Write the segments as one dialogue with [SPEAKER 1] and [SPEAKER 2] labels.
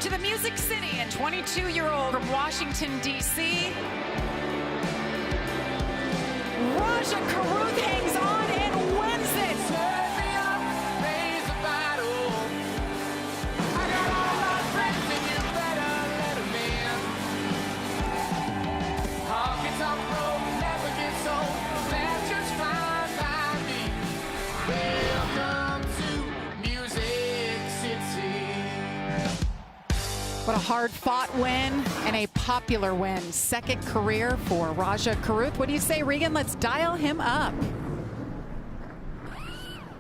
[SPEAKER 1] to the Music City, and 22-year-old from Washington, D.C., Raja Caruth hangs on and wins it.
[SPEAKER 2] Turn me up, raise the battle. I got all my friends and you better let 'em in. Honky tonk road never gets old. That's just fine by me. Welcome to Music City.
[SPEAKER 1] What a hard-fought win and a popular win. Second career for Raja Caruth. What do you say, Regan? Let's dial him up.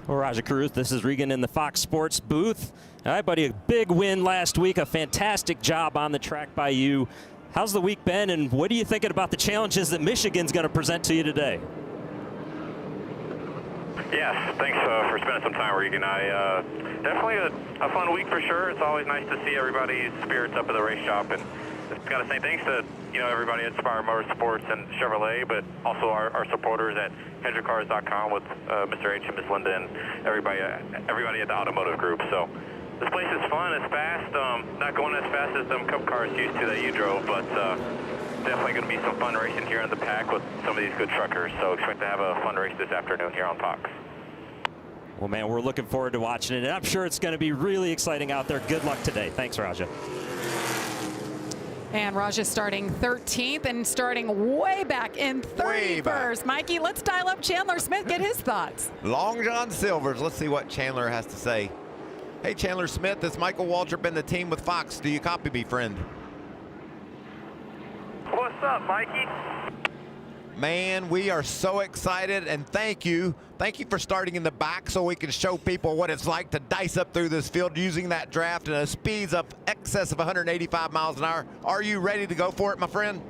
[SPEAKER 3] Well, Raja Caruth, this is Regan in the Fox Sports booth. All right, buddy, a big win last week, a fantastic job on the track by you. How's the week been, and what are you thinking about the challenges that Michigan's going to present to you today?
[SPEAKER 4] Yes, thanks for spending some time, Regan. Definitely a fun week for sure. It's always nice to see everybody's spirits up at the race shop, and just got to say thanks to everybody at Inspire Motorsports and Chevrolet, but also our supporters at HendrickCars.com with Mr. H and Miss Linda and everybody at the automotive group. So this place is fun. It's fast. Not going as fast as them Cup cars used to that you drove, but definitely going to be some fun racing here in the pack with some of these good truckers. So expect to have a fun race this afternoon here on Fox.
[SPEAKER 3] Well, man, we're looking forward to watching it, and I'm sure it's going to be really exciting out there. Good luck today. Thanks, Raja.
[SPEAKER 1] And Raja starting 13th and starting way back in 31st. Mikey, let's dial up Chandler Smith, get his thoughts.
[SPEAKER 5] Long John Silvers. Let's see what Chandler has to say. Hey, Chandler Smith, it's Michael Waltrip in the team with Fox. Do you copy me, friend?
[SPEAKER 4] What's up, Mikey?
[SPEAKER 5] Man, we are so excited, and thank you. Thank you for starting in the back so we can show people what it's like to dice up through this field using that draft and a speeds of excess of 185 miles an hour. Are you ready to go for it, my friend?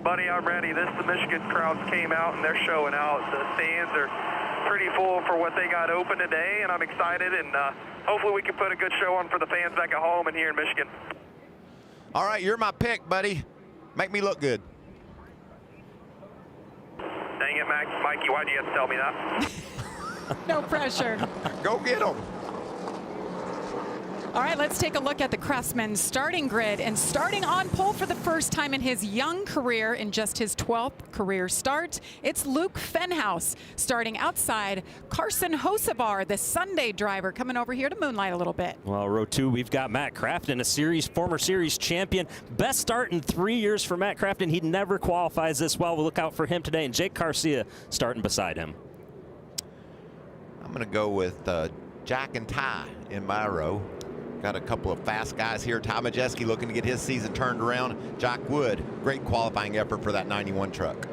[SPEAKER 4] Buddy, I'm ready. The Michigan crowds came out and they're showing out. The stands are pretty full for what they got open today, and I'm excited, and hopefully we can put a good show on for the fans back at home and here in Michigan.
[SPEAKER 5] All right, you're my pick, buddy. Make me look good.
[SPEAKER 4] Dang it, Mikey, why do you have to tell me that?
[SPEAKER 1] No pressure.
[SPEAKER 5] Go get them.
[SPEAKER 1] All right, let's take a look at the Craftsman starting grid. And starting on pole for the first time in his young career, in just his 12th career start, it's Luke Fenhouse. Starting outside, Carson Hocevar, the Sunday driver, coming over here to moonlight a little bit.
[SPEAKER 3] Well, row 2, we've got Matt Crafton, former series champion. Best start in 3 years for Matt Crafton. He never qualifies this well. We'll look out for him today. And Jake Garcia starting beside him.
[SPEAKER 5] I'm going to go with Jack and Ty in my row. Got a couple of fast guys here. Ty Majeski looking to get his season turned around. Jack Wood, great qualifying effort for that 91 truck.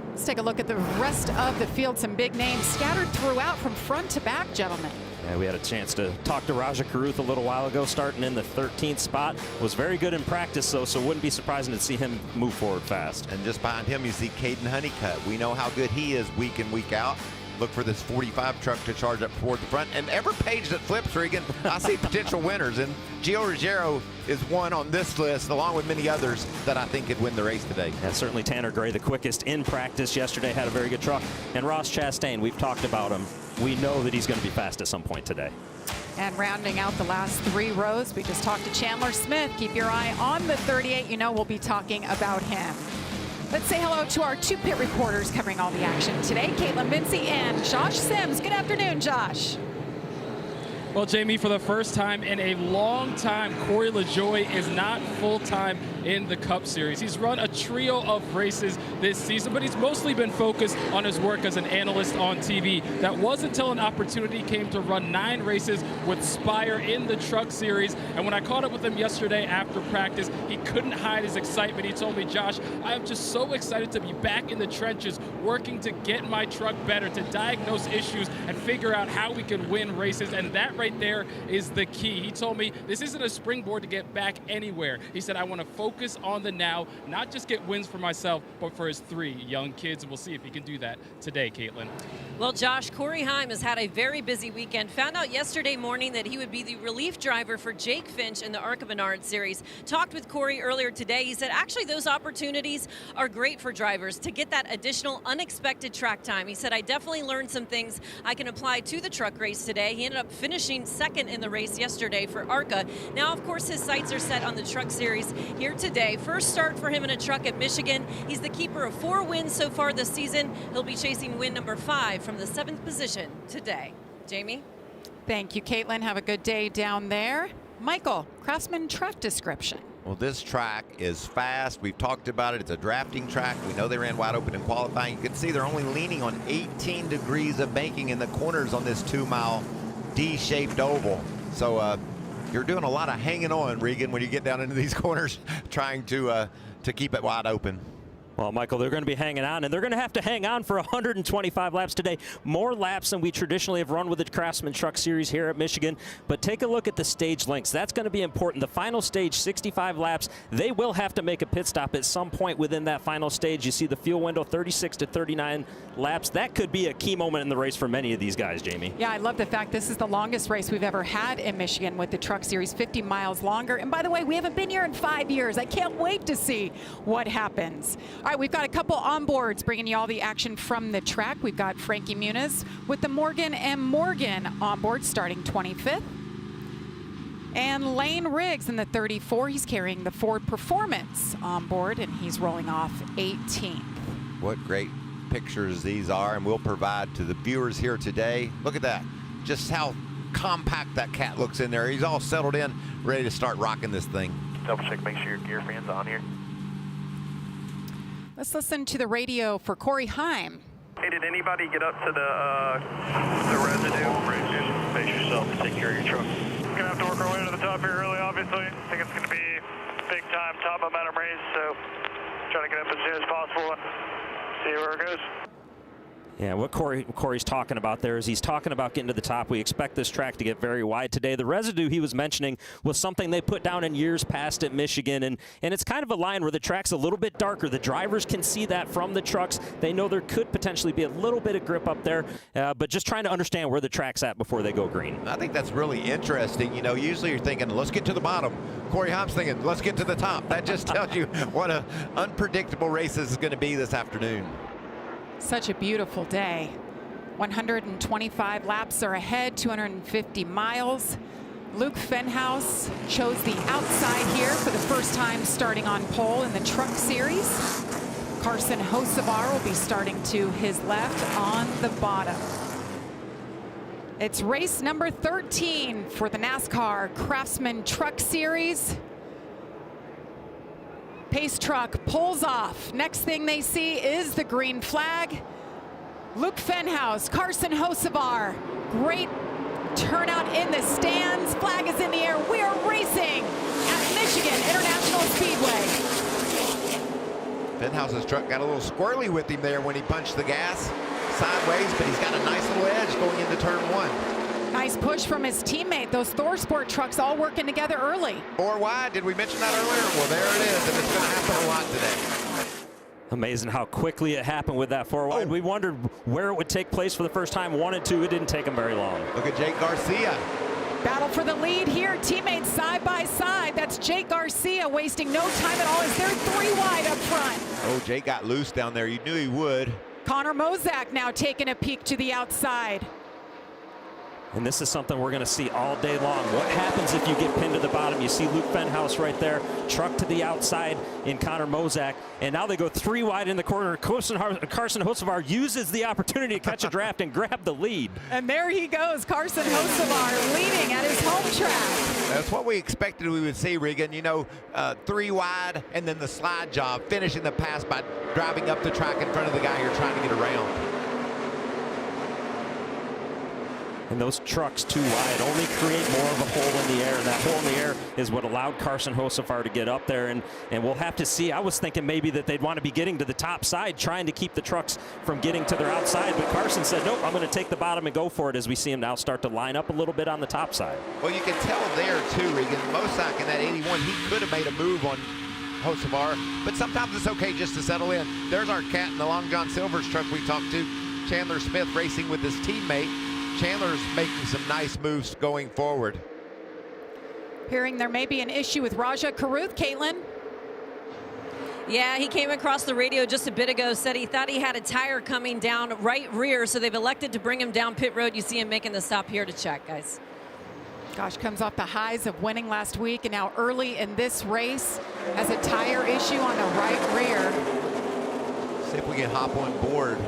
[SPEAKER 1] Let's take a look at the rest of the field. Some big names scattered throughout from front to back, gentlemen.
[SPEAKER 3] Yeah, we had a chance to talk to Raja Caruth a little while ago, starting in the 13th spot. Was very good in practice, though, so it wouldn't be surprising to see him move forward fast.
[SPEAKER 5] And just behind him, you see Caden Honeycutt. We know how good he is week in, week out. Look for this 45 truck to charge up toward the front. And every page that flips, Regan, I see potential winners. And Gio Ruggiero is one on this list, along with many others that I think could win the race today.
[SPEAKER 3] Yeah, certainly Tanner Gray, the quickest in practice yesterday, had a very good truck. And Ross Chastain, we've talked about him. We know that he's going to be fast at some point today.
[SPEAKER 1] And rounding out the last 3 rows, we just talked to Chandler Smith. Keep your eye on the 38. You know we'll be talking about him. Let's say hello to our 2 pit reporters covering all the action today, Caitlin Vinci and Josh Sims. Good afternoon, Josh.
[SPEAKER 6] Well, Jamie, for the first time in a long time, Corey LaJoie is not full-time in the Cup Series. He's run a trio of races this season, but he's mostly been focused on his work as an analyst on TV. That wasn't until an opportunity came to run 9 races with Spire in the Truck Series. And when I caught up with him yesterday after practice, he couldn't hide his excitement. He told me, Josh, I am just so excited to be back in the trenches, working to get my truck better, to diagnose issues and figure out how we can win races. And that right there is the key. He told me this isn't a springboard to get back anywhere. He said, I want to focus on the now, not just get wins for myself, but for his 3 young kids. And we'll see if he can do that today, Caitlin.
[SPEAKER 7] Well, Josh, Corey Heim has had a very busy weekend. Found out yesterday morning that he would be the relief driver for Jake Finch in the ARCA Menard Series. Talked with Corey earlier today. He said, actually, those opportunities are great for drivers to get that additional unexpected track time. He said, I definitely learned some things I can apply to the truck race today. He ended up finishing finishing second in the race yesterday for ARCA. Now, of course, his sights are set on the Truck Series here today. First start for him in a truck at Michigan. He's the keeper of 4 wins so far this season. He'll be chasing win number 5 from the 7th position today. Jamie?
[SPEAKER 1] Thank you, Caitlin. Have a good day down there. Michael, Craftsman track description.
[SPEAKER 5] Well, this track is fast. We've talked about it. It's a drafting track. We know they ran wide open in qualifying. You can see they're only leaning on 18 degrees of banking in the corners on this 2-mile D-shaped oval. So you're doing a lot of hanging on, Regan, when you get down into these corners, trying to keep it wide open.
[SPEAKER 3] Well, Michael, they're going to be hanging on, and they're going to have to hang on for 125 laps today. More laps than we traditionally have run with the Craftsman Truck Series here at Michigan. But take a look at the stage lengths. That's going to be important. The final stage, 65 laps. They will have to make a pit stop at some point within that final stage. You see the fuel window, 36 to 39 laps. That could be a key moment in the race for many of these guys, Jamie.
[SPEAKER 1] Yeah, I love the fact this is the longest race we've ever had in Michigan with the Truck Series, 50 miles longer. And by the way, we haven't been here in 5 years. I can't wait to see what happens. All right, we've got a couple onboards bringing you all the action from the track. We've got Frankie Muniz with the Morgan & Morgan onboard starting 25th. And Lane Riggs in the 34. He's carrying the Ford Performance onboard, and he's rolling off 18th.
[SPEAKER 5] What great pictures these are, and we'll provide to the viewers here today. Look at that. Just how compact that cat looks in there. He's all settled in, ready to start rocking this thing.
[SPEAKER 4] Double check, make sure your gear fan's on here.
[SPEAKER 1] Let's listen to the radio for Corey Heim.
[SPEAKER 4] Hey, did anybody get up to the residue? Pace yourself and take care of your truck. We're gonna have to work our way to the top here early, obviously. I think it's gonna be big time top momentum race, so try to get up as soon as possible and see where it goes.
[SPEAKER 3] Yeah, what Corey's talking about there is he's talking about getting to the top. We expect this track to get very wide today. The residue he was mentioning was something they put down in years past at Michigan, and it's kind of a line where the track's a little bit darker. The drivers can see that from the trucks. They know there could potentially be a little bit of grip up there, but just trying to understand where the track's at before they go green.
[SPEAKER 5] I think that's really interesting. You know, usually you're thinking, let's get to the bottom. Corey Heim's thinking, let's get to the top. That just tells you what an unpredictable race this is going to be this afternoon.
[SPEAKER 1] Such a beautiful day. 125 laps are ahead, 250 miles. Luke Fenhaus chose the outside here for the first time starting on pole in the Truck Series. Carson Hocevar will be starting to his left on the bottom. It's race number 13 for the NASCAR Craftsman Truck Series. Pace truck pulls off. Next thing they see is the green flag. Luke Fenhaus, Carson Hocevar, great turnout in the stands. Flag is in the air. We are racing at Michigan International Speedway.
[SPEAKER 5] Fenhaus's truck got a little squirrely with him there when he punched the gas sideways, but he's got a nice little edge going into turn 1.
[SPEAKER 1] Nice push from his teammate. Those ThorSport trucks all working together early.
[SPEAKER 5] 4 wide, did we mention that earlier? Well, there it is, and it's going to happen a lot today.
[SPEAKER 3] Amazing how quickly it happened with that 4 wide. We wondered where it would take place for the first time. 1 and 2, it didn't take them very long.
[SPEAKER 5] Look at Jake Garcia.
[SPEAKER 1] Battle for the lead here. Teammates side by side. That's Jake Garcia wasting no time at all as they're 3 wide up front.
[SPEAKER 5] Oh, Jake got loose down there. You knew he would.
[SPEAKER 1] Connor Mozak now taking a peek to the outside.
[SPEAKER 3] And this is something we're going to see all day long. What happens if you get pinned to the bottom? You see Luke Fenhaus right there, truck to the outside in Connor Mozak. And now they go 3 wide in the corner. Carson Hocevar uses the opportunity to catch a draft and grab the lead.
[SPEAKER 1] And there he goes, Carson Hocevar leading at his home track.
[SPEAKER 5] That's what we expected we would see, Regan. You know, 3 wide and then the slide job, finishing the pass by driving up the track in front of the guy you're trying to get around.
[SPEAKER 3] And those trucks 2 wide only create more of a hole in the air. And that hole in the air is what allowed Carson Hocevar to get up there. And we'll have to see. I was thinking maybe that they'd want to be getting to the top side, trying to keep the trucks from getting to their outside. But Carson said, nope, I'm going to take the bottom and go for it, as we see him now start to line up a little bit on the top side.
[SPEAKER 5] Well, you can tell there, too, Regan. Mozak in that 81, he could have made a move on Hocevar. But sometimes it's okay just to settle in. There's our cat in the Long John Silver's truck we talked to. Chandler Smith racing with his teammate. Chandler's making some nice moves going forward.
[SPEAKER 1] Hearing there may be an issue with Raja Karuth, Caitlin.
[SPEAKER 7] Yeah, he came across the radio just a bit ago, said he thought he had a tire coming down right rear, so they've elected to bring him down pit road. You see him making the stop here to check, guys.
[SPEAKER 1] Gosh, comes off the highs of winning last week and now early in this race has a tire issue on the right rear.
[SPEAKER 5] See if we can hop on board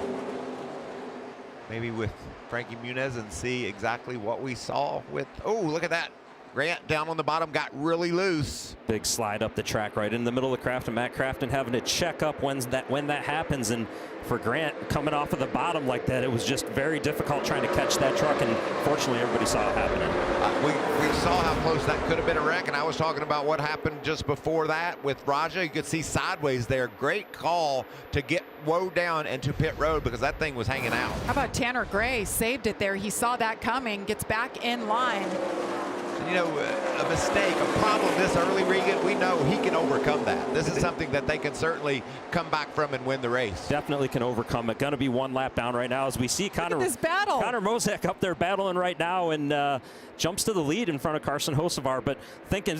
[SPEAKER 5] maybe with Frankie Muniz and see exactly what we saw with, oh, look at that. Grant down on the bottom got really loose.
[SPEAKER 3] Big slide up the track right in the middle of Craftsman. Matt Craftsman having to check up when that happens. And for Grant coming off of the bottom like that, it was just very difficult trying to catch that truck. And fortunately, everybody saw it happening.
[SPEAKER 5] We saw how close that could have been a wreck. And I was talking about what happened just before that with Raja. You could see sideways there. Great call to get woe down into pit road because that thing was hanging out.
[SPEAKER 1] How about Tanner Gray? Saved it there. He saw that coming, gets back in line.
[SPEAKER 5] You know, a mistake, a problem this early, Regan, we know he can overcome that. This is something that they can certainly come back from and win the race.
[SPEAKER 3] Definitely can overcome it. Going to be one lap down right now as we see Connor Mozak up there battling right now and jumps to the lead in front of Carson Hocevar. But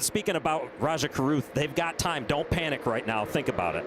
[SPEAKER 3] speaking about Raja Caruth, they've got time. Don't panic right now. Think about it.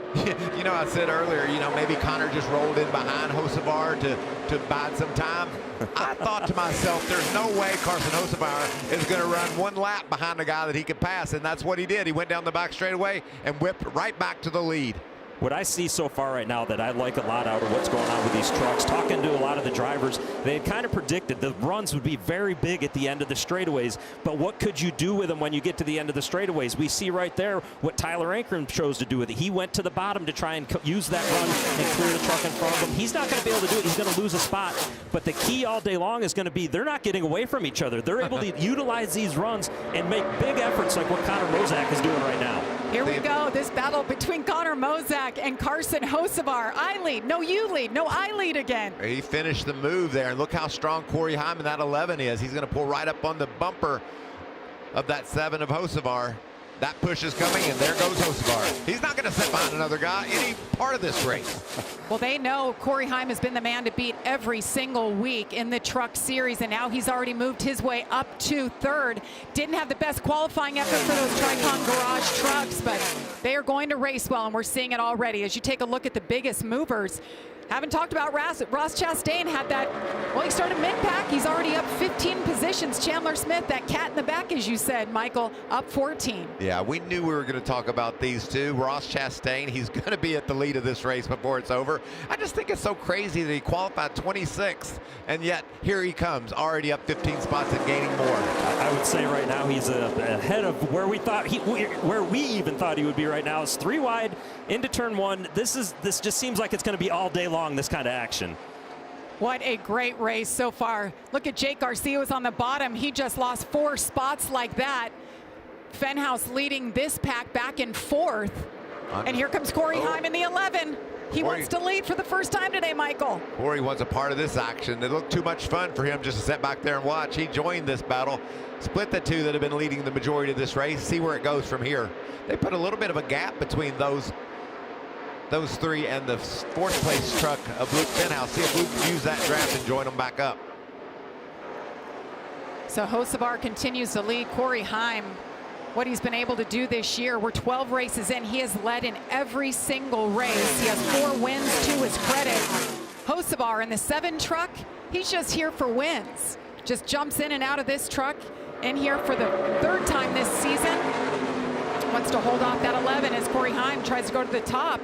[SPEAKER 5] You know, I said earlier, you know, maybe Connor just rolled in behind Hocevar to bide some time. I thought to myself, there's no way Carson Hocevar is going to run one lap behind a guy that he could pass, and that's what he did. He went down the back straightaway and whipped right back to the lead.
[SPEAKER 3] What I see so far right now that I like a lot out of what's going on with these trucks, talking to a lot of the drivers, they had kind of predicted the runs would be very big at the end of the straightaways, but what could you do with them when you get to the end of the straightaways? We see right there what Tyler Ankrum chose to do with it. He went to the bottom to try and use that run and clear the truck in front of him. He's not going to be able to do it. He's going to lose a spot, but the key all day long is going to be they're not getting away from each other. They're able to utilize these runs and make big efforts like what Connor Mozak is doing right now.
[SPEAKER 1] Here we go, this battle between Connor Mozak and Carson Hocevar. I lead, no you lead, no I lead again.
[SPEAKER 5] He finished the move there, and look how strong Corey Hyman, that 11 is. He's going to pull right up on the bumper of that 7 of Hocevar. That push is coming, and there goes Hocevar. He's not going to sit behind another guy any part of this race.
[SPEAKER 1] Well, they know Corey Hyman has been the man to beat every single week in the truck series, and now he's already moved his way up to 3rd. Didn't have the best qualifying effort for those Tricon Garage trucks, but they are going to race well, and we're seeing it already. As you take a look at the biggest movers, haven't talked about Ross Chastain. Had that, well, he started mid-pack. He's already up 15 positions. Chandler Smith, that cat in the back, as you said, Michael, up 14.
[SPEAKER 5] Yeah, we knew we were going to talk about these two. Ross Chastain, he's going to be at the lead of this race before it's over. I just think it's so crazy that he qualified 26th, and yet here he comes, already up 15 spots and gaining more.
[SPEAKER 3] I would say right now he's ahead of where we thought where we even thought he would be right now. It's 3 wide into turn 1. This just seems like it's going to be all day long, this kind of action.
[SPEAKER 1] What a great race so far. Look at Jake Garcia was on the bottom. He just lost 4 spots like that. Fenhouse leading this pack back in 4th. And here comes Corey Hyman, the 11. He wants to lead for the first time today, Michael.
[SPEAKER 5] Corey wants a part of this action. It looked too much fun for him just to sit back there and watch. He joined this battle, split the 2 that have been leading the majority of this race, see where it goes from here. They put a little bit of a gap between those 3 and the 4th place truck of Luke Fenhouse. See if Luke can use that draft and join them back up.
[SPEAKER 1] So Hocevar continues to lead. Corey Hyman, what he's been able to do this year, we're 12 races in. He has led in every single race. He has 4 wins to his credit. Hocevar in the 7 truck, he's just here for wins. Just jumps in and out of this truck, in here for the 3rd time this season. Wants to hold off that 11 as Corey Hyman tries to go to the top.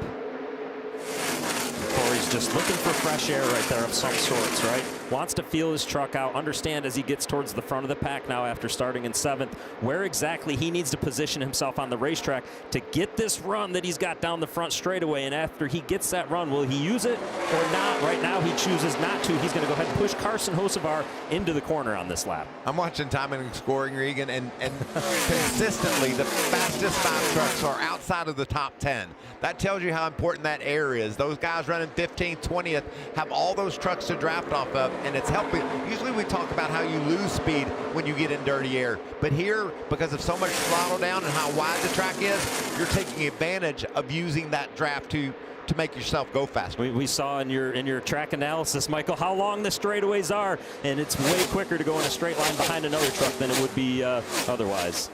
[SPEAKER 3] Corey's just looking for fresh air right there of some sorts, right? Wants to feel his truck out, understand as he gets towards the front of the pack now after starting in 7th, where exactly he needs to position himself on the racetrack to get this run that he's got down the front straightaway. And after he gets that run, will he use it or not? Right now he chooses not to. He's going to go ahead and push Carson Hocevar into the corner on this lap.
[SPEAKER 5] I'm watching timing and scoring, Regan, and consistently the fastest 5 trucks are outside of the top 10. That tells you how important that air is. Those guys running 15th, 20th have all those trucks to draft off of, and it's helping. Usually we talk about how you lose speed when you get in dirty air, but here, because of so much throttle down and how wide the track is, you're taking advantage of using that draft to make yourself go faster.
[SPEAKER 3] We saw in your track analysis, Michael, how long the straightaways are, and it's way quicker to go in a straight line behind another truck than it would be otherwise.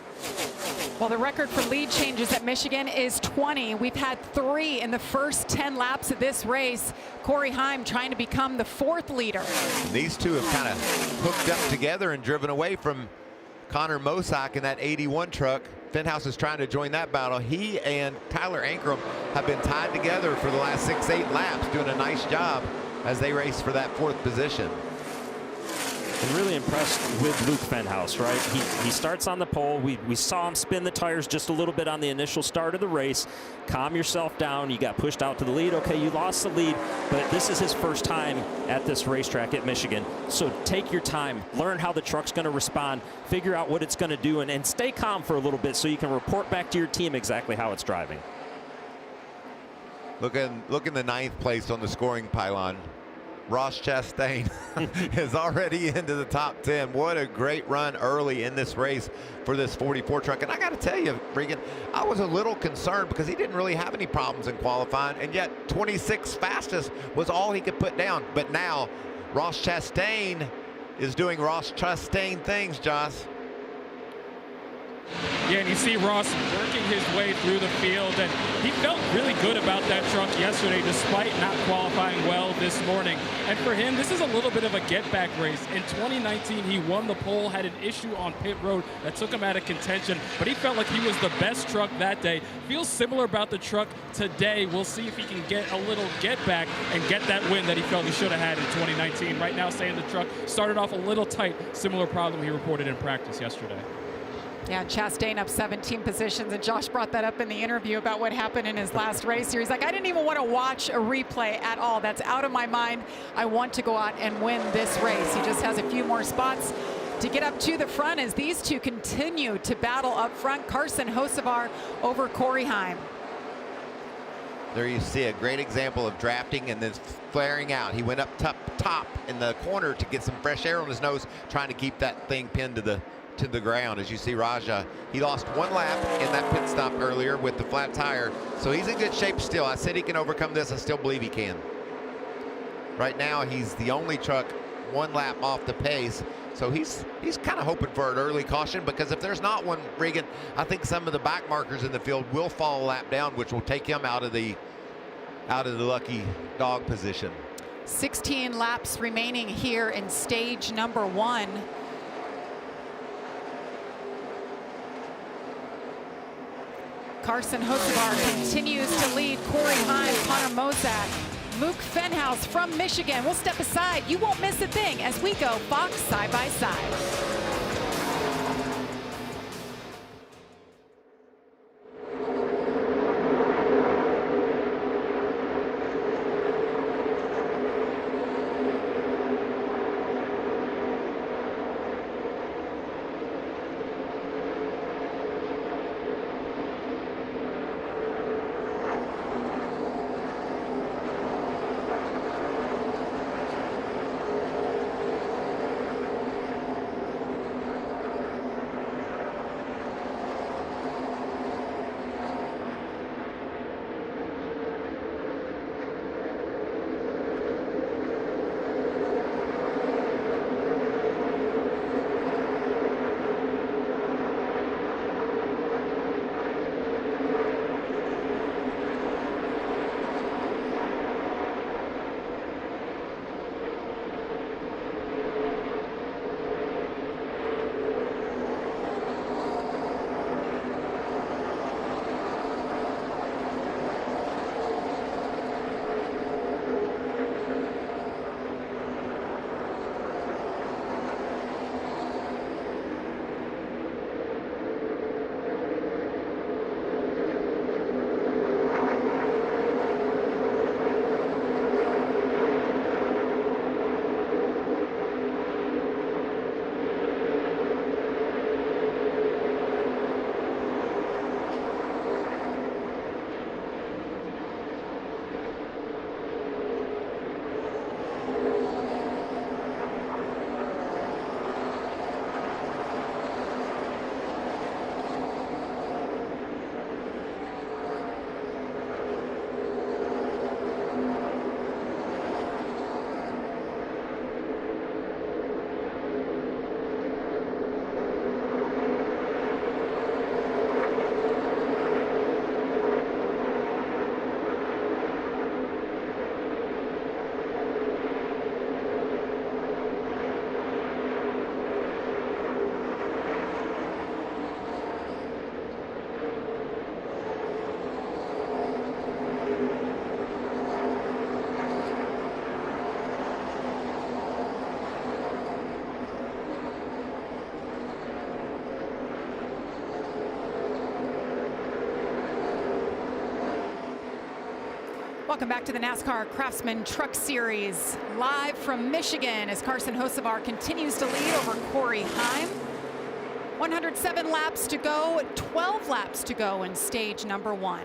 [SPEAKER 1] Well, the record for lead changes at Michigan is 20. We've had 3 in the first 10 laps of this race. Corey Hyman trying to become the 4th leader.
[SPEAKER 5] And these two have kind of hooked up together and driven away from Connor Mosak in that 81 truck. Fenhouse is trying to join that battle. He and Tyler Ankrum have been tied together for the last 6-8 laps, doing a nice job as they race for that 4th position.
[SPEAKER 3] I'm really impressed with Luke Fenhouse, right? He starts on the pole. We saw him spin the tires just a little bit on the initial start of the race. Calm yourself down. You got pushed out to the lead. Okay, you lost the lead, but this is his first time at this racetrack at Michigan. So take your time. Learn how the truck's going to respond. Figure out what it's going to do, and stay calm for a little bit so you can report back to your team exactly how it's driving.
[SPEAKER 5] Look in the 9th place on the scoring pylon. Ross Chastain is already into the top 10. What a great run early in this race for this 44 truck. And I got to tell you, Regan, I was a little concerned because he didn't really have any problems in qualifying, and yet 26 fastest was all he could put down. But now Ross Chastain is doing Ross Chastain things, Josh.
[SPEAKER 6] Yeah, and you see Ross working his way through the field, and he felt really good about that truck yesterday despite not qualifying well this morning. And for him, this is a little bit of a get-back race. In 2019, he won the pole, had an issue on pit road that took him out of contention, but he felt like he was the best truck that day. Feels similar about the truck today. We'll see if he can get a little get-back and get that win that he felt he should have had in 2019. Right now, saying the truck started off a little tight, similar problem he reported in practice yesterday.
[SPEAKER 1] Yeah, Chastain up 17 positions, and Josh brought that up in the interview about what happened in his last race here. He's like, I didn't even want to watch a replay at all. That's out of my mind. I want to go out and win this race. He just has a few more spots to get up to the front as these two continue to battle up front. Carson Hocevar over Corey Heim.
[SPEAKER 5] There you see a great example of drafting and then flaring out. He went up top in the corner to get some fresh air on his nose, trying to keep that thing pinned to the ground. As you see, Raja, he lost 1 lap in that pit stop earlier with the flat tire, so he's in good shape still. I said he can overcome this. I still believe he can. Right now, he's the only truck 1 lap off the pace, so he's kind of hoping for an early caution, because if there's not one, Regan, I think some of the back markers in the field will fall a lap down, which will take him out of the lucky dog position.
[SPEAKER 1] 16 laps remaining here in stage number 1. Carson Hocevar continues to lead. Corey Heim, Connor Mosak, Luke Fenhouse from Michigan. We'll step aside. You won't miss a thing as we go Fox side by side. Welcome back to the NASCAR Craftsman Truck Series, live from Michigan as Carson Hocevar continues to lead over Corey Heim. 107 laps to go, 12 laps to go in stage number 1.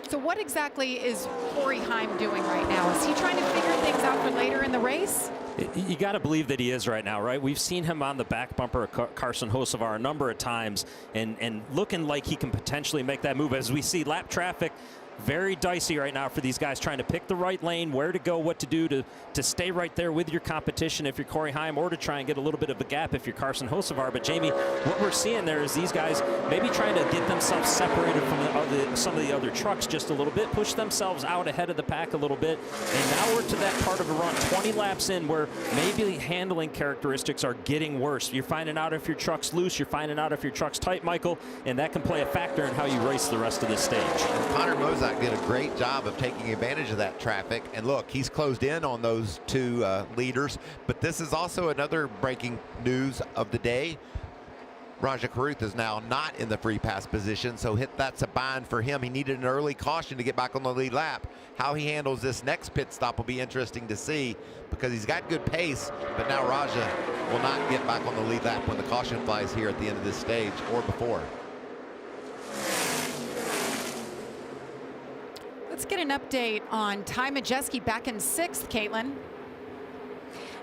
[SPEAKER 1] So what exactly is Corey Heim doing right now? Is he trying to figure things out for later in the race?
[SPEAKER 3] You got to believe that he is right now, right? We've seen him on the back bumper of Carson Hocevar a number of times and looking like he can potentially make that move. As we see lap traffic very dicey right now for these guys trying to pick the right lane, where to go, what to do to stay right there with your competition if you're Corey Heim, or to try and get a little bit of a gap if you're Carson Hocevar. But Jamie, what we're seeing there is these guys maybe trying to get themselves separated from some of the other trucks just a little bit, push themselves out ahead of the pack a little bit. And now we're to that part of the run, 20 laps in, where maybe handling characteristics are getting worse. You're finding out if your truck's loose, you're finding out if your truck's tight, Michael, and that can play a factor in how you race the rest of this stage.
[SPEAKER 5] Connor Mozak did a great job of taking advantage of that traffic, and look, he's closed in on those two leaders. But this is also another breaking news of the day. Raja Karuth is now not in the free pass position, so that's a bind for him. He needed an early caution to get back on the lead lap. How he handles this next pit stop will be interesting to see, because he's got good pace, but now Raja will not get back on the lead lap when the caution flies here at the end of this stage or before.
[SPEAKER 1] Let's get an update on Ty Majeski back in 6th, Caitlin.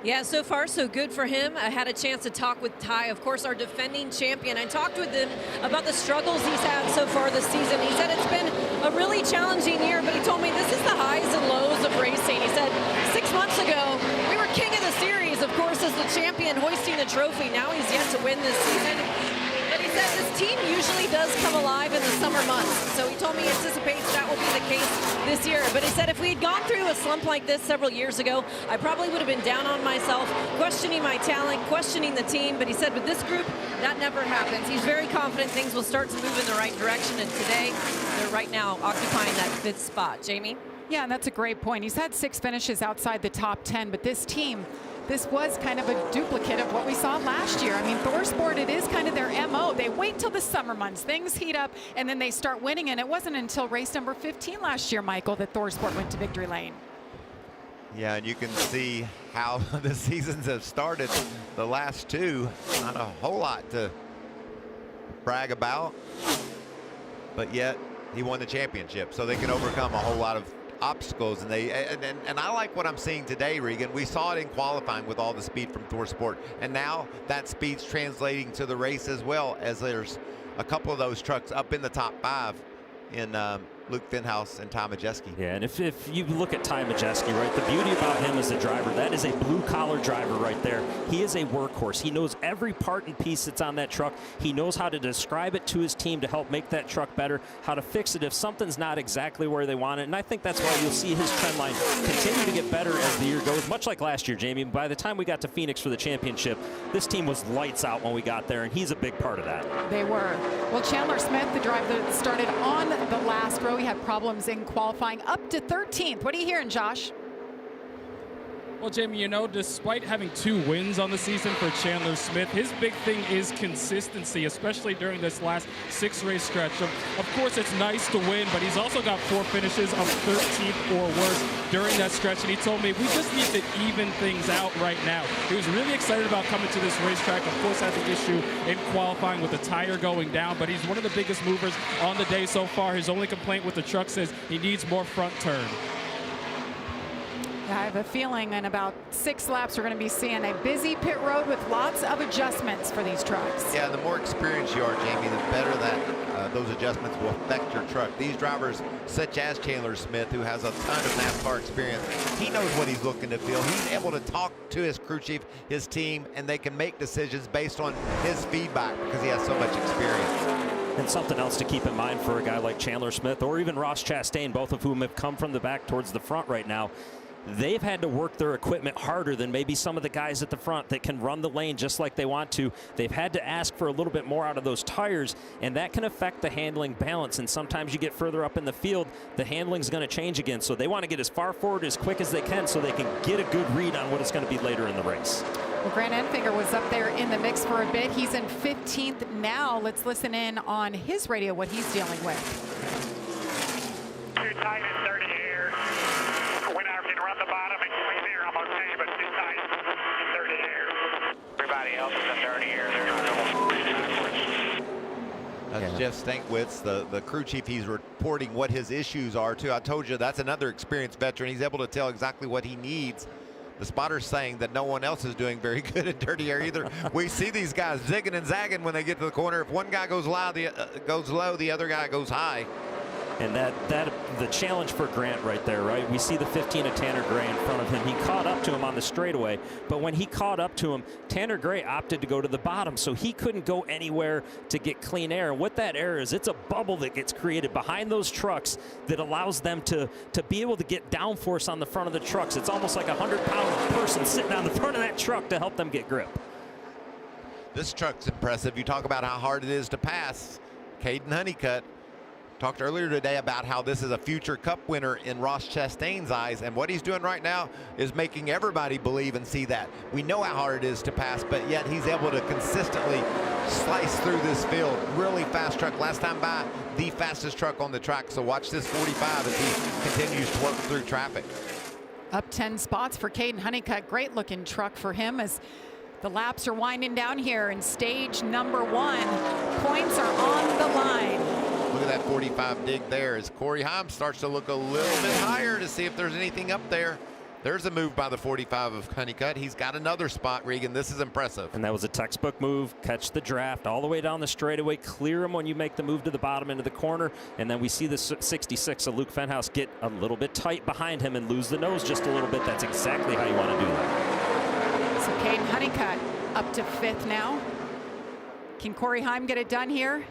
[SPEAKER 7] Yeah, so far so good for him. I had a chance to talk with Ty, of course, our defending champion. I talked with him about the struggles he's had so far this season. He said it's been a really challenging year, but he told me this is the highs and lows of racing. He said 6 months ago, we were king of the series, of course, as the champion hoisting the trophy. Now he's yet to win this season. But he said this team usually does come alive in the summer months. So he told me he anticipates that will be the case this year. But he said if we had gone through a slump like this several years ago, I probably would have been down on myself, questioning my talent, questioning the team. But he said with this group, that never happens. He's very confident things will start to move in the right direction. And today, they're right now occupying that 5th spot. Jamie?
[SPEAKER 1] Yeah, and that's a great point. He's had 6 finishes outside the top 10, but this team, this was kind of a duplicate of what we saw last year. I mean, ThorSport, it is kind of their MO. They wait till the summer months, things heat up, and then they start winning. And it wasn't until race number 15 last year, Michael, that ThorSport went to victory lane.
[SPEAKER 5] Yeah, and you can see how the seasons have started. The last two, not a whole lot to brag about, but yet he won the championship, so they can overcome a whole lot of obstacles. And I like what I'm seeing today, Regan. We saw it in qualifying with all the speed from ThorSport, and now that speed's translating to the race as well, as there's a couple of those trucks up in the top 5 in Luke Fenhouse and Ty Majeski.
[SPEAKER 3] Yeah, and if you look at Ty Majeski, right, the beauty about him as a driver, that is a blue-collar driver right there. He is a workhorse. He knows every part and piece that's on that truck. He knows how to describe it to his team to help make that truck better, how to fix it if something's not exactly where they want it. And I think that's why you'll see his trend line continue to get better as the year goes, much like last year, Jamie. By the time we got to Phoenix for the championship, this team was lights out when we got there, and he's a big part of that.
[SPEAKER 1] They were. Well, Chandler Smith, the driver that started on the last row, he had problems in qualifying up to 13th. What are you hearing, Josh?
[SPEAKER 6] Well, Jamie, you know, despite having 2 wins on the season for Chandler Smith, his big thing is consistency, especially during this last 6-race stretch. Of course, it's nice to win, but he's also got 4 finishes of 13th or worse during that stretch. And he told me, we just need to even things out right now. He was really excited about coming to this racetrack. Of course, had the issue in qualifying with the tire going down, but he's one of the biggest movers on the day so far. His only complaint with the truck says he needs more front turn.
[SPEAKER 1] I have a feeling in about 6 laps we're going to be seeing a busy pit road with lots of adjustments for these trucks.
[SPEAKER 5] Yeah, the more experienced you are, Jamie, the better that those adjustments will affect your truck. These drivers, such as Chandler Smith, who has a ton of NASCAR experience, he knows what he's looking to feel. He's able to talk to his crew chief, his team, and they can make decisions based on his feedback because he has so much experience.
[SPEAKER 3] And something else to keep in mind for a guy like Chandler Smith or even Ross Chastain, both of whom have come from the back towards the front right now, they've had to work their equipment harder than maybe some of the guys at the front that can run the lane just like they want to. They've had to ask for a little bit more out of those tires, and that can affect the handling balance. And sometimes you get further up in the field, the handling's going to change again. So they want to get as far forward as quick as they can so they can get a good read on what it's going to be later in the race.
[SPEAKER 1] Well, Grant Enfinger was up there in the mix for a bit. He's in 15th now. Let's listen in on his radio, what he's dealing with.
[SPEAKER 8] Too tight and dirty here.
[SPEAKER 4] Everybody else is in dirty air. They're not going backwards.
[SPEAKER 5] That's Jeff Stankwitz, the crew chief. He's reporting what his issues are, too. I told you that's another experienced veteran. He's able to tell exactly what he needs. The spotter's saying that no one else is doing very good in dirty air either. We see these guys zigging and zagging when they get to the corner. If one guy goes low, the other guy goes high.
[SPEAKER 3] And the challenge for Grant right there, right? We see the 15 of Tanner Gray in front of him. He caught up to him on the straightaway, but when he caught up to him, Tanner Gray opted to go to the bottom, so he couldn't go anywhere to get clean air. And what that air is, it's a bubble that gets created behind those trucks that allows them to be able to get downforce on the front of the trucks. It's almost like a 100-pound person sitting on the front of that truck to help them get grip.
[SPEAKER 5] This truck's impressive. You talk about how hard it is to pass. Caden Honeycutt talked earlier today about how this is a future Cup winner in Ross Chastain's eyes, and what he's doing right now is making everybody believe and see that. We know how hard it is to pass, but yet he's able to consistently slice through this field. Really fast truck. Last time by, the fastest truck on the track. So watch this 45 as he continues to work through traffic.
[SPEAKER 1] Up 10 spots for Caden Honeycutt. Great looking truck for him as the laps are winding down here in stage number 1. Points are on the line.
[SPEAKER 5] Look at that 45 dig there as Corey Heim starts to look a little bit higher to see if there's anything up there. There's a move by the 45 of Honeycutt. He's got another spot, Regan. This is impressive.
[SPEAKER 3] And that was a textbook move. Catch the draft all the way down the straightaway. Clear him when you make the move to the bottom into the corner. And then we see the 66 of Luke Fenhouse get a little bit tight behind him and lose the nose just a little bit. That's exactly how you want to do that.
[SPEAKER 1] So Caden Honeycutt up to 5th now. Can Corey Heim get it done here?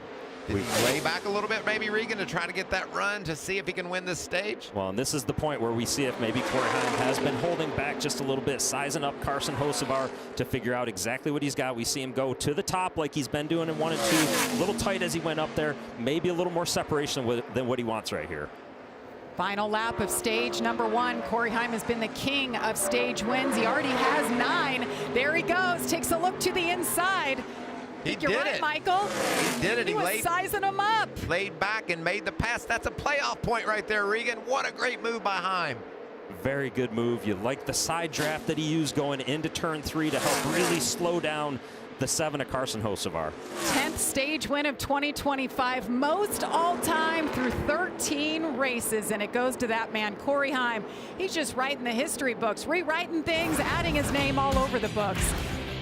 [SPEAKER 5] Lay back a little bit, maybe, Regan, to try to get that run to see if he can win this stage.
[SPEAKER 3] Well, and this is the point where we see if maybe Corey Heim has been holding back just a little bit, sizing up Carson Hocevar to figure out exactly what he's got. We see him go to the top like he's been doing in 1 and 2, a little tight as he went up there, maybe a little more separation than what he wants right here.
[SPEAKER 1] Final lap of stage number 1. Corey Heim has been the king of stage wins. He already has 9. There he goes, takes a look to the inside.
[SPEAKER 5] He
[SPEAKER 1] You're
[SPEAKER 5] did
[SPEAKER 1] right,
[SPEAKER 5] it.
[SPEAKER 1] Michael.
[SPEAKER 5] He did it.
[SPEAKER 1] He was sizing him up.
[SPEAKER 5] Laid back and made the pass. That's a playoff point right there, Regan. What a great move by Heim.
[SPEAKER 3] Very good move. You like the side draft that he used going into turn 3 to help really slow down the 7 of Carson Hocevar.
[SPEAKER 1] 10th stage win of 2025, most all-time through 13 races, and it goes to that man, Corey Heim. He's just writing the history books, rewriting things, adding his name all over the books.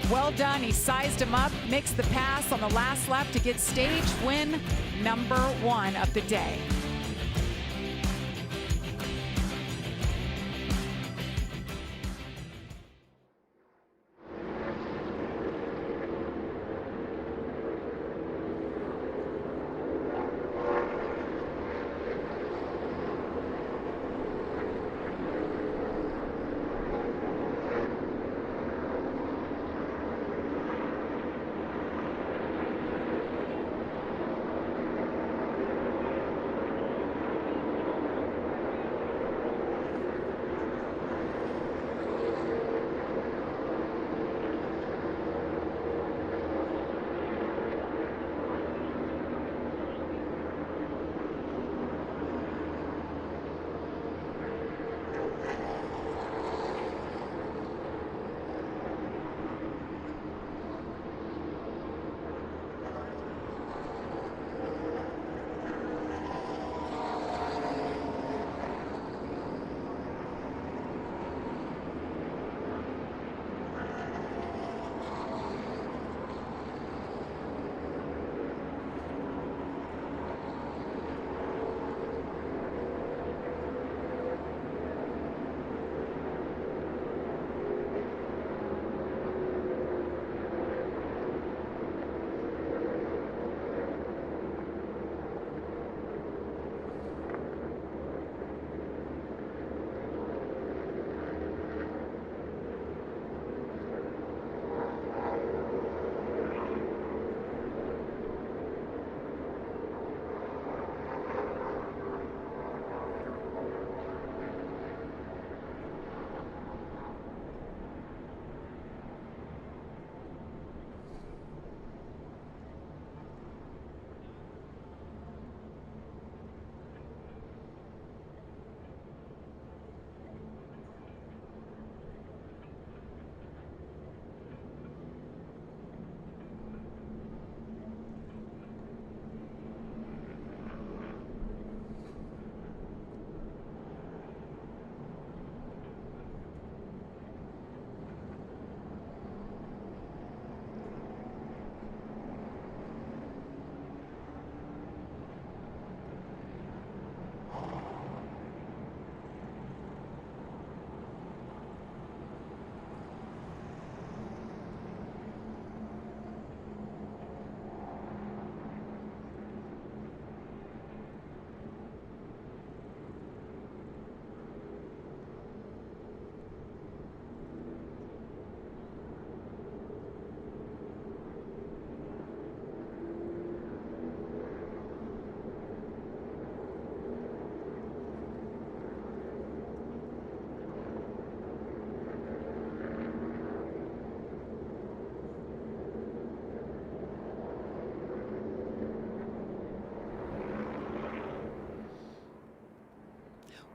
[SPEAKER 1] Well done. He sized him up, makes the pass on the last lap to get stage win number 1 of the day.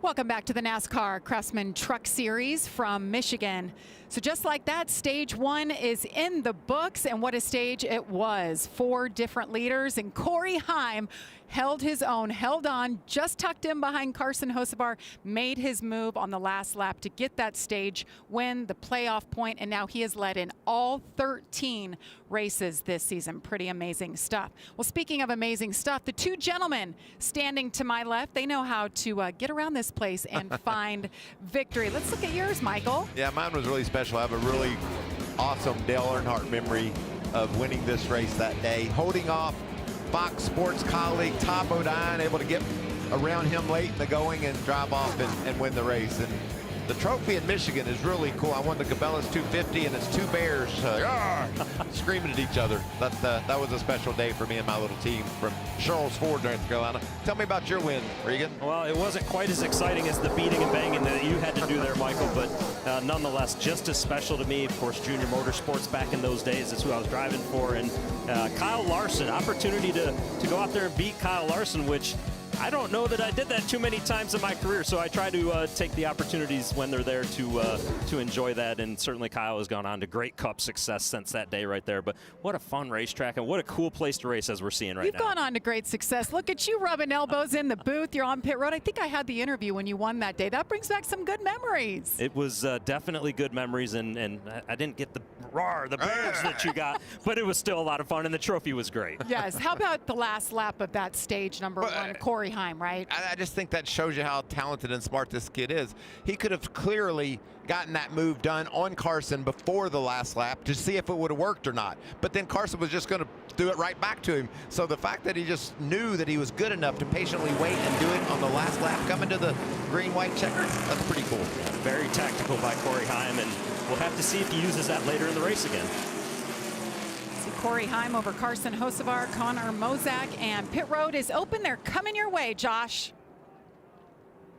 [SPEAKER 1] Welcome back to the NASCAR Craftsman Truck Series from Michigan. So just like that, stage one is in the books, and what a stage it was. 4 different leaders, and Corey Heim held his own, held on, just tucked in behind Carson Hocevar, made his move on the last lap to get that stage win, the playoff point, and now he has led in all 13 races this season. Pretty amazing stuff. Well, speaking of amazing stuff, the 2 gentlemen standing to my left, they know how to get around this place and find victory. Let's look at yours, Michael.
[SPEAKER 5] Yeah, mine was really special. I have a really awesome Dale Earnhardt memory of winning this race that day, holding off Fox Sports colleague Tom Bodine, able to get around him late in the going and drive off and win the race. And the trophy in Michigan is really cool. I won the Cabela's 250, and it's 2 bears screaming at each other. That was a special day for me and my little team from Charles Ford, North Carolina. Tell me about your win, Regan.
[SPEAKER 3] Well, it wasn't quite as exciting as the beating and banging that you had to do there, Michael, but nonetheless, just as special to me. Of course, Junior Motorsports back in those days is who I was driving for. And Kyle Larson, opportunity to go out there and beat Kyle Larson, which I don't know that I did that too many times in my career, so I try to take the opportunities when they're there to enjoy that. And certainly Kyle has gone on to great Cup success since that day right there. But what a fun racetrack, and what a cool place to race as we're seeing right now.
[SPEAKER 1] You've gone on to great success. Look at you rubbing elbows in the booth. You're on pit road. I think I had the interview when you won that day. That brings back some good memories.
[SPEAKER 3] It was definitely good memories, and I didn't get the roar, the badge that you got, but it was still a lot of fun, and the trophy was great.
[SPEAKER 1] Yes. How about the last lap of that stage number 1, Corey Heim, right?
[SPEAKER 5] I just think that shows you how talented and smart this kid is. He could have clearly gotten that move done on Carson before the last lap to see if it would have worked or not. But then Carson was just going to do it right back to him. So the fact that he just knew that he was good enough to patiently wait and do it on the last lap, coming to the green-white checker, that's pretty cool.
[SPEAKER 3] Very tactical by Corey Heim, and we'll have to see if he uses that later in the race again.
[SPEAKER 1] Corey Heim over Carson Hocevar, Connor Mozak, and pit road is open. They're coming your way, Josh.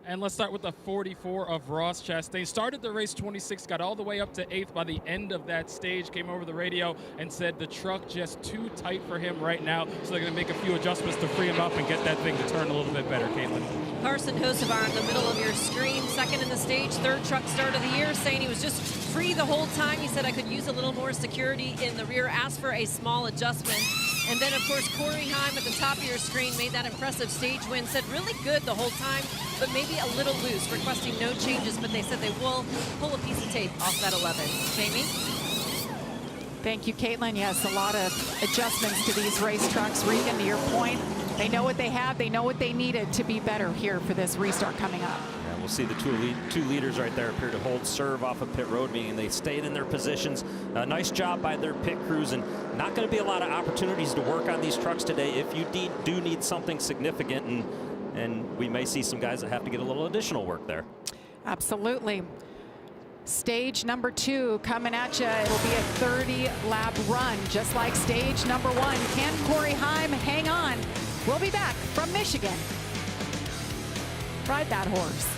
[SPEAKER 6] And let's start with the 44 of Ross Chastain. Started the race 26, got all the way up to 8th by the end of that stage, came over the radio and said the truck just too tight for him right now, so they're going to make a few adjustments to free him up and get that thing to turn a little bit better. Caitlin.
[SPEAKER 7] Carson Hocevar in the middle of your screen, 2nd in the stage, 3rd truck start of the year, saying he was just free the whole time. He said, I could use a little more security in the rear, asked for a small adjustment. And then, of course, Corey Heim at the top of your screen made that impressive stage win, said really good the whole time, but maybe a little loose, requesting no changes, but they said they will pull a piece of tape off that 11. Jamie?
[SPEAKER 1] Thank you, Caitlin. Yes, a lot of adjustments to these race trucks. Regan, to your point, they know what they have, they know what they needed to be better here for this restart coming up.
[SPEAKER 3] Yeah, we'll see the two leaders right there appear to hold serve off of pit road, meaning they stayed in their positions. Nice job by their pit crews, and not going to be a lot of opportunities to work on these trucks today if you do need something significant, and we may see some guys that have to get a little additional work there.
[SPEAKER 1] Absolutely. Stage number 2 coming at you. It'll be a 30-lap run, just like stage number 1. Can Corey Heim hang on? We'll be back from Michigan. Ride that horse.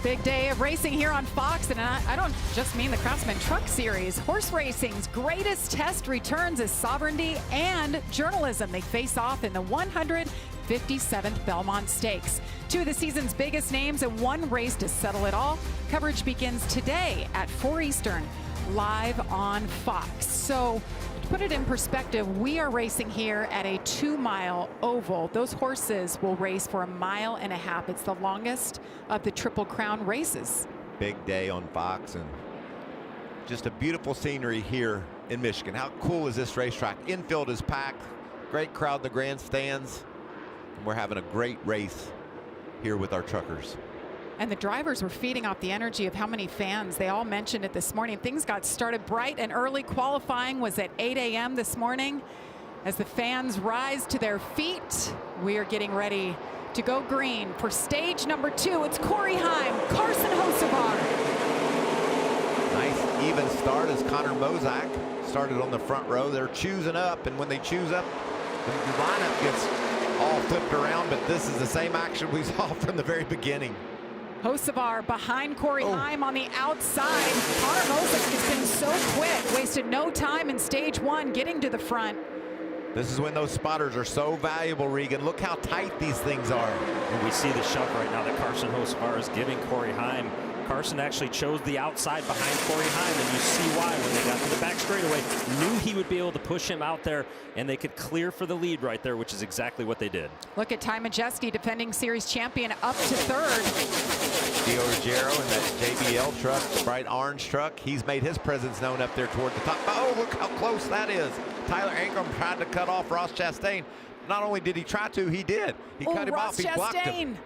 [SPEAKER 1] Big day of racing here on Fox, and I don't just mean the Craftsman Truck Series. Horse racing's greatest test returns as sovereignty and journalism. They face off in the 157th Belmont Stakes. Two of the season's biggest names and one race to settle it all. Coverage begins today at 4 Eastern, live on Fox. So, to put it in perspective, we are racing here at a 2-mile oval. Those horses will race for 1.5 miles. It's the longest of the Triple Crown races.
[SPEAKER 5] Big day on Fox, and just a beautiful scenery here in Michigan. How cool is this racetrack? Infield is packed, great crowd in the grandstands, and we're having a great race here with our truckers.
[SPEAKER 1] And the drivers were feeding off the energy of how many fans. They all mentioned it this morning. Things got started bright and early. Qualifying was at 8 a.m. this morning. As the fans rise to their feet, we are getting ready to go green for stage number 2. It's Corey Heim, Carson Hocevar.
[SPEAKER 5] Nice even start as Connor Mozak started on the front row. They're choosing up, and when they choose up, the lineup gets all flipped around, but this is the same action we saw from the very beginning.
[SPEAKER 1] Hocevar behind Corey Heim on the outside. Connor Mozak has been so quick, wasted no time in stage 1 getting to the front.
[SPEAKER 5] This is when those spotters are so valuable, Regan. Look how tight these things are.
[SPEAKER 3] And we see the shove right now that Carson Hocevar is giving Corey Heim. Carson actually chose the outside behind Corey Heim, and you see why when they got to the back straightaway. Knew he would be able to push him out there, and they could clear for the lead right there, which is exactly what they did.
[SPEAKER 1] Look at Ty Majeski, defending series champion, up to 3rd.
[SPEAKER 5] Gio Ruggiero in that JBL truck, the bright orange truck. He's made his presence known up there toward the top. Oh, look how close that is. Tyler Ankrum tried to cut off Ross Chastain. Not only did he try to, he did. He cut him off, he blocked him.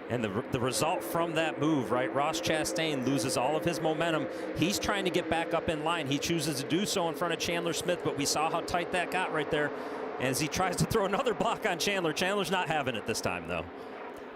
[SPEAKER 3] And the result from that move, right? Ross Chastain loses all of his momentum. He's trying to get back up in line. He chooses to do so in front of Chandler Smith, but we saw how tight that got right there. As he tries to throw another block on Chandler. Chandler's not having it this time, though.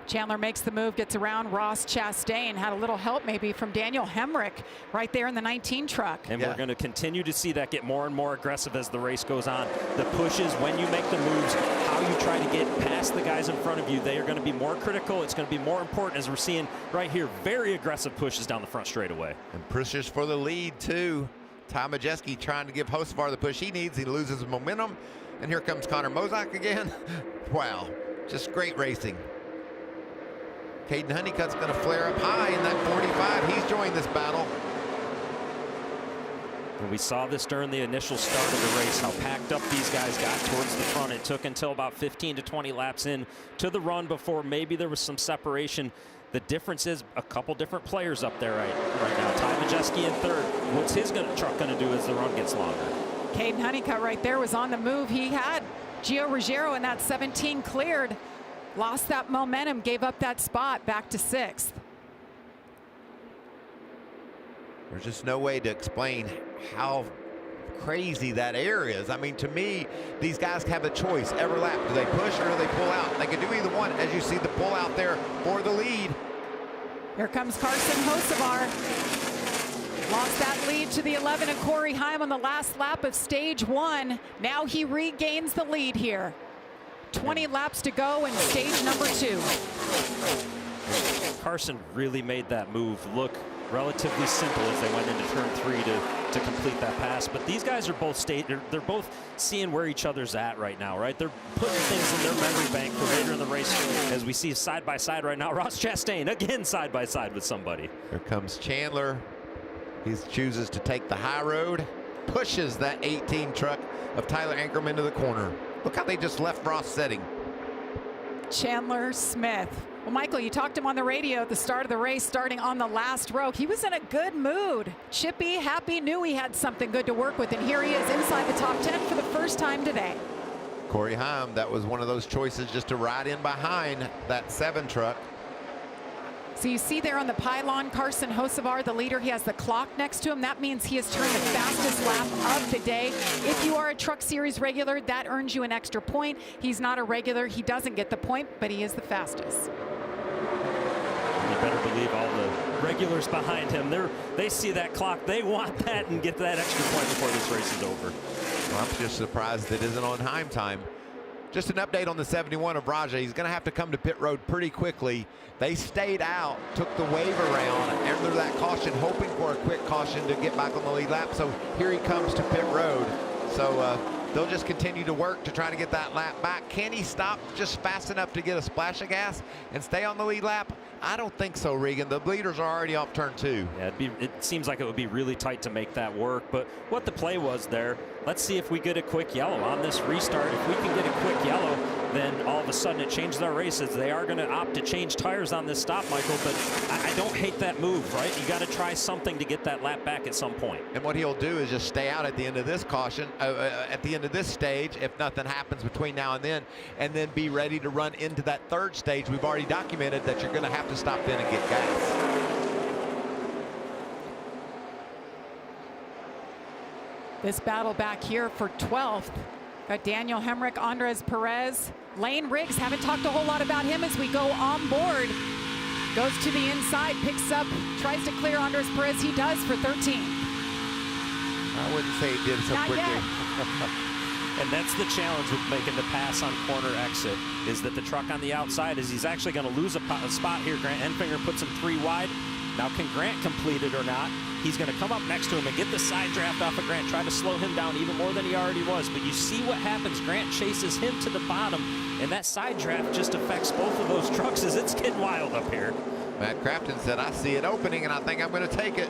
[SPEAKER 1] Chandler makes the move, gets around Ross Chastain. Had a little help maybe from Daniel Hemrick right there in the 19 truck.
[SPEAKER 3] And we're going to continue to see that get more and more aggressive as the race goes on. The pushes, when you make the moves, how you try to get past the guys in front of you, they are going to be more critical. It's going to be more important, as we're seeing right here. Very aggressive pushes down the front straightaway.
[SPEAKER 5] And pushes for the lead, too. Ty Majeski trying to give Hocevar the push he needs. He loses momentum. And here comes Connor Mozak again. Wow, just great racing. Caden Honeycutt's going to flare up high in that 45. He's joined this battle.
[SPEAKER 3] And we saw this during the initial start of the race, how packed up these guys got towards the front. It took until about 15 to 20 laps in to the run before maybe there was some separation. The difference is a couple different players up there right now. Ty Majeski in 3rd. What's his truck going to do as the run gets longer?
[SPEAKER 1] Caden Honeycutt right there was on the move. He had Gio Ruggiero in that 17 cleared. Lost that momentum, gave up that spot, back to 6th.
[SPEAKER 5] There's just no way to explain how crazy that air is. I mean, to me, these guys have a choice every lap. Do they push or do they pull out? They can do either one, as you see the pull out there for the lead.
[SPEAKER 1] Here comes Carson Hocevar. Lost that lead to the 11 of Corey Heim on the last lap of stage 1. Now he regains the lead here. 20 laps to go in stage number 2.
[SPEAKER 3] Carson really made that move look relatively simple as they went into turn 3 to complete that pass. But these guys are both they're both seeing where each other's at right now, right? They're putting things in their memory bank for later in the race, as we see side by side right now. Ross Chastain again side by side with somebody.
[SPEAKER 5] Here comes Chandler. He chooses to take the high road, pushes that 18 truck of Tyler Ankrum into the corner. Look how they just left Ross setting.
[SPEAKER 1] Chandler Smith. Well, Michael, you talked to him on the radio at the start of the race, starting on the last row. He was in a good mood. Chippy, happy, knew he had something good to work with, and here he is inside the top 10 for the first time today.
[SPEAKER 5] Corey Heim, that was one of those choices just to ride in behind that 7 truck.
[SPEAKER 1] So you see there on the pylon, Carson Hocevar, the leader. He has the clock next to him. That means he has turned the fastest lap of the day. If you are a Truck Series regular, that earns you an extra point. He's not a regular. He doesn't get the point, but he is the fastest.
[SPEAKER 3] You better believe all the regulars behind him, they see that clock. They want that and get that extra point before this race is over.
[SPEAKER 5] Well, I'm just surprised it isn't on Heim time. Just an update on the 71 of Raja. He's going to have to come to pit road pretty quickly. They stayed out, took the wave around under that caution, hoping for a quick caution to get back on the lead lap. So here he comes to pit road. So they'll just continue to work to try to get that lap back. Can he stop just fast enough to get a splash of gas and stay on the lead lap? I don't think so, Regan. The leaders are already off turn 2.
[SPEAKER 3] Yeah, it seems like it would be really tight to make that work, but what the play was there, let's see if we get a quick yellow on this restart. If we can get a quick yellow, then all of a sudden it changes our races. They are going to opt to change tires on this stop, Michael, but I don't hate that move, right? You got to try something to get that lap back at some point.
[SPEAKER 5] And what he'll do is just stay out at the end of this caution, at the end of this stage, if nothing happens between now and then be ready to run into that third stage. We've already documented that you're going to have to stop then and get gas.
[SPEAKER 1] This battle back here for 12th. Got Daniel Hemrick, Andres Perez, Lane Riggs. Haven't talked a whole lot about him as we go on board. Goes to the inside, picks up, tries to clear Andres Perez. He does for 13.
[SPEAKER 5] I wouldn't say he did so
[SPEAKER 1] Not
[SPEAKER 5] quickly.
[SPEAKER 3] And that's the challenge with making the pass on corner exit, is that the truck on the outside is he's actually going to lose a spot here. Grant Enfinger puts him 3 wide. Now can Grant complete it or not? He's going to come up next to him and get the side draft off of Grant, try to slow him down even more than he already was. But you see what happens. Grant chases him to the bottom, and that side draft just affects both of those trucks as it's getting wild up here.
[SPEAKER 5] Matt Crafton said, I see it opening, and I think I'm going to take it.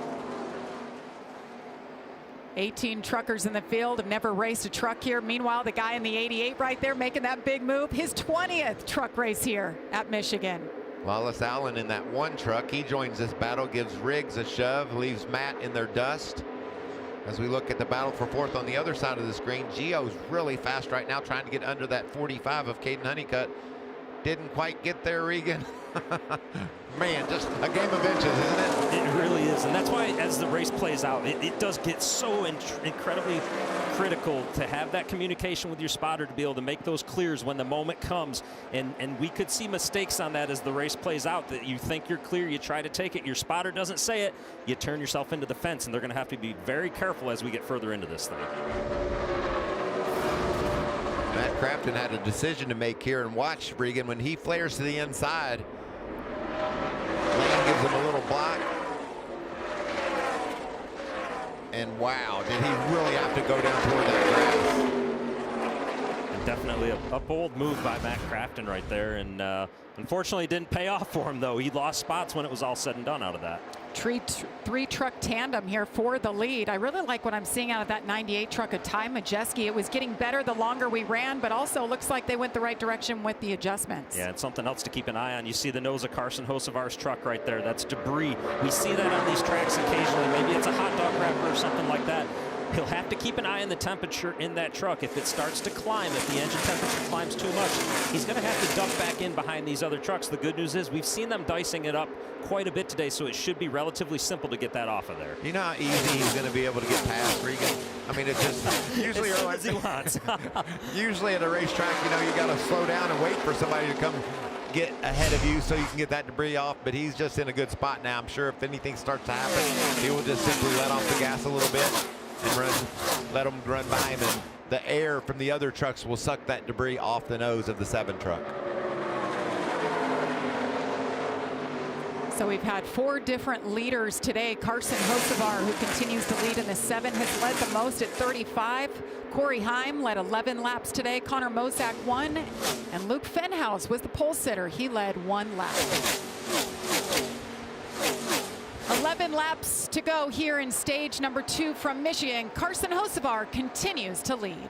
[SPEAKER 1] 18 truckers in the field have never raced a truck here. Meanwhile, the guy in the 88 right there making that big move. His 20th truck race here at Michigan.
[SPEAKER 5] Wallace Allen in that one truck. He joins this battle, gives Riggs a shove, leaves Matt in their dust. As we look at the battle for 4th on the other side of the screen, Gio's really fast right now, trying to get under that 45 of Caden Honeycutt. Didn't quite get there, Regan. Man, just a game of inches, isn't it?
[SPEAKER 3] It really is, and that's why as the race plays out, it does get so incredibly critical to have that communication with your spotter to be able to make those clears when the moment comes. And we could see mistakes on that as the race plays out, that you think you're clear, you try to take it, your spotter doesn't say it, you turn yourself into the fence, and they're going to have to be very careful as we get further into this thing.
[SPEAKER 5] Matt Crafton had a decision to make here, and watch, Regan, when he flares to the inside, Lane gives him a little block. And wow, did he really have to go down toward that grass?
[SPEAKER 3] And definitely a bold move by Matt Crafton right there, and unfortunately it didn't pay off for him though. He lost spots when it was all said and done out of that.
[SPEAKER 1] Three truck tandem here for the lead. I really like what I'm seeing out of that 98 truck of Ty Majeski. It was getting better the longer we ran, but also looks like they went the right direction with the adjustments.
[SPEAKER 3] Yeah, it's something else to keep an eye on. You see the nose of Carson Hocevar's truck right there. That's debris. We see that on these tracks occasionally. Maybe it's a hot dog wrapper or something like that. He'll have to keep an eye on the temperature in that truck. If it starts to climb, if the engine temperature climbs too much, he's going to have to duck back in behind these other trucks. The good news is we've seen them dicing it up quite a bit today, so it should be relatively simple to get that off of there.
[SPEAKER 5] You know how easy he's going to be able to get past, Regan? I mean, it's just usually
[SPEAKER 3] as he wants.
[SPEAKER 5] Usually at a racetrack, you know, you got to slow down and wait for somebody to come get ahead of you so you can get that debris off, but he's just in a good spot now. I'm sure if anything starts to happen, he will just simply let off the gas a little bit and let them run by him, and the air from the other trucks will suck that debris off the nose of the 7 truck.
[SPEAKER 1] So we've had 4 different leaders today. Carson Hocevar, who continues to lead in the 7, has led the most at 35. Corey Heim led 11 laps today. Connor Mosak 1. And Luke Fenhouse was the pole sitter. He led 1 lap. 11 laps to go here in stage number 2 from Michigan. Carson Hocevar continues to lead.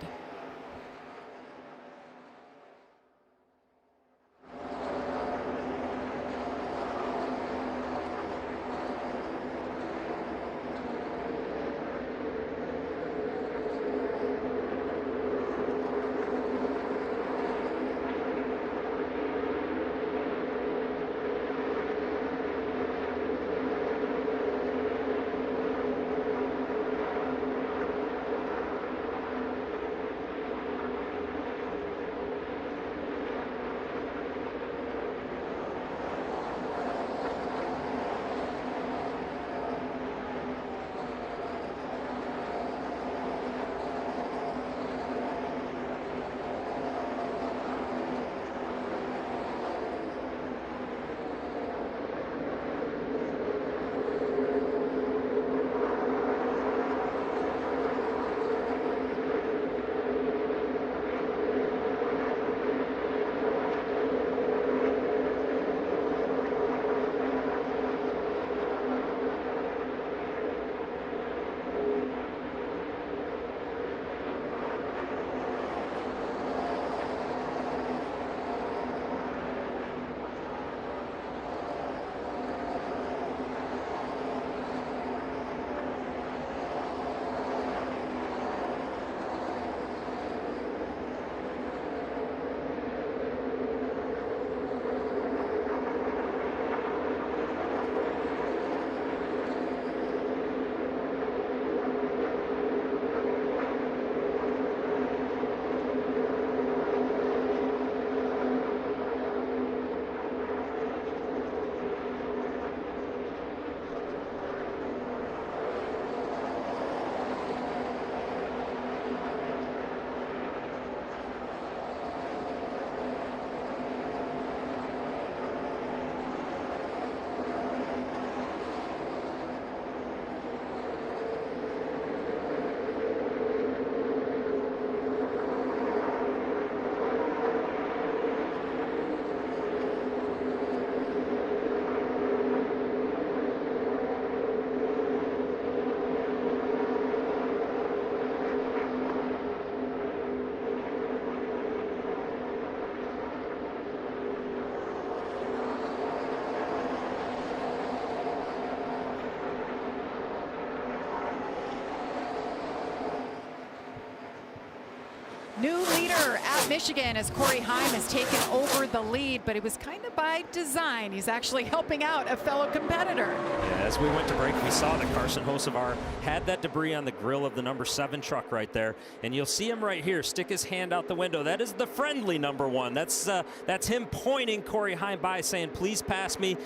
[SPEAKER 1] New leader at Michigan as Corey Heim has taken over the lead, but it was kind of by design. He's actually helping out a fellow competitor.
[SPEAKER 3] Yeah, as we went to break, we saw that Carson Hocevar had that debris on the grill of the number 7 truck right there, and you'll see him right here stick his hand out the window. That is the friendly number 1. That's him pointing Corey Heim by, saying, please pass me,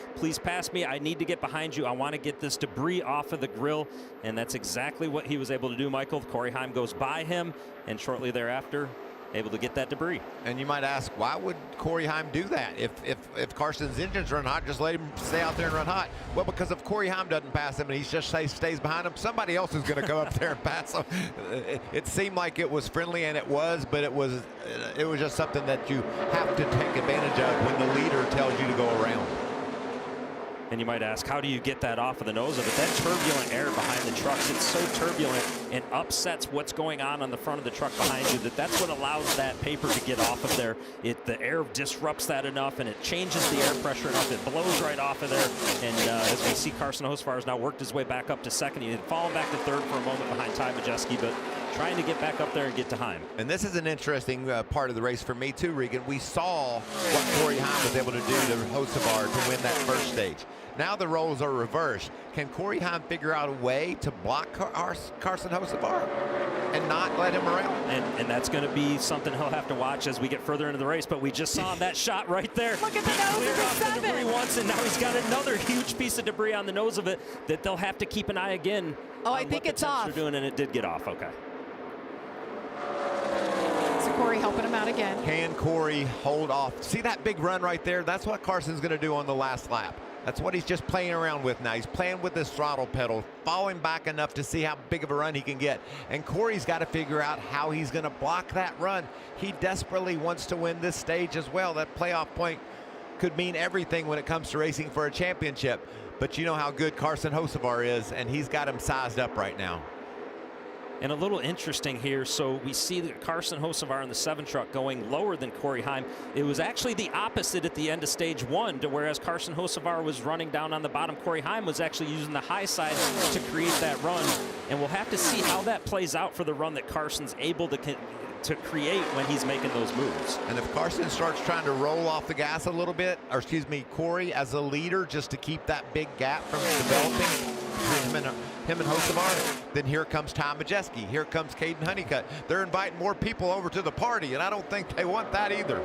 [SPEAKER 3] I need to get behind you, I want to get this debris off of the grill. And that's exactly what he was able to do, Michael. Corey Heim goes by him, and shortly thereafter able to get that debris.
[SPEAKER 5] And you might ask, why would Corey Heim do that? If Carson's engines run hot, just let him stay out there and run hot. Well, because if Corey Heim doesn't pass him and he just stays behind him, somebody else is going to come up there and pass him. It seemed like it was friendly, and it was, but it was just something that you have to take advantage of when the leader tells you to go around.
[SPEAKER 3] And you might ask, how do you get that off of the nose of it? That turbulent air behind the trucks, it's so turbulent and upsets what's going on the front of the truck behind you that's what allows that paper to get off of there. The air disrupts that enough, and it changes the air pressure enough. It blows right off of there. And as we see, Carson Hocevar has now worked his way back up to second. He had fallen back to third for a moment behind Ty Majeski, but trying to get back up there and get to Heim.
[SPEAKER 5] And this is an interesting part of the race for me too, Regan. We saw what Corey Heim was able to do to Hocevar to win that first stage. Now the roles are reversed. Can Corey Heim figure out a way to block Carson Hocevar and not let him around?
[SPEAKER 3] And that's going to be something he'll have to watch as we get further into the race. But we just saw that shot right there.
[SPEAKER 1] Look at the nose of the 7.
[SPEAKER 3] The debris once, and now he's got another huge piece of debris on the nose of it that they'll have to keep an eye again.
[SPEAKER 1] Oh, I think it's off.
[SPEAKER 3] Doing, and it did get off. Okay.
[SPEAKER 1] So Corey helping him out again.
[SPEAKER 5] Can Corey hold off? See that big run right there? That's what Carson's going to do on the last lap. That's what he's just playing around with now. He's playing with this throttle pedal, falling back enough to see how big of a run he can get. And Corey's got to figure out how he's going to block that run. He desperately wants to win this stage as well. That playoff point could mean everything when it comes to racing for a championship. But you know how good Carson Hocevar is, and he's got him sized up right now.
[SPEAKER 3] And a little interesting here, so we see that Carson Hocevar in the 7 truck going lower than Corey Heim. It was actually the opposite at the end of stage 1, to whereas Carson Hocevar was running down on the bottom, Corey Heim was actually using the high side to create that run. And we'll have to see how that plays out for the run that Carson's able to create when he's making those moves.
[SPEAKER 5] And if Carson starts trying to roll off the gas a little bit, or excuse me, Corey as a leader, just to keep that big gap from developing between him and Hocevar, then here comes Tom Majeski. Here comes Caden Honeycutt. They're inviting more people over to the party, and I don't think they want that either.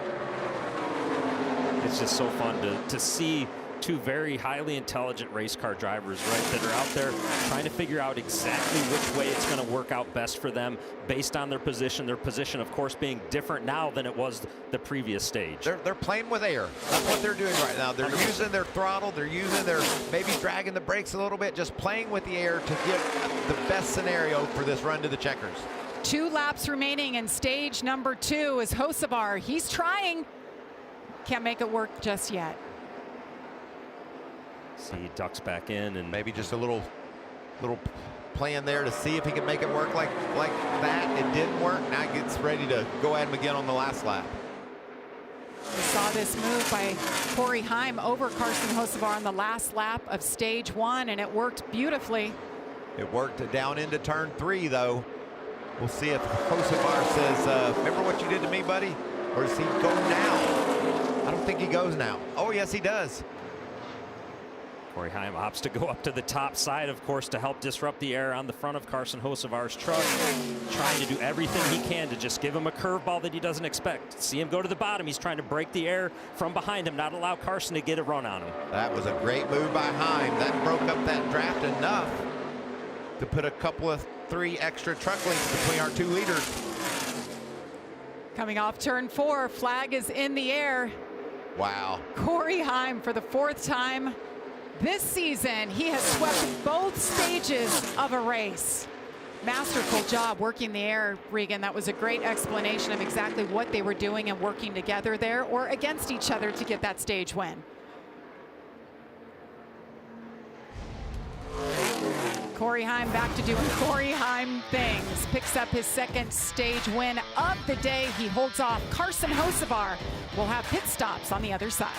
[SPEAKER 3] It's just so fun to see two very highly intelligent race car drivers, right, that are out there trying to figure out exactly which way it's going to work out best for them based on their position. Their position, of course, being different now than it was the previous stage.
[SPEAKER 5] They're playing with air. That's what they're doing right now. They're 100%. Using their throttle. They're using their, maybe dragging the brakes a little bit, just playing with the air to get the best scenario for this run to the checkers.
[SPEAKER 1] 2 laps remaining in stage number 2 is Hocevar. He's trying. Can't make it work just yet.
[SPEAKER 3] See, he ducks back in, and
[SPEAKER 5] maybe just a little plan there to see if he can make it work like that. It didn't work. Now he gets ready to go at him again on the last lap.
[SPEAKER 1] We saw this move by Corey Heim over Carson Hocevar on the last lap of stage 1, and it worked beautifully.
[SPEAKER 5] It worked down into turn 3, though. We'll see if Hocevar says, remember what you did to me, buddy? Or does he go now? I don't think he goes now. Oh, yes, he does.
[SPEAKER 3] Corey Heim opts to go up to the top side, of course, to help disrupt the air on the front of Carson Hocevar's truck, trying to do everything he can to just give him a curveball that he doesn't expect. See him go to the bottom. He's trying to break the air from behind him, not allow Carson to get a run on him.
[SPEAKER 5] That was a great move by Heim. That broke up that draft enough to put a couple of 3 extra truck lengths between our 2 leaders.
[SPEAKER 1] Coming off turn 4, flag is in the air.
[SPEAKER 5] Wow.
[SPEAKER 1] Corey Heim, for the 4th time this season, he has swept both stages of a race. Masterful job working the air, Regan. That was a great explanation of exactly what they were doing and working together there or against each other to get that stage win. Corey Heim back to doing Corey Heim things. Picks up his 2nd stage win of the day. He holds off Carson Hocevar. We'll have pit stops on the other side.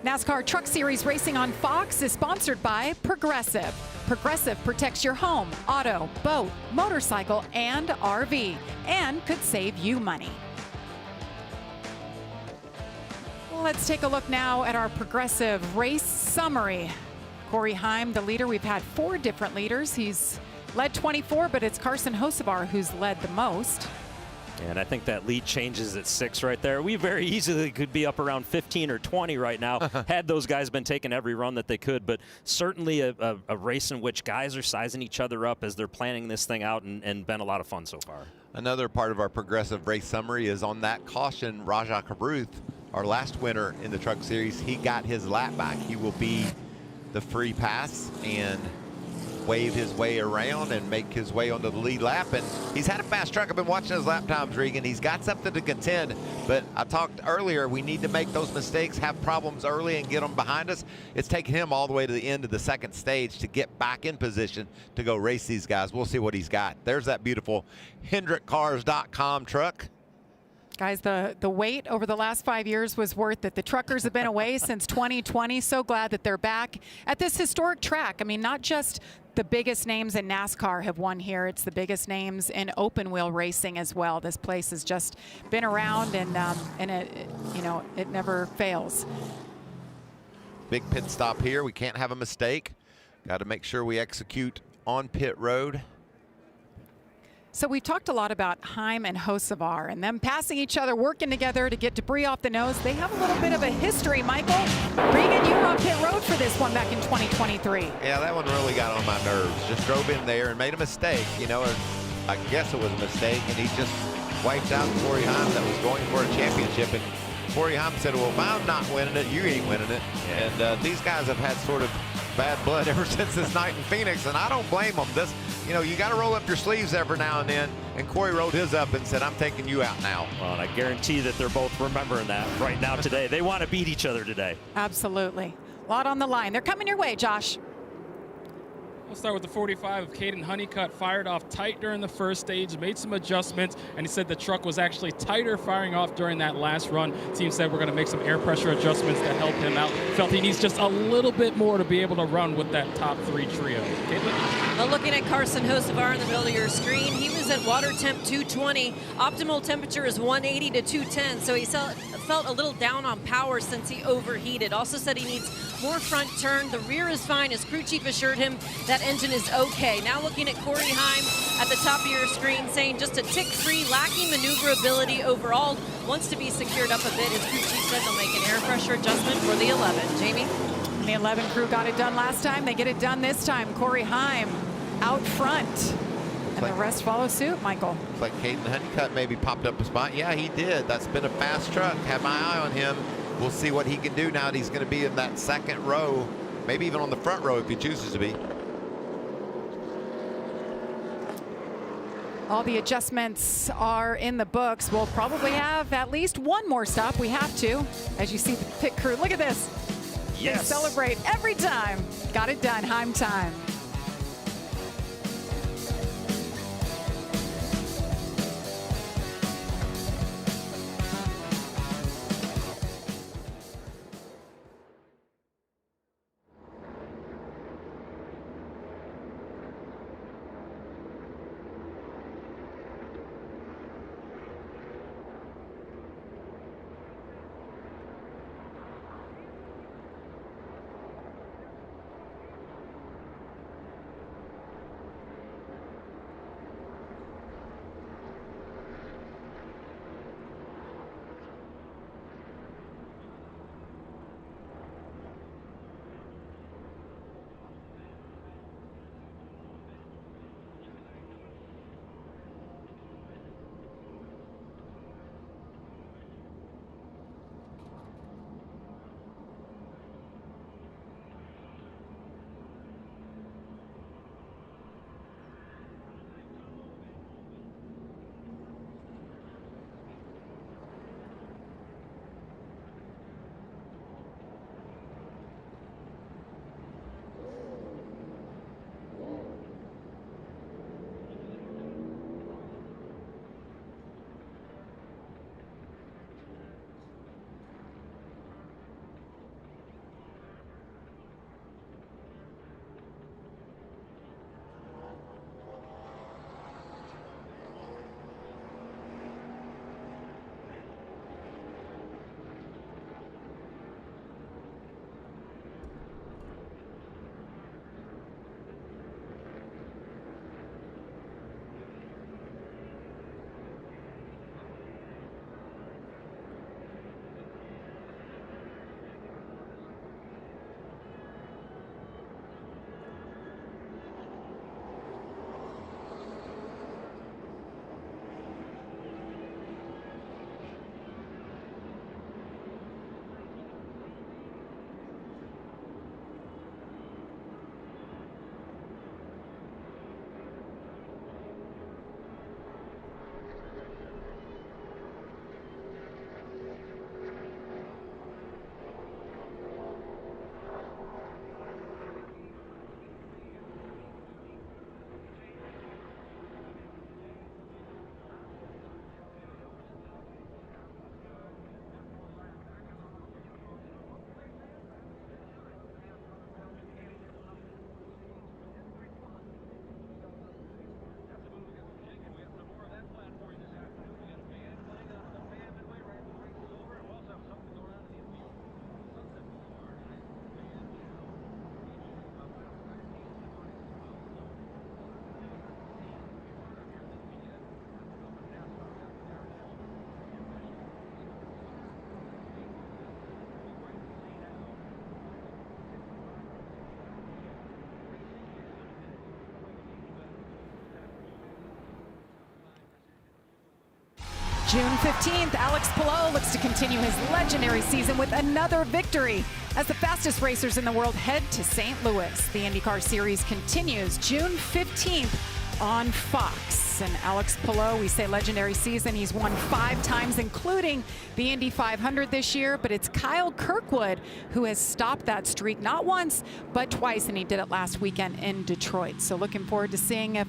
[SPEAKER 1] NASCAR Truck Series racing on Fox is sponsored by Progressive. Progressive protects your home, auto, boat, motorcycle, and RV, and could save you money. Let's take a look now at our Progressive race summary. Corey Heim, the leader. We've had 4 different leaders. He's led 24, but it's Carson Hocevar who's led the most.
[SPEAKER 3] And I think that lead changes at 6 right there. We very easily could be up around 15 or 20 right now had those guys been taking every run that they could. But certainly a race in which guys are sizing each other up as they're planning this thing out, and been a lot of fun so far.
[SPEAKER 5] Another part of our Progressive race summary is on that caution, Rajah Caruth, our last winner in the Truck Series, he got his lap back. He will be the free pass and wave his way around and make his way onto the lead lap. And he's had a fast truck. I've been watching his lap times, Regan. He's got something to contend, but I talked earlier, we need to make those mistakes, have problems early and get them behind us. It's taken him all the way to the end of the second stage to get back in position to go race these guys. We'll see what he's got. There's that beautiful HendrickCars.com truck.
[SPEAKER 1] Guys, the wait over the last 5 years was worth it. The truckers have been away since 2020. So glad that they're back at this historic track. I mean, not just the biggest names in NASCAR have won here. It's the biggest names in open wheel racing as well. This place has just been around, and it, you know, it never fails.
[SPEAKER 5] Big pit stop here. We can't have a mistake. Got to make sure we execute on pit road.
[SPEAKER 1] So we talked a lot about Heim and Hocevar and them passing each other, working together to get debris off the nose. They have a little bit of a history, Michael. Regan, you were on pit road for this one back in 2023.
[SPEAKER 5] Yeah, that one really got on my nerves. Just drove in there and made a mistake, you know, and I guess it was a mistake, and he just wiped out Corey Heim that was going for a championship. And Corey Heim said, well, if I'm not winning it, you ain't winning it. Yeah. And these guys have had sort of bad blood ever since this night in Phoenix, and I don't blame them. This, you know, you got to roll up your sleeves every now and then, and Corey rolled his up and said, I'm taking you out now.
[SPEAKER 3] Well, and I guarantee that they're both remembering that right now today. They want to beat each other today.
[SPEAKER 1] Absolutely. A lot on the line. They're coming your way, Josh.
[SPEAKER 6] We'll start with the 45 of Caden Honeycutt. Fired off tight during the first stage, made some adjustments, and he said the truck was actually tighter firing off during that last run. Team said we're going to make some air pressure adjustments to help him out. Felt he needs just a little bit more to be able to run with that top 3 trio. Caitlin?
[SPEAKER 7] Well, looking at Carson Hocevar in the middle of your screen, he was at water temp 220. Optimal temperature is 180 to 210, so he felt a little down on power since he overheated. Also said he needs more front turn. The rear is fine. His crew chief assured him that engine is okay. Now looking at Corey Heim at the top of your screen, saying just a tick free, lacking maneuverability overall, wants to be secured up a bit. His crew chief said they'll make an air pressure adjustment for the 11. Jamie?
[SPEAKER 1] The 11 crew got it done last time. They get it done this time. Corey Heim out front. And the rest follow suit, Michael.
[SPEAKER 5] Looks like Caden Honeycutt maybe popped up a spot. Yeah, he did. That's been a fast truck. Have my eye on him. We'll see what he can do now that he's going to be in that second row, maybe even on the front row if he chooses to be.
[SPEAKER 1] All the adjustments are in the books. We'll probably have at least one more stop. We have to, as you see the pit crew. Look at this.
[SPEAKER 3] Yes.
[SPEAKER 1] They celebrate every time. Got it done. Heim time. June 15th, Alex Palou looks to continue his legendary season with another victory as the fastest racers in the world head to St. Louis. The IndyCar Series continues June 15th on Fox. And Alex Palou, we say legendary season. He's won 5 times, including the Indy 500 this year. But it's Kyle Kirkwood who has stopped that streak, not once, but twice. And he did it last weekend in Detroit. So looking forward to seeing if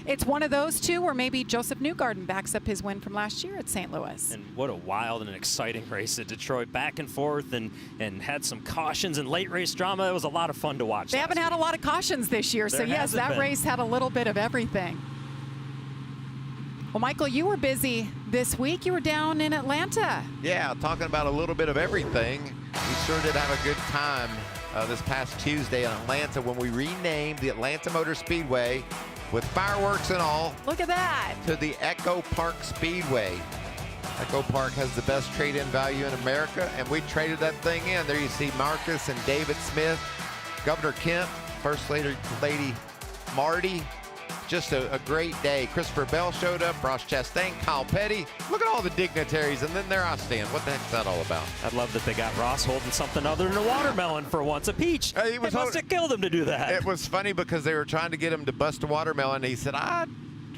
[SPEAKER 1] it's one of those two, or maybe Joseph Newgarden backs up his win from last year at St. Louis.
[SPEAKER 3] And what a wild and exciting race at Detroit, back and forth, and had some cautions and late race drama. It was a lot of fun to watch.
[SPEAKER 1] They haven't had a lot of cautions this year, so yes, that race had a little bit of everything. Well, Michael, you were busy this week. You were down in Atlanta.
[SPEAKER 5] Yeah, talking about a little bit of everything. We sure did have a good time this past Tuesday in Atlanta when we renamed the Atlanta Motor Speedway with fireworks and all.
[SPEAKER 1] Look at that.
[SPEAKER 5] To the Echo Park Speedway. Echo Park has the best trade-in value in America, and we traded that thing in. There you see Marcus and David Smith, Governor Kemp, First Lady Marty. Just a great day. Christopher Bell showed up, Ross Chastain, Kyle Petty. Look at all the dignitaries, and then there I stand. What the heck's that all about?
[SPEAKER 3] I love that they got Ross holding something other than a watermelon for once, a peach.
[SPEAKER 5] He was
[SPEAKER 3] it must have killed him to do that.
[SPEAKER 5] It was funny because they were trying to get him to bust a watermelon. He said, I'd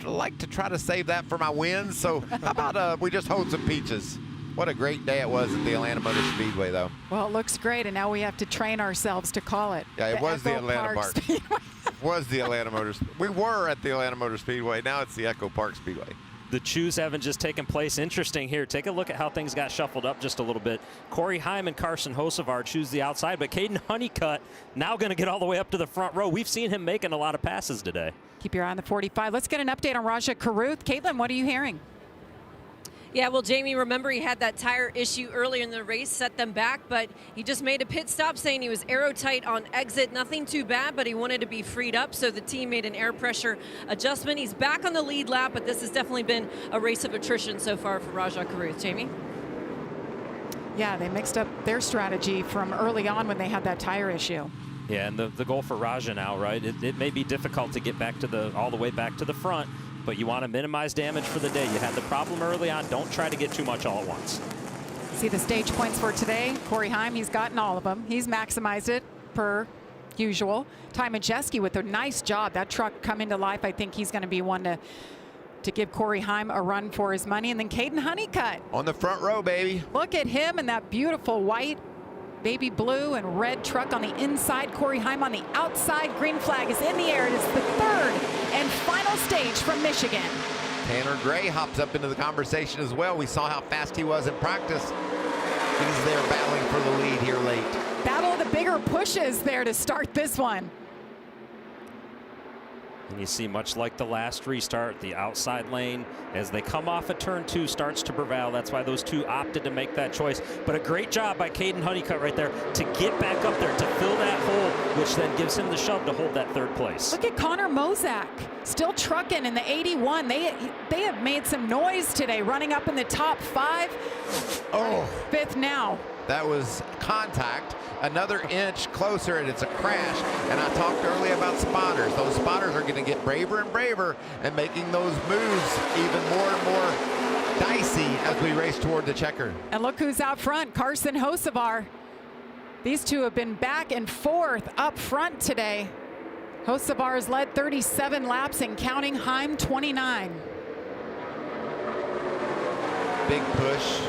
[SPEAKER 5] like to try to save that for my wins, so how about we just hold some peaches? What a great day it was at the Atlanta Motor Speedway, though.
[SPEAKER 1] Well, it looks great, and now we have to train ourselves to call it.
[SPEAKER 5] Yeah, it was the
[SPEAKER 1] Echo
[SPEAKER 5] Atlanta Park.
[SPEAKER 1] Speedway.
[SPEAKER 5] Was the Atlanta Motor Speedway. We were at the Atlanta Motor Speedway. Now it's the Echo Park Speedway.
[SPEAKER 3] The chews haven't just taken place. Interesting here. Take a look at how things got shuffled up just a little bit. Corey Heim and Carson Hocevar choose the outside, but Caden Honeycutt now going to get all the way up to the front row. We've seen him making a lot of passes today.
[SPEAKER 1] Keep your eye on the 45. Let's get an update on Raja Caruth. Caitlin, what are you hearing?
[SPEAKER 7] Yeah, well, Jamie, remember he had that tire issue earlier in the race, set them back, but he just made a pit stop saying he was aerotight on exit. Nothing too bad, but he wanted to be freed up, so the team made an air pressure adjustment. He's back on the lead lap, but this has definitely been a race of attrition so far for Raja Caruth. Jamie?
[SPEAKER 1] Yeah, they mixed up their strategy from early on when they had that tire issue.
[SPEAKER 3] Yeah, and the goal for Raja now, right? It may be difficult to get back to all the way back to the front, but you want to minimize damage for the day. You had the problem early on. Don't try to get too much all at once.
[SPEAKER 1] See the stage points for today. Corey Heim, he's gotten all of them. He's maximized it per usual. Ty Majeski with a nice job. That truck come into life. I think he's going to be one to give Corey Heim a run for his money. And then Caden Honeycutt.
[SPEAKER 5] On the front row, baby.
[SPEAKER 1] Look at him and that beautiful white, baby blue and red truck on the inside. Corey Heim on the outside. Green flag is in the air. It is the third and final stage from Michigan.
[SPEAKER 5] Tanner Gray hops up into the conversation as well. We saw how fast he was in practice. He's there battling for the lead here late.
[SPEAKER 1] Battle of the bigger pushes there to start this one.
[SPEAKER 3] And you see, much like the last restart, the outside lane, as they come off at turn 2, starts to prevail. That's why those two opted to make that choice. But a great job by Caden Honeycutt right there to get back up there, to fill that hole, which then gives him the shove to hold that third place.
[SPEAKER 1] Look at Connor Mozak, still trucking in the 81. They have made some noise today, running up in the top 5.
[SPEAKER 5] Oh.
[SPEAKER 1] 5th now.
[SPEAKER 5] That was contact. Another inch closer, and it's a crash. And I talked earlier about spotters. Those spotters are going to get braver and braver and making those moves even more and more dicey as we race toward the checker.
[SPEAKER 1] And look who's out front, Carson Hocevar. These two have been back and forth up front today. Hocevar has led 37 laps and counting. Heim 29.
[SPEAKER 5] Big push.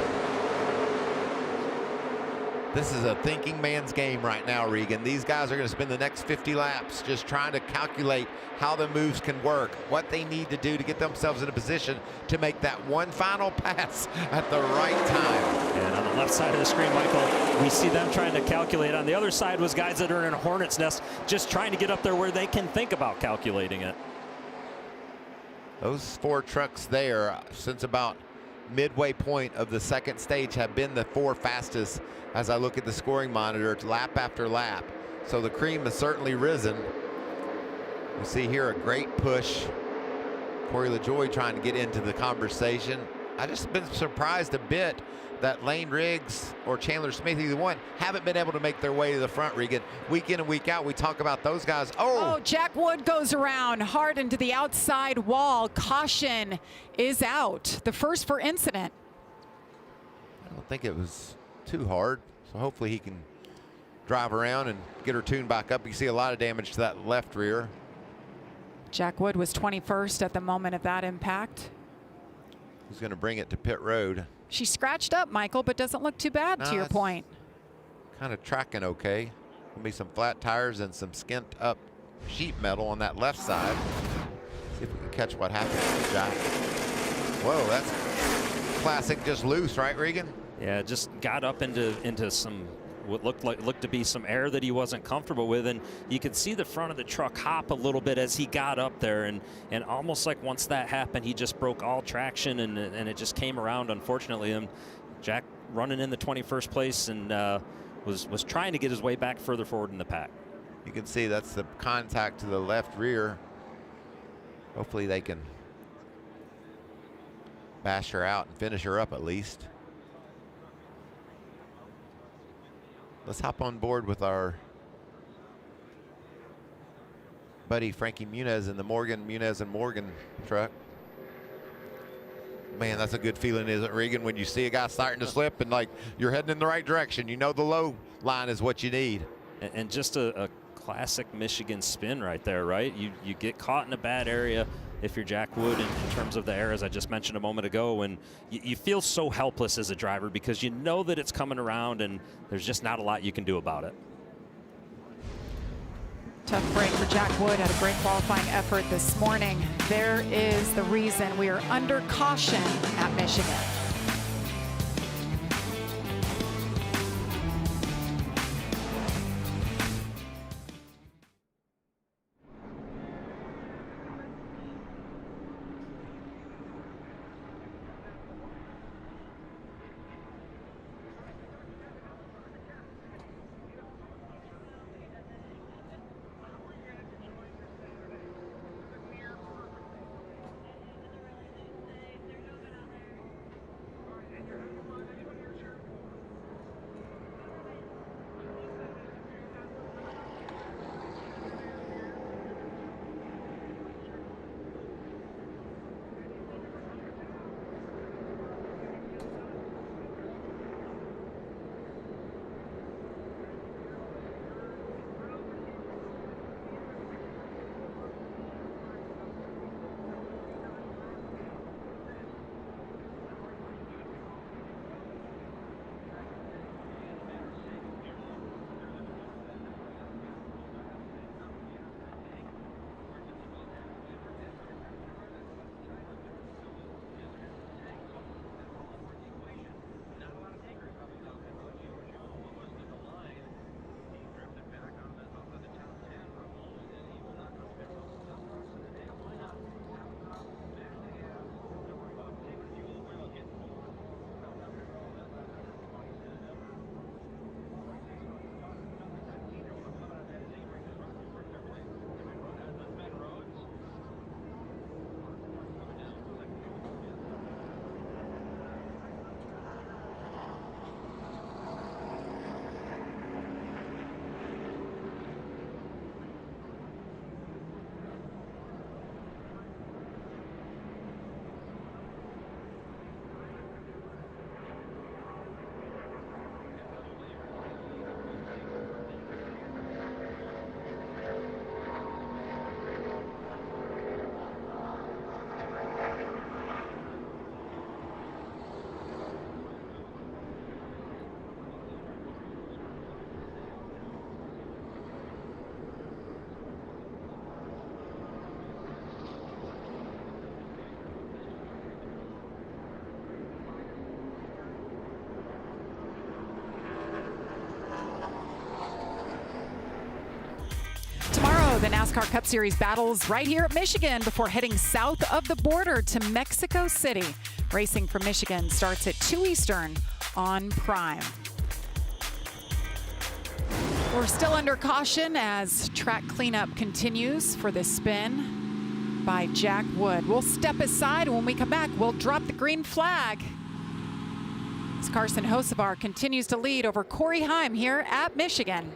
[SPEAKER 5] This is a thinking man's game right now, Regan. These guys are going to spend the next 50 laps just trying to calculate how the moves can work, what they need to do to get themselves in a position to make that one final pass at the right time.
[SPEAKER 3] And on the left side of the screen, Michael, we see them trying to calculate. On the other side was guys that are in a hornet's nest, just trying to get up there where they can think about calculating it.
[SPEAKER 5] Those 4 trucks there, since about midway point of the second stage, have been the 4 fastest as I look at the scoring monitor lap after lap. So the cream has certainly risen. We see here a great push. Corey LaJoie trying to get into the conversation. I just been surprised a bit that Lane Riggs or Chandler Smith, either one, haven't been able to make their way to the front, Regan. Week in and week out, we talk about those guys.
[SPEAKER 1] Oh, Jack Wood goes around hard into the outside wall. Caution is out. The first for incident.
[SPEAKER 5] I don't think it was too hard, so hopefully he can drive around and get her tuned back up. You see a lot of damage to that left rear.
[SPEAKER 1] Jack Wood was 21st at the moment of that impact.
[SPEAKER 5] He's going to bring it to pit road.
[SPEAKER 1] She scratched up, Michael, but doesn't look too bad to your point.
[SPEAKER 5] Kind of tracking okay. There'll be some flat tires and some skint up sheet metal on that left side. See if we can catch what happens to Jack. Whoa, that's classic just loose, right, Regan?
[SPEAKER 3] Yeah, just got up into some what looked to be some air that he wasn't comfortable with, and you could see the front of the truck hop a little bit as he got up there, and almost like once that happened, he just broke all traction, and it just came around, unfortunately. And Jack running in the 21st place and was trying to get his way back further forward in the pack.
[SPEAKER 5] You can see that's the contact to the left rear. Hopefully they can bash her out and finish her up at least. Let's hop on board with our buddy Frankie Muniz in the Muniz and Morgan truck. Man, that's a good feeling, isn't it, Regan, when you see a guy starting to slip and like you're heading in the right direction. You know the low line is what you need.
[SPEAKER 3] And just a classic Michigan spin right there, right? You get caught in a bad area if you're Jack Wood in terms of the air, as I just mentioned a moment ago, and you feel so helpless as a driver because you know that it's coming around and there's just not a lot you can do about it.
[SPEAKER 1] Tough break for Jack Wood. Had a great qualifying effort this morning. There is the reason we are under caution at Michigan. The NASCAR Cup Series battles right here at Michigan before heading south of the border to Mexico City. Racing from Michigan starts at 2 Eastern on Prime. We're still under caution as track cleanup continues for the spin by Jack Wood. We'll step aside, and when we come back, we'll drop the green flag as Carson Hocevar continues to lead over Corey Heim here at Michigan.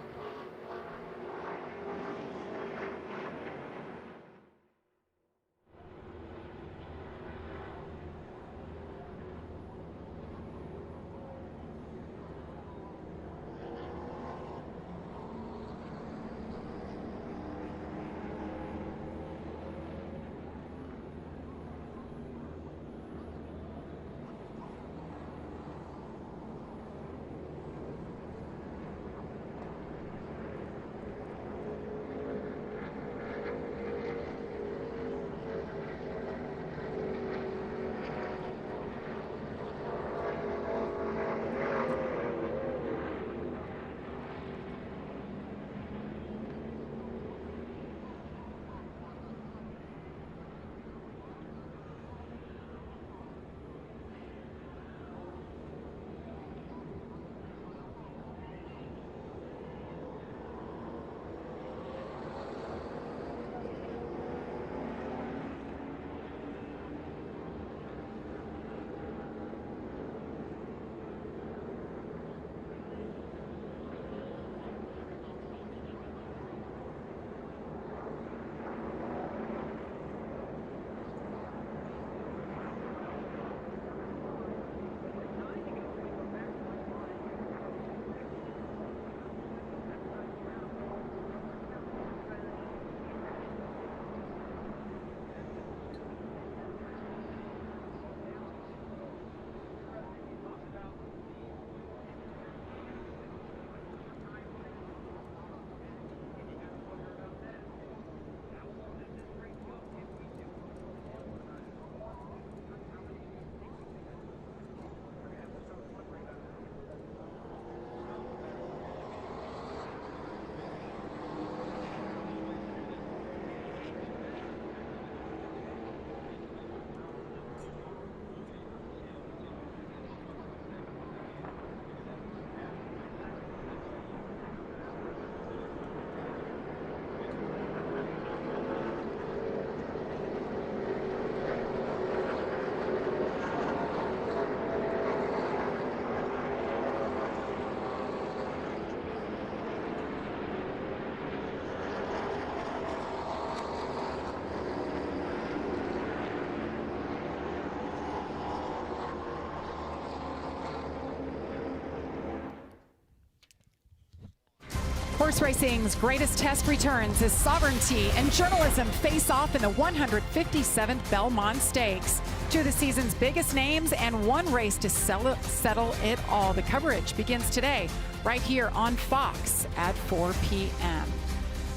[SPEAKER 1] Horse racing's greatest test returns as Sovereignty and Journalism face off in the 157th Belmont Stakes. Two of the season's biggest names and one race to settle it all. The coverage begins today right here on Fox at 4 p.m.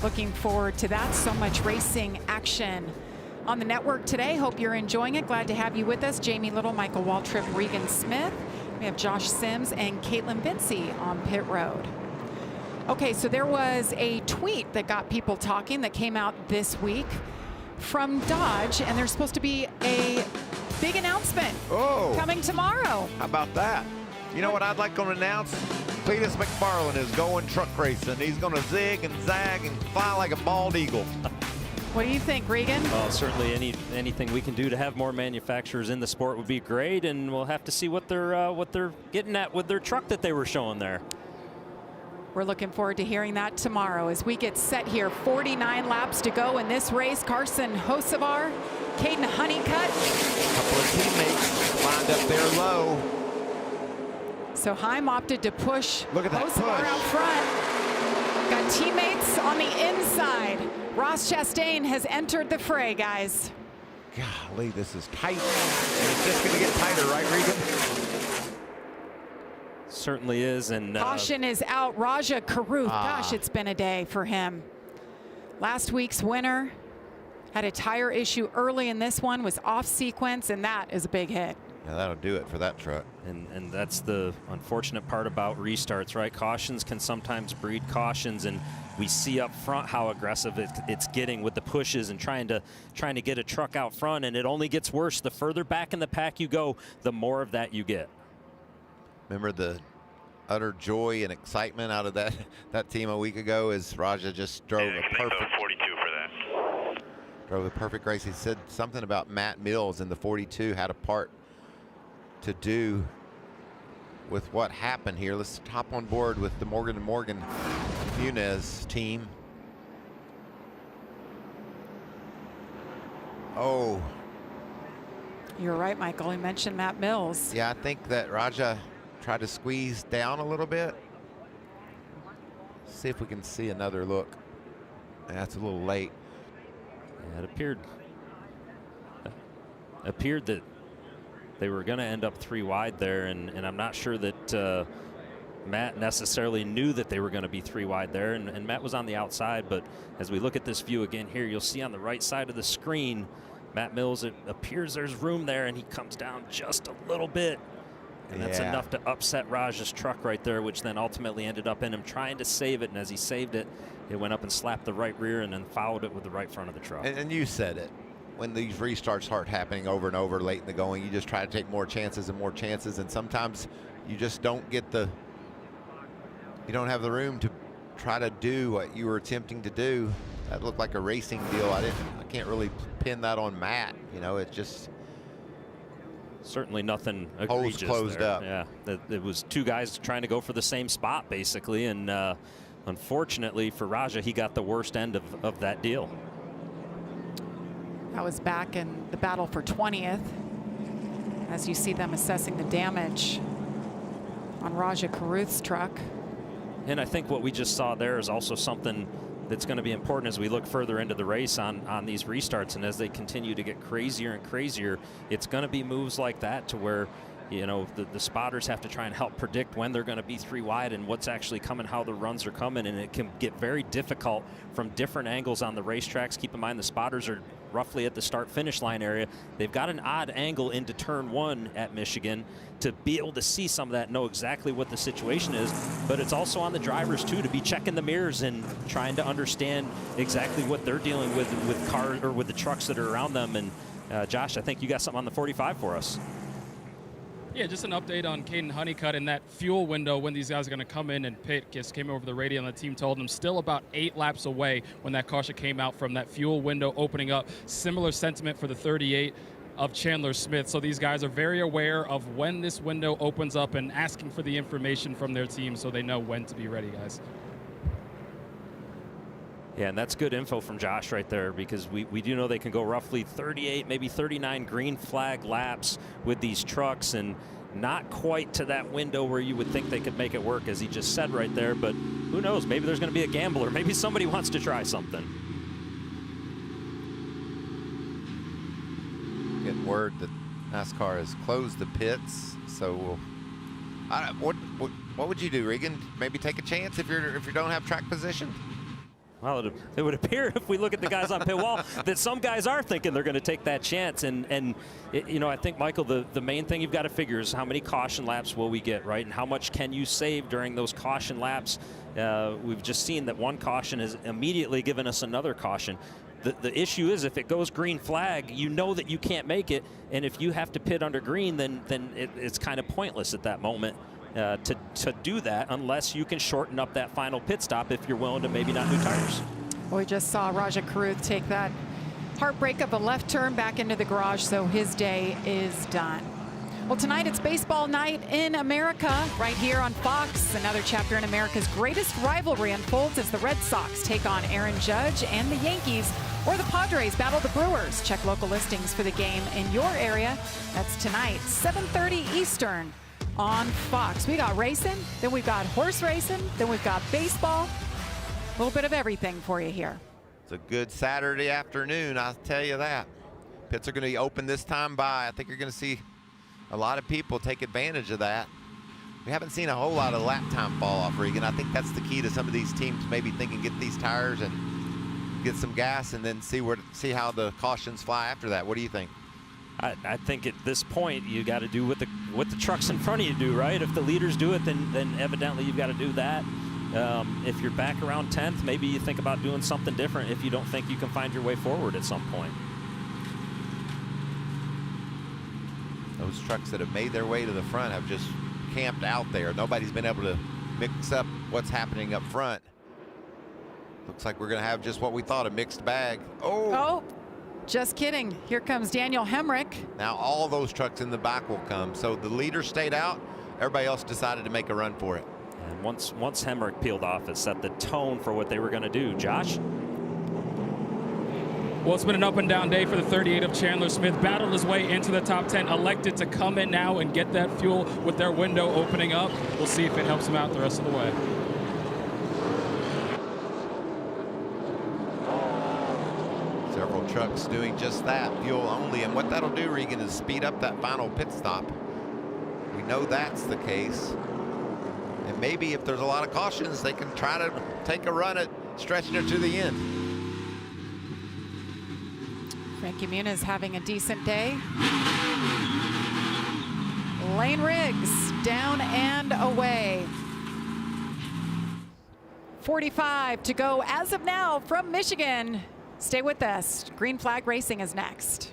[SPEAKER 1] Looking forward to that. So much racing action on the network today. Hope you're enjoying it. Glad to have you with us. Jamie Little, Michael Waltrip, Regan Smith. We have Josh Sims and Caitlin Vinci on pit road. Okay, so there was a tweet that got people talking that came out this week from Dodge, and there's supposed to be a big announcement coming tomorrow.
[SPEAKER 5] How about that? You know what I'd like to announce? Cletus McFarland is going truck racing. He's going to zig and zag and fly like a bald eagle.
[SPEAKER 1] What do you think, Regan?
[SPEAKER 3] Well, certainly anything we can do to have more manufacturers in the sport would be great, and we'll have to see what they're getting at with their truck that they were showing there.
[SPEAKER 1] We're looking forward to hearing that tomorrow as we get set here. 49 laps to go in this race. Carson Hocevar, Caden Honeycutt.
[SPEAKER 5] A couple of teammates lined up there low.
[SPEAKER 1] So Heim opted to push
[SPEAKER 5] Look at that
[SPEAKER 1] Hocevar
[SPEAKER 5] push.
[SPEAKER 1] out front. Got teammates on the inside. Ross Chastain has entered the fray, guys.
[SPEAKER 5] Golly, this is tight. And it's just going to get tighter, right, Regan?
[SPEAKER 3] Certainly is. And
[SPEAKER 1] Caution is out. Raja Karuth. Gosh, it's been a day for him. Last week's winner had a tire issue early in this one, was off sequence, and that is a big hit.
[SPEAKER 5] Yeah, that'll do it for that truck.
[SPEAKER 3] And that's the unfortunate part about restarts, right? Cautions can sometimes breed cautions, and we see up front how aggressive it's getting with the pushes and trying to get a truck out front, and it only gets worse. The further back in the pack you go, the more of that you get.
[SPEAKER 5] Remember the utter joy and excitement out of that team a week ago as Raja just drove a perfect
[SPEAKER 4] 42 for that.
[SPEAKER 5] drove a perfect race. He said something about Matt Mills in the 42 had a part to do with what happened here. Let's hop on board with the Morgan & Morgan Munez team. Oh.
[SPEAKER 1] You're right, Michael. He mentioned Matt Mills.
[SPEAKER 5] Yeah, I think that Raja tried to squeeze down a little bit. See if we can see another look. That's a little late.
[SPEAKER 3] Yeah, it appeared that they were going to end up 3 wide there, and I'm not sure that Matt necessarily knew that they were going to be 3 wide there, and Matt was on the outside. But as we look at this view again here, you'll see on the right side of the screen, Matt Mills, it appears there's room there, and he comes down just a little bit. And that's enough to upset Raj's truck right there, which then ultimately ended up in him trying to save it. And as he saved it, it went up and slapped the right rear and then fouled it with the right front of the truck.
[SPEAKER 5] And you said it. When these restarts start happening over and over late in the going, you just try to take more chances and more chances. And sometimes you just don't get you don't have the room to try to do what you were attempting to do. That looked like a racing deal. I can't really pin that on Matt. You know, it's just
[SPEAKER 3] certainly nothing egregious.
[SPEAKER 5] Holes closed
[SPEAKER 3] there.
[SPEAKER 5] up.
[SPEAKER 3] Yeah, it was 2 guys trying to go for the same spot basically, and unfortunately for Raja, he got the worst end of that deal.
[SPEAKER 1] That was back in the battle for 20th. As you see them assessing the damage on Raja Karuth's truck.
[SPEAKER 3] And I think what we just saw there is also something that's going to be important as we look further into the race on these restarts, and as they continue to get crazier and crazier, it's going to be moves like that to where, you know, the spotters have to try and help predict when they're going to be 3 wide and what's actually coming, how the runs are coming, and it can get very difficult from different angles on the racetracks. Keep in mind the spotters are roughly at the start-finish line area. They've got an odd angle into turn 1 at Michigan to be able to see some of that, know exactly what the situation is, but it's also on the drivers too to be checking the mirrors and trying to understand exactly what they're dealing with cars or with the trucks that are around them. And Josh, I think you got something on the 45 for us.
[SPEAKER 6] Yeah, just an update on Caden Honeycutt and that fuel window when these guys are going to come in and pit. Just came over the radio and the team told them still about 8 laps away when that caution came out from that fuel window opening up. Similar sentiment for the 38 of Chandler Smith. So these guys are very aware of when this window opens up and asking for the information from their team so they know when to be ready, guys.
[SPEAKER 3] Yeah, and that's good info from Josh right there, because we do know they can go roughly 38, maybe 39 green flag laps with these trucks, and not quite to that window where you would think they could make it work, as he just said right there. But who knows? Maybe there's going to be a gambler. Maybe somebody wants to try something.
[SPEAKER 5] Getting word that NASCAR has closed the pits, so what would you do, Regan? Maybe take a chance if you don't have track position?
[SPEAKER 3] Well, it would appear if we look at the guys on pit wall that some guys are thinking they're going to take that chance. And you know, I think, Michael, the main thing you've got to figure is how many caution laps will we get, right? And how much can you save during those caution laps? We've just seen that one caution has immediately given us another caution. The issue is if it goes green flag, you know that you can't make it. And if you have to pit under green, then it's kind of pointless at that moment. To do that unless you can shorten up that final pit stop if you're willing to maybe not do tires.
[SPEAKER 1] Well, we just saw Raja Karuth take that heartbreak of a left turn back into the garage, so his day is done. Well, tonight it's baseball night in America right here on Fox. Another chapter in America's greatest rivalry unfolds as the Red Sox take on Aaron Judge and the Yankees, or the Padres battle the Brewers. Check local listings for the game in your area. That's tonight, 7:30 Eastern. On Fox. We got racing, then we've got horse racing, then we've got baseball. A little bit of everything for you here.
[SPEAKER 5] It's a good Saturday afternoon, I'll tell you that. Pits are going to be open this time by. I think you're going to see a lot of people take advantage of that. We haven't seen a whole lot of lap time fall off, Regan. I think that's the key to some of these teams maybe thinking get these tires and get some gas and then see how the cautions fly after that. What do you think?
[SPEAKER 3] I think at this point you got to do what the trucks in front of you do, right? If the leaders do it, then evidently you've got to do that. If you're back around 10th, maybe you think about doing something different if you don't think you can find your way forward at some point.
[SPEAKER 5] Those trucks that have made their way to the front have just camped out there. Nobody's been able to mix up what's happening up front. Looks like we're going to have just what we thought, a mixed bag.
[SPEAKER 1] Oh, just kidding. Here comes Daniel Hemrick.
[SPEAKER 5] Now all those trucks in the back will come. So the leader stayed out. Everybody else decided to make a run for it.
[SPEAKER 3] And once Hemrick peeled off, it set the tone for what they were going to do. Josh?
[SPEAKER 6] Well, it's been an up and down day for the 38 of Chandler Smith. Battled his way into the top 10, elected to come in now and get that fuel with their window opening up. We'll see if it helps him out the rest of the way.
[SPEAKER 5] Several trucks doing just that, fuel only. And what that'll do, Regan, is speed up that final pit stop. We know that's the case. And maybe if there's a lot of cautions, they can try to take a run at stretching it to the end.
[SPEAKER 1] Frankie Muniz having a decent day. Lane Riggs down and away. 45 to go as of now from Michigan. Stay with us. Green Flag Racing is next.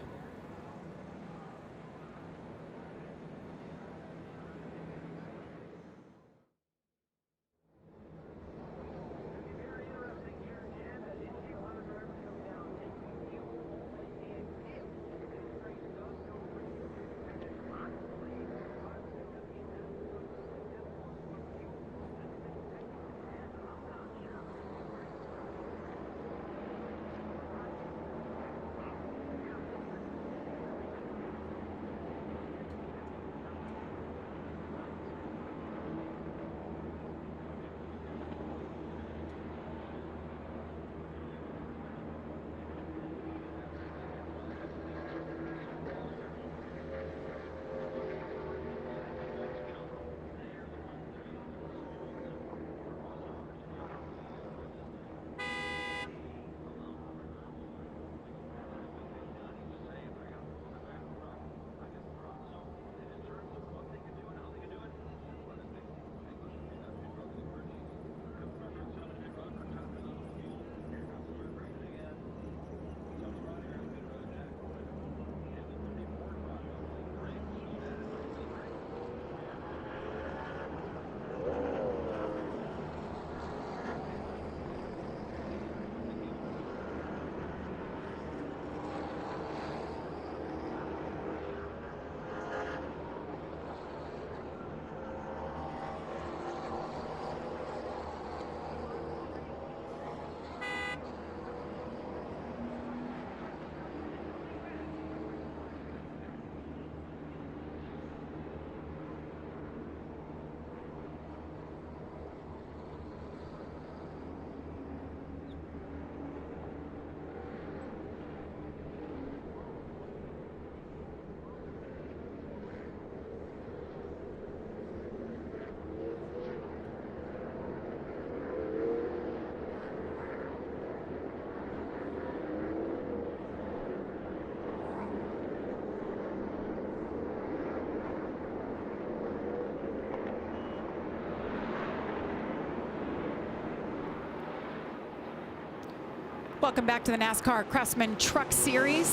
[SPEAKER 1] Welcome back to the NASCAR Craftsman Truck Series.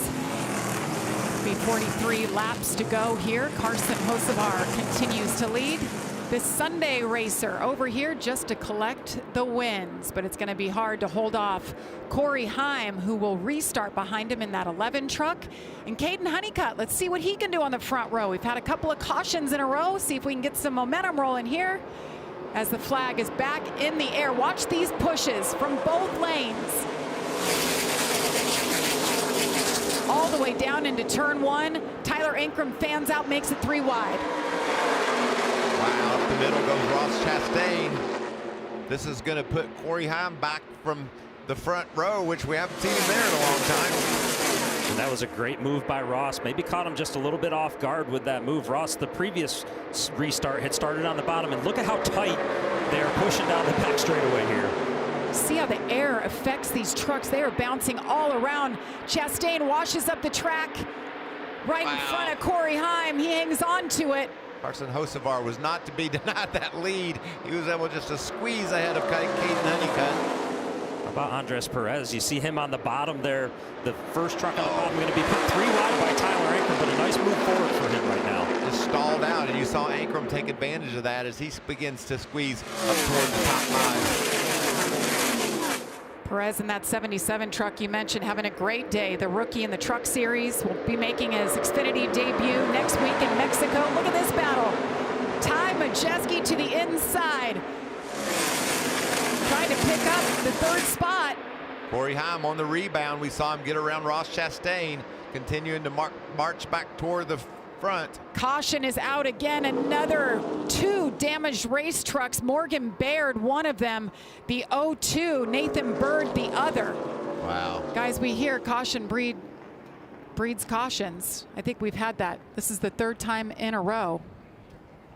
[SPEAKER 1] Be 43 laps to go here. Carson Hocevar continues to lead. This Sunday racer over here just to collect the wins, but it's going to be hard to hold off Corey Heim, who will restart behind him in that 11 truck. And Caden Honeycutt, let's see what he can do on the front row. We've had a couple of cautions in a row. See if we can get some momentum rolling here as the flag is back in the air. Watch these pushes from both lanes. All the way down into turn 1. Tyler Ankrum fans out, makes it 3 wide.
[SPEAKER 5] Wow, up the middle goes Ross Chastain. This is going to put Corey Heim back from the front row, which we haven't seen him there in a long time.
[SPEAKER 3] And that was a great move by Ross. Maybe caught him just a little bit off guard with that move. Ross, the previous restart, had started on the bottom, and look at how tight they're pushing down the back straightaway here.
[SPEAKER 1] See how the air affects these trucks. They are bouncing all around. Chastain washes up the track right in front of Corey Heim. He hangs on to it.
[SPEAKER 5] Carson Hocevar was not to be denied that lead. He was able just to squeeze ahead of Caden Honeycutt.
[SPEAKER 3] How about Andres Perez? You see him on the bottom there. The first truck on the bottom going to be put 3 wide by Tyler Ankrum, but a nice move forward for him right now.
[SPEAKER 5] Just stalled out, and you saw Ankrum take advantage of that as he begins to squeeze up toward the top 5.
[SPEAKER 1] Perez in that 77 truck you mentioned having a great day. The rookie in the Truck Series will be making his Xfinity debut next week in Mexico. Look at this battle. Ty Majeski to the inside. Trying to pick up the 3rd spot.
[SPEAKER 5] Corey Heim on the rebound. We saw him get around Ross Chastain, continuing to march back toward the front.
[SPEAKER 1] Caution is out again. Another 2 damaged race trucks. Morgan Baird, one of them. The 02, Nathan Bird, the other.
[SPEAKER 5] Wow.
[SPEAKER 1] Guys, we hear caution breeds cautions. I think we've had that. This is the 3rd time in a row.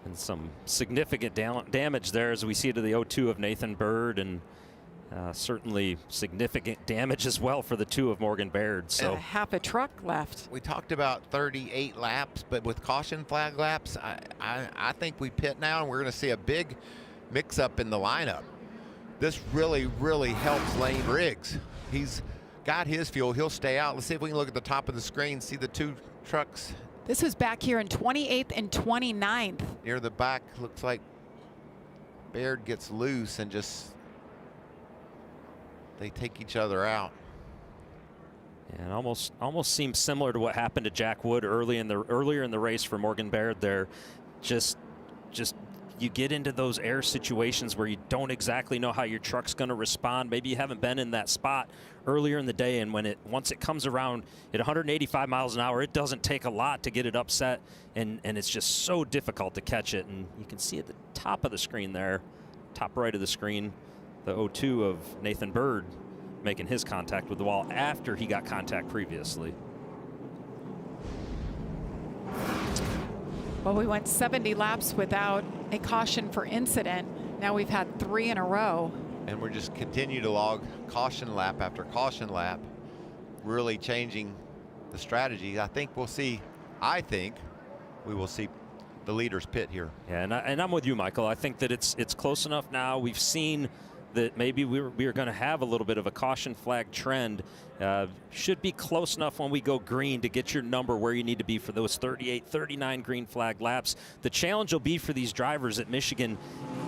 [SPEAKER 3] And some significant damage there as we see to the 02 of Nathan Bird, and certainly significant damage as well for the 2 of Morgan Baird. So
[SPEAKER 1] half a truck left.
[SPEAKER 5] We talked about 38 laps, but with caution flag laps, I think we pit now, and we're going to see a big mix-up in the lineup. This really, really helps Lane Riggs. He's got his fuel. He'll stay out. Let's see if we can look at the top of the screen, see the 2 trucks.
[SPEAKER 1] This was back here in 28th and 29th.
[SPEAKER 5] Near the back, looks like Baird gets loose and just they take each other out.
[SPEAKER 3] And almost seems similar to what happened to Jack Wood earlier in the race for Morgan Baird there. Just you get into those air situations where you don't exactly know how your truck's going to respond. Maybe you haven't been in that spot earlier in the day, and once it comes around at 185 miles an hour, it doesn't take a lot to get it upset, and it's just so difficult to catch it. And you can see at the top of the screen there, top right of the screen, the 02 of Nathan Bird making his contact with the wall after he got contact previously.
[SPEAKER 1] Well, we went 70 laps without a caution for incident. Now we've had 3 in a row.
[SPEAKER 5] And we're just continue to log caution lap after caution lap, really changing the strategy. I think we will see the leaders pit here.
[SPEAKER 3] Yeah, and I'm with you, Michael. I think that it's close enough now. We've seen that maybe we are going to have a little bit of a caution flag trend. Should be close enough when we go green to get your number where you need to be for those 38, 39 green flag laps. The challenge will be for these drivers at Michigan,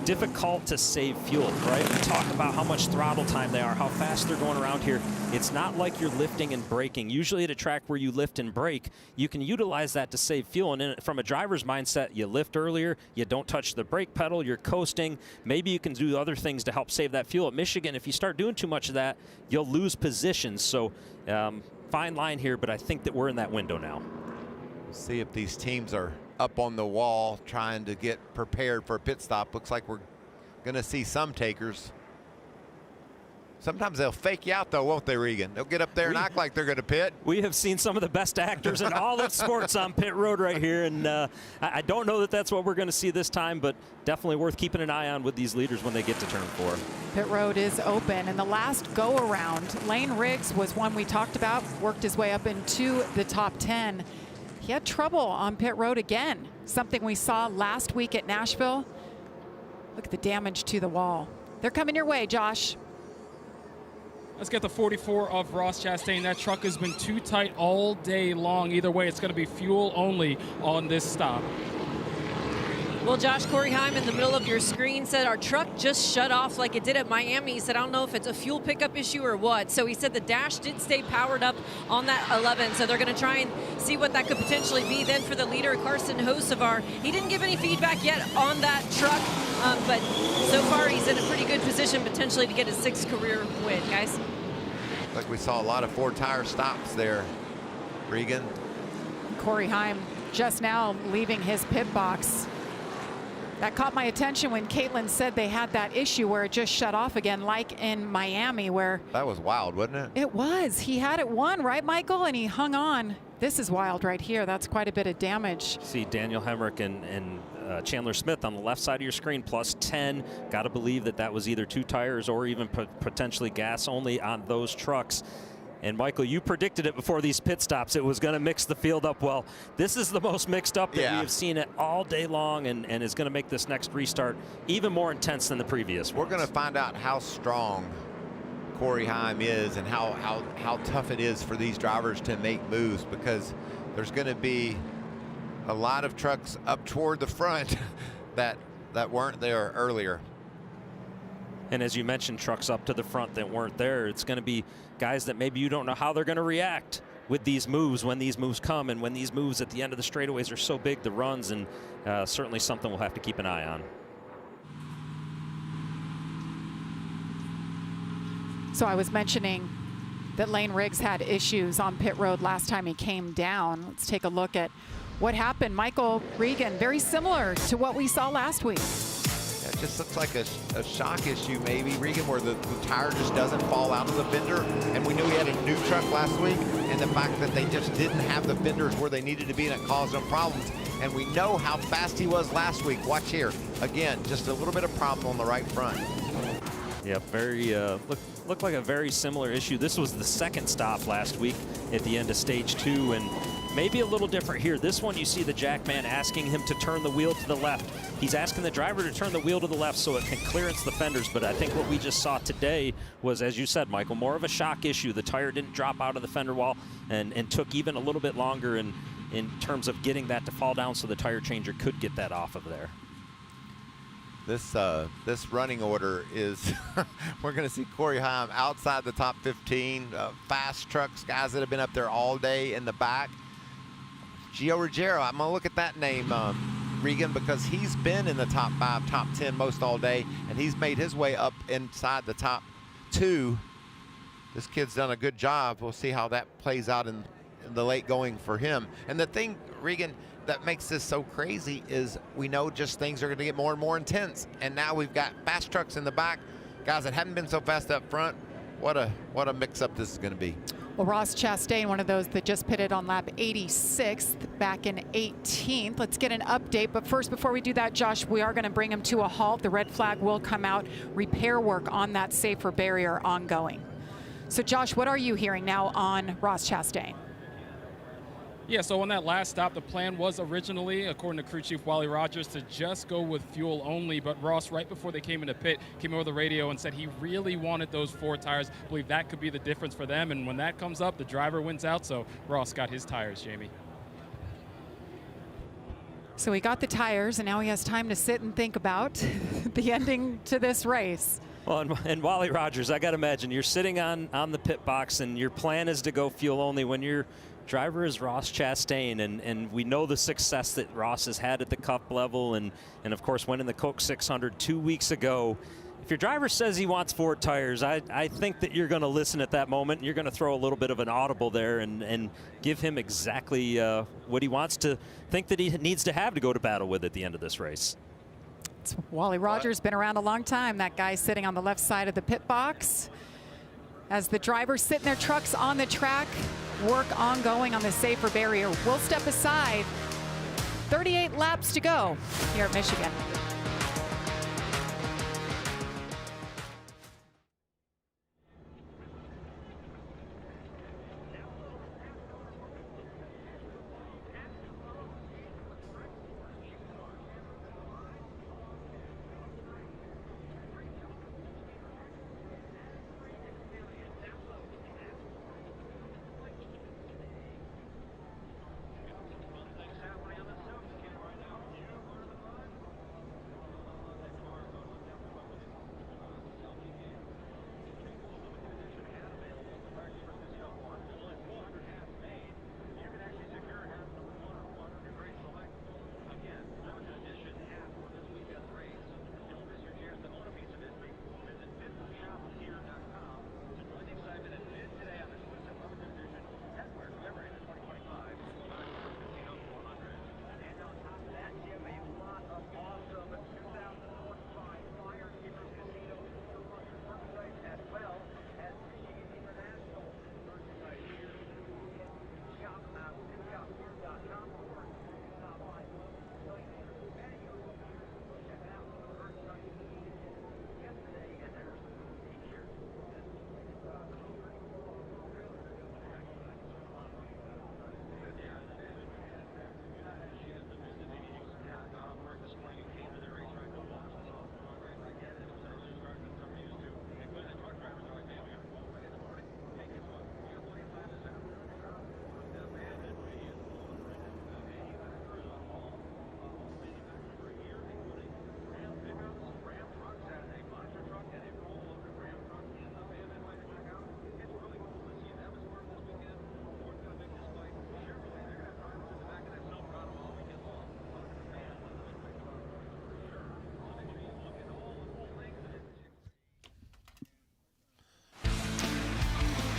[SPEAKER 3] difficult to save fuel, right? We talk about how much throttle time they are, how fast they're going around here. It's not like you're lifting and braking. Usually at a track where you lift and brake, you can utilize that to save fuel. And from a driver's mindset, you lift earlier, you don't touch the brake pedal, you're coasting. Maybe you can do other things to help save that fuel. At Michigan, if you start doing too much of that, you'll lose positions. So fine line here, but I think that we're in that window now.
[SPEAKER 5] See if these teams are up on the wall trying to get prepared for a pit stop. Looks like we're going to see some takers. Sometimes they'll fake you out, though, won't they, Regan? They'll get up there and act like they're going to pit.
[SPEAKER 3] We have seen some of the best actors in all of sports on pit road right here, and I don't know that that's what we're going to see this time, but definitely worth keeping an eye on with these leaders when they get to turn 4.
[SPEAKER 1] Pit road is open, and the last go-around, Lane Riggs was one we talked about, worked his way up into the top 10. He had trouble on pit road again, something we saw last week at Nashville. Look at the damage to the wall. They're coming your way, Josh.
[SPEAKER 6] Let's get the 44 of Ross Chastain. That truck has been too tight all day long. Either way, it's going to be fuel only on this stop.
[SPEAKER 7] Well, Josh, Corey Heim in the middle of your screen said our truck just shut off like it did at Miami. He said, I don't know if it's a fuel pickup issue or what. So he said the dash did stay powered up on that 11. So they're going to try and see what that could potentially be. Then for the leader, Carson Hocevar, he didn't give any feedback yet on that truck. But so far he's in a pretty good position potentially to get his 6th career win, guys.
[SPEAKER 5] Like we saw a lot of 4-tire stops there, Regan.
[SPEAKER 1] Corey Heim just now leaving his pit box. That caught my attention when Caitlin said they had that issue where it just shut off again, like in Miami, where...
[SPEAKER 5] That was wild, wasn't it?
[SPEAKER 1] It was. He had it won, right, Michael? And he hung on. This is wild right here. That's quite a bit of damage.
[SPEAKER 3] See Daniel Hemrick and Chandler Smith on the left side of your screen, plus 10. Got to believe that that was either 2 tires or even potentially gas only on those trucks. And Michael, you predicted it before these pit stops. It was going to mix the field up well. This is the most mixed up that we have seen it all day long, and is going to make this next restart even more intense than the previous ones.
[SPEAKER 5] We're going to find out how strong Corey Heim is and how tough it is for these drivers to make moves, because there's going to be a lot of trucks up toward the front that weren't there earlier.
[SPEAKER 3] And as you mentioned, trucks up to the front that weren't there. It's going to be guys that maybe you don't know how they're going to react with these moves when these moves come, and when these moves at the end of the straightaways are so big, the runs, and certainly something we'll have to keep an eye on.
[SPEAKER 1] So I was mentioning that Lane Riggs had issues on pit road last time he came down. Let's take a look at what happened. Michael Regan, very similar to what we saw last week.
[SPEAKER 5] It just looks like a shock issue maybe, Regan, where the tire just doesn't fall out of the fender. And we knew he had a new truck last week, and the fact that they just didn't have the fenders where they needed to be, and it caused them problems. And we know how fast he was last week. Watch here. Again, just a little bit of problem on the right front.
[SPEAKER 3] Yeah, very looked like a very similar issue. This was the 2nd stop last week at the end of stage 2, and maybe a little different here. This one, you see the jackman asking him to turn the wheel to the left. He's asking the driver to turn the wheel to the left so it can clearance the fenders. But I think what we just saw today was, as you said, Michael, more of a shock issue. The tire didn't drop out of the fender wall, and took even a little bit longer in terms of getting that to fall down, so the tire changer could get that off of there.
[SPEAKER 5] This running order is we're going to see Corey Heim outside the top 15, fast trucks, guys that have been up there all day in the back. Gio Ruggiero, I'm going to look at that name, Regan, because he's been in the top 5, top 10 most all day, and he's made his way up inside the top 2. This kid's done a good job. We'll see how that plays out in the late going for him. And the thing, Regan, that makes this so crazy is we know just things are going to get more and more intense. And now we've got fast trucks in the back, guys that haven't been so fast up front. What a mix-up this is going to be.
[SPEAKER 1] Well, Ross Chastain, one of those that just pitted on lap 86th back in 18th. Let's get an update. But first, before we do that, Josh, we are going to bring him to a halt. The red flag will come out. Repair work on that safer barrier ongoing. So, Josh, what are you hearing now on Ross Chastain?
[SPEAKER 6] Yeah, so on that last stop, the plan was originally, according to crew chief Wally Rogers, to just go with fuel only. But Ross, right before they came into pit, came over the radio and said he really wanted those 4 tires. I believe that could be the difference for them. And when that comes up, the driver wins out. So Ross got his tires, Jamie.
[SPEAKER 1] So he got the tires, and now he has time to sit and think about the ending to this race.
[SPEAKER 3] Well, and Wally Rogers, I got to imagine you're sitting on the pit box, and your plan is to go fuel only when your driver is Ross Chastain, and we know the success that Ross has had at the Cup level, and of course winning the Coke 600 2 weeks ago. If your driver says he wants 4 tires, I think that you're going to listen at that moment. You're going to throw a little bit of an audible there and give him exactly what he wants to think that he needs to have to go to battle with at the end of this race.
[SPEAKER 1] It's Wally Rogers, been around a long time. That guy sitting on the left side of the pit box. As the drivers sit in their trucks on the track, work ongoing on the safer barrier. We'll step aside. 38 laps to go here at Michigan.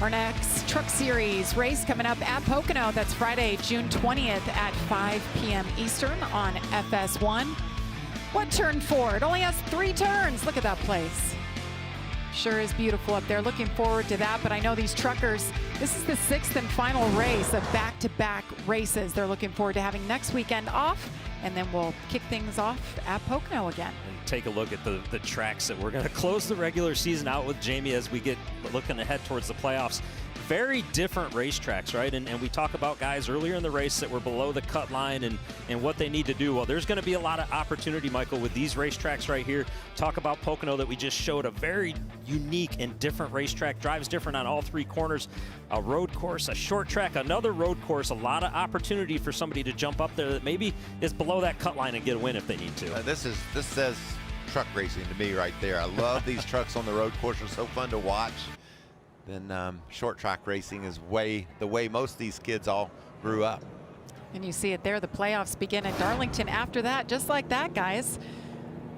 [SPEAKER 1] Our next Truck Series race coming up at Pocono. That's Friday, June 20th at 5 p.m. Eastern on FS1. What turn 4? It only has 3 turns. Look at that place. Sure is beautiful up there. Looking forward to that. But I know these truckers, this is the 6th and final race of back-to-back races. They're looking forward to having next weekend off, and then we'll kick things off at Pocono again.
[SPEAKER 3] And take a look at the tracks that we're going to close the regular season out with, Jamie, as we get looking ahead towards the playoffs. Very different racetracks, right? And we talk about guys earlier in the race that were below the cut line and what they need to do. Well, there's going to be a lot of opportunity, Michael, with these racetracks right here. Talk about Pocono that we just showed, a very unique and different racetrack. Drives different on all 3 corners. A road course, a short track, another road course. A lot of opportunity for somebody to jump up there that maybe is below that cut line and get a win if they need to.
[SPEAKER 5] This says truck racing to me right there. I love these trucks on the road course. They're so fun to watch. Then short track racing is the way most of these kids all grew up.
[SPEAKER 1] And you see it there. The playoffs begin in Darlington after that. Just like that, guys.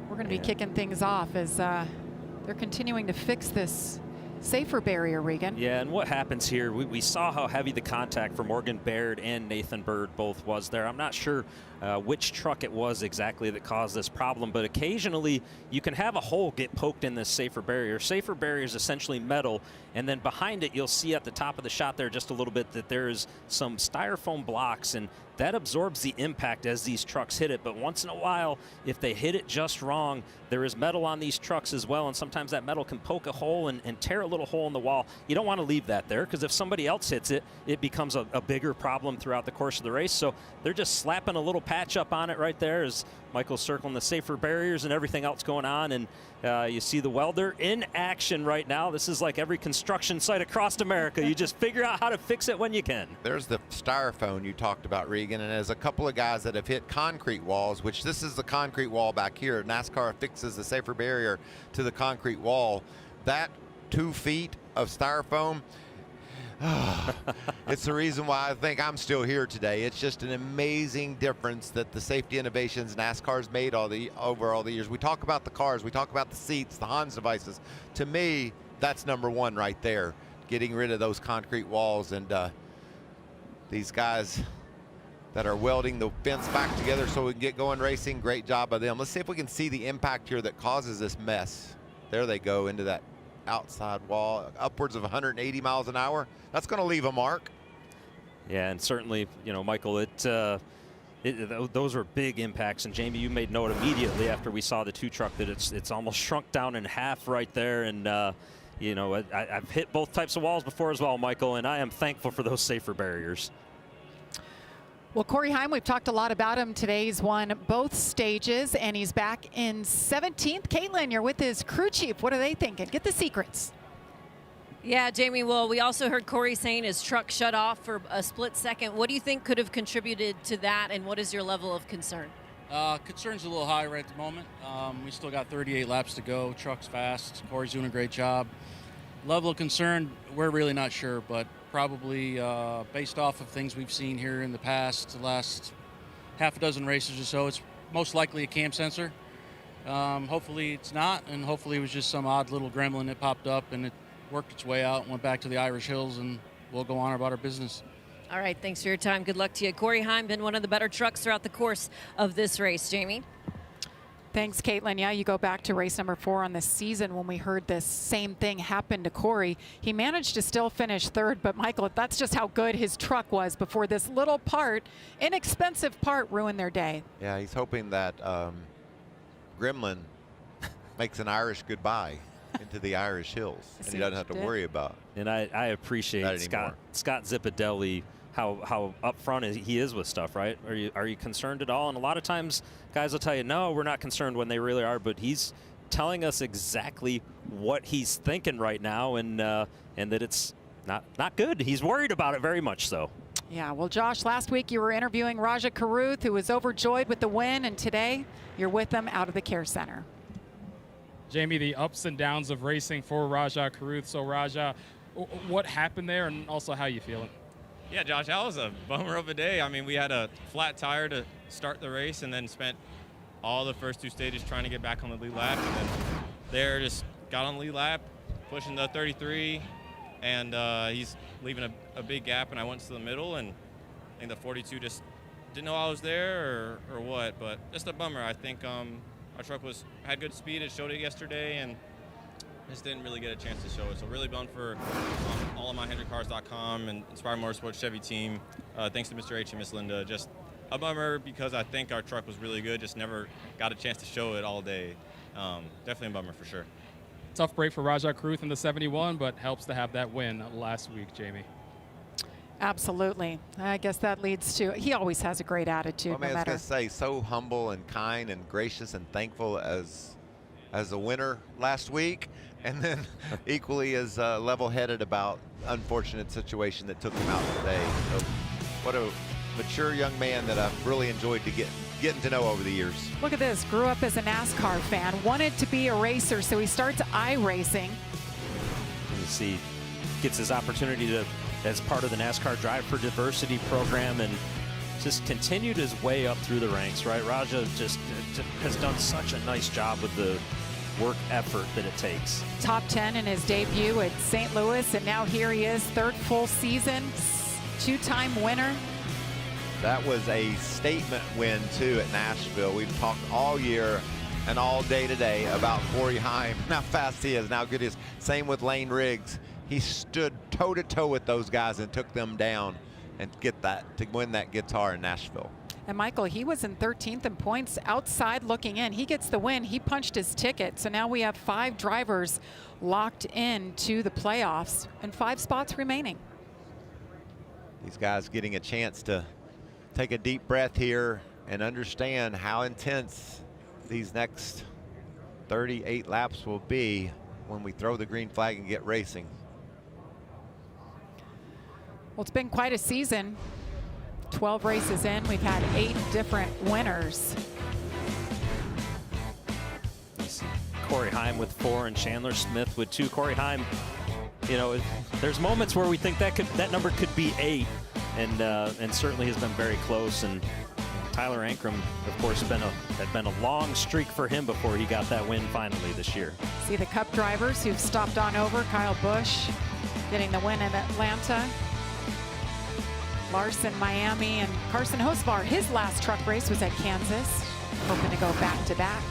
[SPEAKER 1] We're going to be kicking things off as they're continuing to fix this safer barrier, Regan.
[SPEAKER 3] Yeah, and what happens here, we saw how heavy the contact for Morgan Baird and Nathan Bird both was there. I'm not sure which truck it was exactly that caused this problem, but occasionally you can have a hole get poked in this safer barrier. Safer barrier is essentially metal, and then behind it you'll see at the top of the shot there just a little bit that there is some styrofoam blocks, and that absorbs the impact as these trucks hit it. But once in a while, if they hit it just wrong, there is metal on these trucks as well, and sometimes that metal can poke a hole and tear a little hole in the wall. You don't want to leave that there, because if somebody else hits it, it becomes a bigger problem throughout the course of the race. So they're just slapping a little patch up on it right there as Michael's circling the safer barriers and everything else going on. And you see the welder in action right now. This is like every construction site across America. You just figure out how to fix it when you can.
[SPEAKER 5] There's the styrofoam you talked about, Regan, and as a couple of guys that have hit concrete walls, which this is the concrete wall back here. NASCAR fixes the safer barrier to the concrete wall. That 2 feet of styrofoam, it's the reason why I think I'm still here today. It's just an amazing difference that the safety innovations NASCAR's made over all the years. We talk about the cars, we talk about the seats, the Hans devices. To me, that's number 1 right there, getting rid of those concrete walls. And these guys that are welding the fence back together so we can get going racing, great job by them. Let's see if we can see the impact here that causes this mess. There they go into that outside wall, upwards of 180 miles an hour. That's going to leave a mark.
[SPEAKER 3] Yeah, and certainly, you know, Michael, those are big impacts. And Jamie, you made note immediately after we saw the 2 truck that it's almost shrunk down in half right there. And you know, I've hit both types of walls before as well, Michael, and I am thankful for those safer barriers.
[SPEAKER 1] Well, Corey Heim, we've talked a lot about him today. He's won both stages, and he's back in 17th. Caitlin, you're with his crew chief. What are they thinking? Get the secrets.
[SPEAKER 7] Yeah, Jamie, well, we also heard Corey saying his truck shut off for a split second. What do you think could have contributed to that, and what is your level of concern?
[SPEAKER 8] Concern's a little high right at the moment. We still got 38 laps to go. Truck's fast. Corey's doing a great job. Level of concern, we're really not sure, but probably based off of things we've seen here in the past, the last half a dozen races or so, it's most likely a cam sensor. Hopefully it's not, and hopefully it was just some odd little gremlin that popped up and it worked its way out and went back to the Irish Hills, and we'll go on about our business.
[SPEAKER 7] All right, thanks for your time. Good luck to you. Corey Heim, been one of the better trucks throughout the course of this race. Jamie?
[SPEAKER 1] Thanks, Caitlin. Yeah, you go back to race number 4 on this season when we heard this same thing happen to Corey. He managed to still finish 3rd, but Michael, that's just how good his truck was before this little part, inexpensive part, ruined their day.
[SPEAKER 5] Yeah, he's hoping that Gremlin makes an Irish goodbye into the Irish Hills, and he doesn't have to worry about.
[SPEAKER 3] And I appreciate Scott Zipadelli, how upfront he is with stuff, right? Are you concerned at all? And a lot of times guys will tell you, no, we're not concerned, when they really are, but he's telling us exactly what he's thinking right now, and that it's not good. He's worried about it very much so.
[SPEAKER 1] Yeah, well, Josh, last week you were interviewing Raja Karuth, who was overjoyed with the win, and today you're with him out of the care center.
[SPEAKER 6] Jamie, the ups and downs of racing for Raja Karuth. So, Raja, what happened there, and also how you feeling?
[SPEAKER 9] Yeah, Josh, that was a bummer of a day. I mean, we had a flat tire to start the race and then spent all the first 2 stages trying to get back on the lead lap. And then there just got on the lead lap, pushing the 33, and he's leaving a big gap, and I went to the middle, and I think the 42 just didn't know I was there or what, but just a bummer. I think our truck had good speed. It showed it yesterday, and just didn't really get a chance to show it. So really bummed for all of my HendrickCars.com and Inspire Motorsports Chevy team. Thanks to Mr. H and Miss Linda. Just a bummer because I think our truck was really good. Just never got a chance to show it all day. Definitely a bummer for sure.
[SPEAKER 6] Tough break for Rajah Kruth in the 71, but helps to have that win last week, Jamie.
[SPEAKER 1] Absolutely. I guess that leads to, he always has a great attitude.
[SPEAKER 5] Well, I was going to say, so humble and kind and gracious and thankful as a winner last week, and then equally as level-headed about unfortunate situation that took him out today. So what a mature young man that I've really enjoyed getting to know over the years.
[SPEAKER 1] Look at this, grew up as a NASCAR fan, wanted to be a racer, so he starts iRacing.
[SPEAKER 3] You see, gets his opportunity to, as part of the NASCAR Drive for Diversity program, and just continued his way up through the ranks, right? Rajah just has done such a nice job with the work effort that it takes.
[SPEAKER 1] Top 10 in his debut at St. Louis, and now here he is, third full season, two-time winner.
[SPEAKER 5] That was a statement win, too, at Nashville. We've talked all year and all day today about Corey Heim, how fast he is, and how good he is. Same with Lane Riggs. He stood toe-to-toe with those guys and took them down and to win that guitar in Nashville.
[SPEAKER 1] And Michael, he was in 13th in points outside looking in. He gets the win. He punched his ticket. So now we have 5 drivers locked in to the playoffs and 5 spots remaining.
[SPEAKER 5] These guys getting a chance to take a deep breath here and understand how intense these next 38 laps will be when we throw the green flag and get racing.
[SPEAKER 1] Well, it's been quite a season. 12 races in, we've had 8 different winners.
[SPEAKER 3] Corey Heim with 4 and Chandler Smith with 2. Corey Heim, you know, there's moments where we think that number could be 8, and certainly has been very close. And Tyler Ankrum, of course, had been a long streak for him before he got that win finally this year.
[SPEAKER 1] See the Cup drivers who've stopped on over. Kyle Busch getting the win in Atlanta. Larson, Miami, and Carson Hocevar, his last truck race was at Kansas. Hoping to go back-to-back.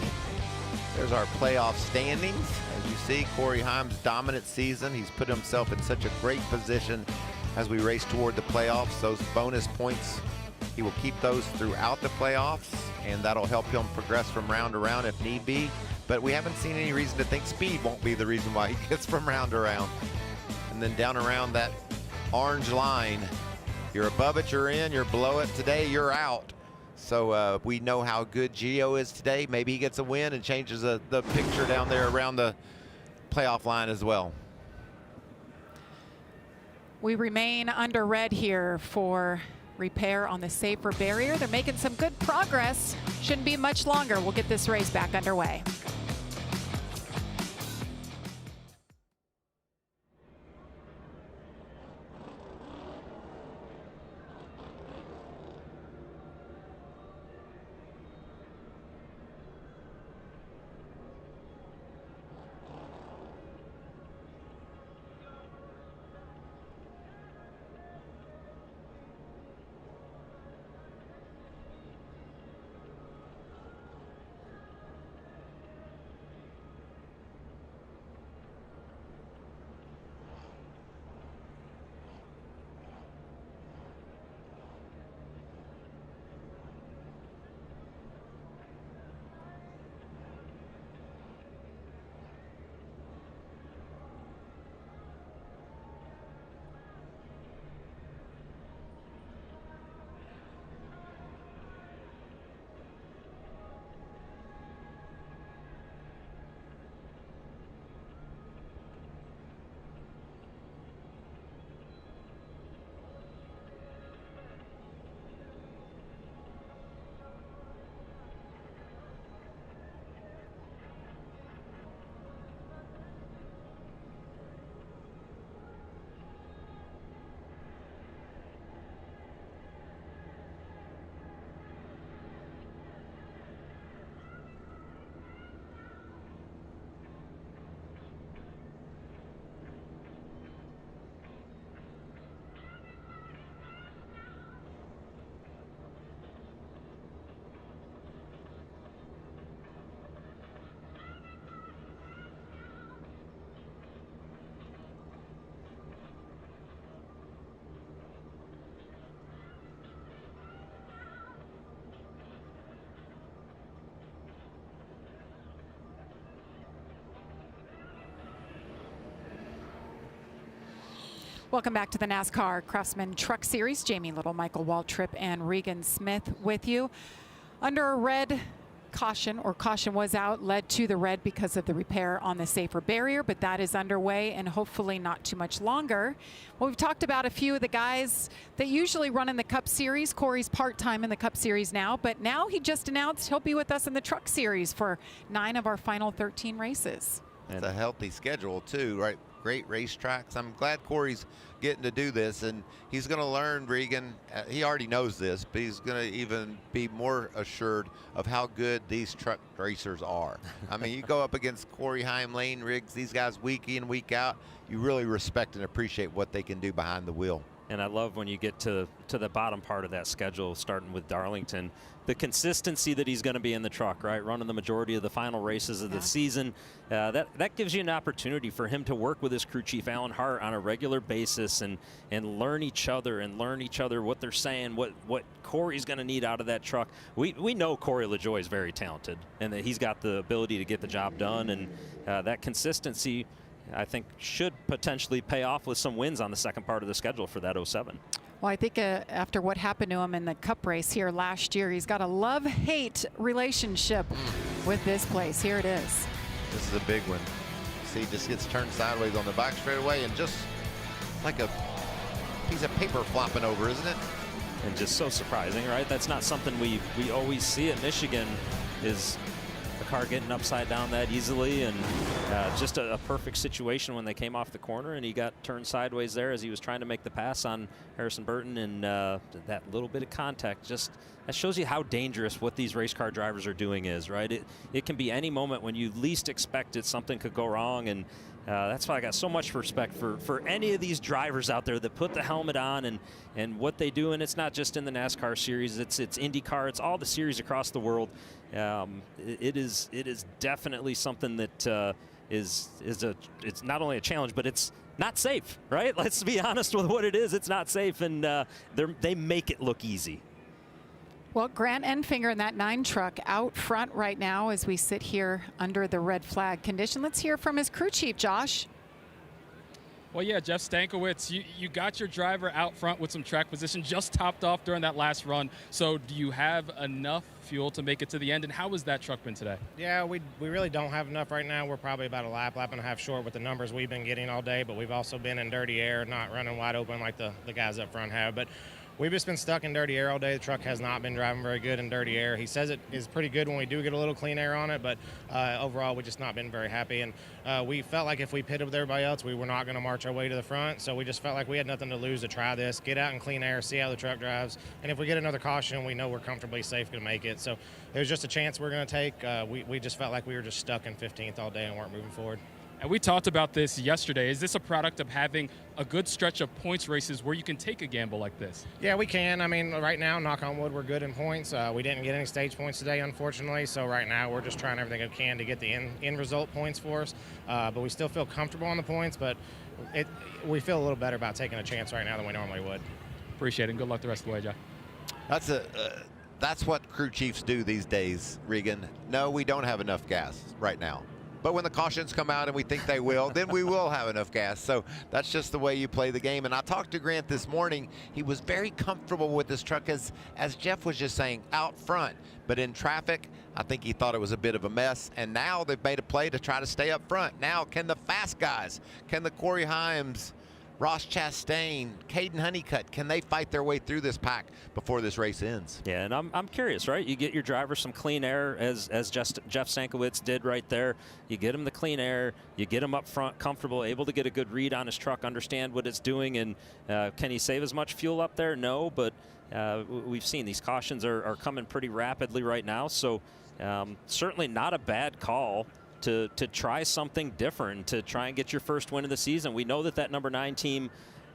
[SPEAKER 5] There's our playoff standings. As you see, Corey Heim's dominant season. He's put himself in such a great position as we race toward the playoffs. Those bonus points, he will keep those throughout the playoffs, and that'll help him progress from round to round if need be. But we haven't seen any reason to think speed won't be the reason why he gets from round to round. And then down around that orange line, you're above it, you're in. You're below it today, you're out. So we know how good Gio is today. Maybe he gets a win and changes the picture down there around the playoff line as well.
[SPEAKER 1] We remain under red here for repair on the safer barrier. They're making some good progress. Shouldn't be much longer. We'll get this race back underway. Welcome back to the NASCAR Craftsman Truck Series. Jamie Little, Michael Waltrip, and Regan Smith with you. Under a red caution, or caution was out, led to the red because of the repair on the safer barrier, but that is underway and hopefully not too much longer. Well, we've talked about a few of the guys that usually run in the Cup Series. Corey's part-time in the Cup Series now, but now he just announced he'll be with us in the Truck Series for 9 of our final 13 races.
[SPEAKER 5] It's a healthy schedule too, right? Great racetracks. I'm glad Corey's getting to do this, and he's going to learn, Regan. He already knows this, but he's going to even be more assured of how good these truck racers are. I mean, you go up against Corey Heim, Lane Riggs, these guys week in, week out, you really respect and appreciate what they can do behind the wheel.
[SPEAKER 3] And I love when you get to the bottom part of that schedule, starting with Darlington, the consistency that he's going to be in the truck, right? Running the majority of the final races of the season. That gives you an opportunity for him to work with his crew chief, Alan Hart, on a regular basis and learn each other what they're saying, what Corey's going to need out of that truck. We know Corey LaJoie is very talented and that he's got the ability to get the job done, and that consistency, I think, should potentially pay off with some wins on the second part of the schedule for that 07.
[SPEAKER 1] Well, I think after what happened to him in the Cup race here last year, he's got a love-hate relationship with this place. Here it is.
[SPEAKER 5] This is a big one. See, just gets turned sideways on the back straightaway and just like a piece of paper flopping over, isn't it?
[SPEAKER 3] And just so surprising, right? That's not something we always see at Michigan, is a car getting upside down that easily, and just a perfect situation when they came off the corner and he got turned sideways there as he was trying to make the pass on Harrison Burton, and that little bit of contact, just that shows you how dangerous what these race car drivers are doing is, right? It can be any moment when you least expect it, something could go wrong, and that's why I got so much respect for any of these drivers out there that put the helmet on and what they do. And it's not just in the NASCAR series, it's IndyCar, it's all the series across the world. It is definitely something that it's not only a challenge, but it's not safe, right? Let's be honest with what it is. It's not safe, and they make it look easy.
[SPEAKER 1] Well, Grant Enfinger in that 9 truck out front right now as we sit here under the red flag condition. Let's hear from his crew chief, Josh.
[SPEAKER 6] Well, yeah, Jeff Stankiewicz, you got your driver out front with some track position, just topped off during that last run. So do you have enough fuel to make it to the end, and how has that truck been today?
[SPEAKER 10] Yeah, we really don't have enough right now. We're probably about a lap and a half short with the numbers we've been getting all day, but we've also been in dirty air, not running wide open like the guys up front have. But we've just been stuck in dirty air all day. The truck has not been driving very good in dirty air. He says it is pretty good when we do get a little clean air on it, but overall we've just not been very happy. And we felt like if we pitted with everybody else, we were not going to march our way to the front. So we just felt like we had nothing to lose to try this, get out in clean air, see how the truck drives. And if we get another caution, we know we're comfortably safe to make it. So it was just a chance we're going to take. We just felt like we were just stuck in 15th all day and weren't moving forward.
[SPEAKER 6] And we talked about this yesterday. Is this a product of having a good stretch of points races where you can take a gamble like this?
[SPEAKER 10] Yeah, we can. I mean, right now, knock on wood, we're good in points. We didn't get any stage points today, unfortunately. So right now, we're just trying everything we can to get the end result points for us. But we still feel comfortable on the points. But we feel a little better about taking a chance right now than we normally would.
[SPEAKER 6] Appreciate it. And good luck the rest of the way, Jeff.
[SPEAKER 5] That's what crew chiefs do these days, Regan. No, we don't have enough gas right now. But when the cautions come out and we think they will, then we will have enough gas. So that's just the way you play the game. And I talked to Grant this morning. He was very comfortable with this truck, as Jeff was just saying, out front. But in traffic, I think he thought it was a bit of a mess. And now they've made a play to try to stay up front. Now, can the fast guys, can the Corey Himes, Ross Chastain, Caden Honeycutt, can they fight their way through this pack before this race ends?
[SPEAKER 3] Yeah, and I'm curious, right? You get your driver some clean air, as just Jeff Stankiewicz did right there. You get him the clean air, you get him up front, comfortable, able to get a good read on his truck, understand what it's doing, and can he save as much fuel up there? No, but we've seen these cautions are coming pretty rapidly right now, so certainly not a bad call to try something different, to try and get your first win of the season. We know that number 9 team,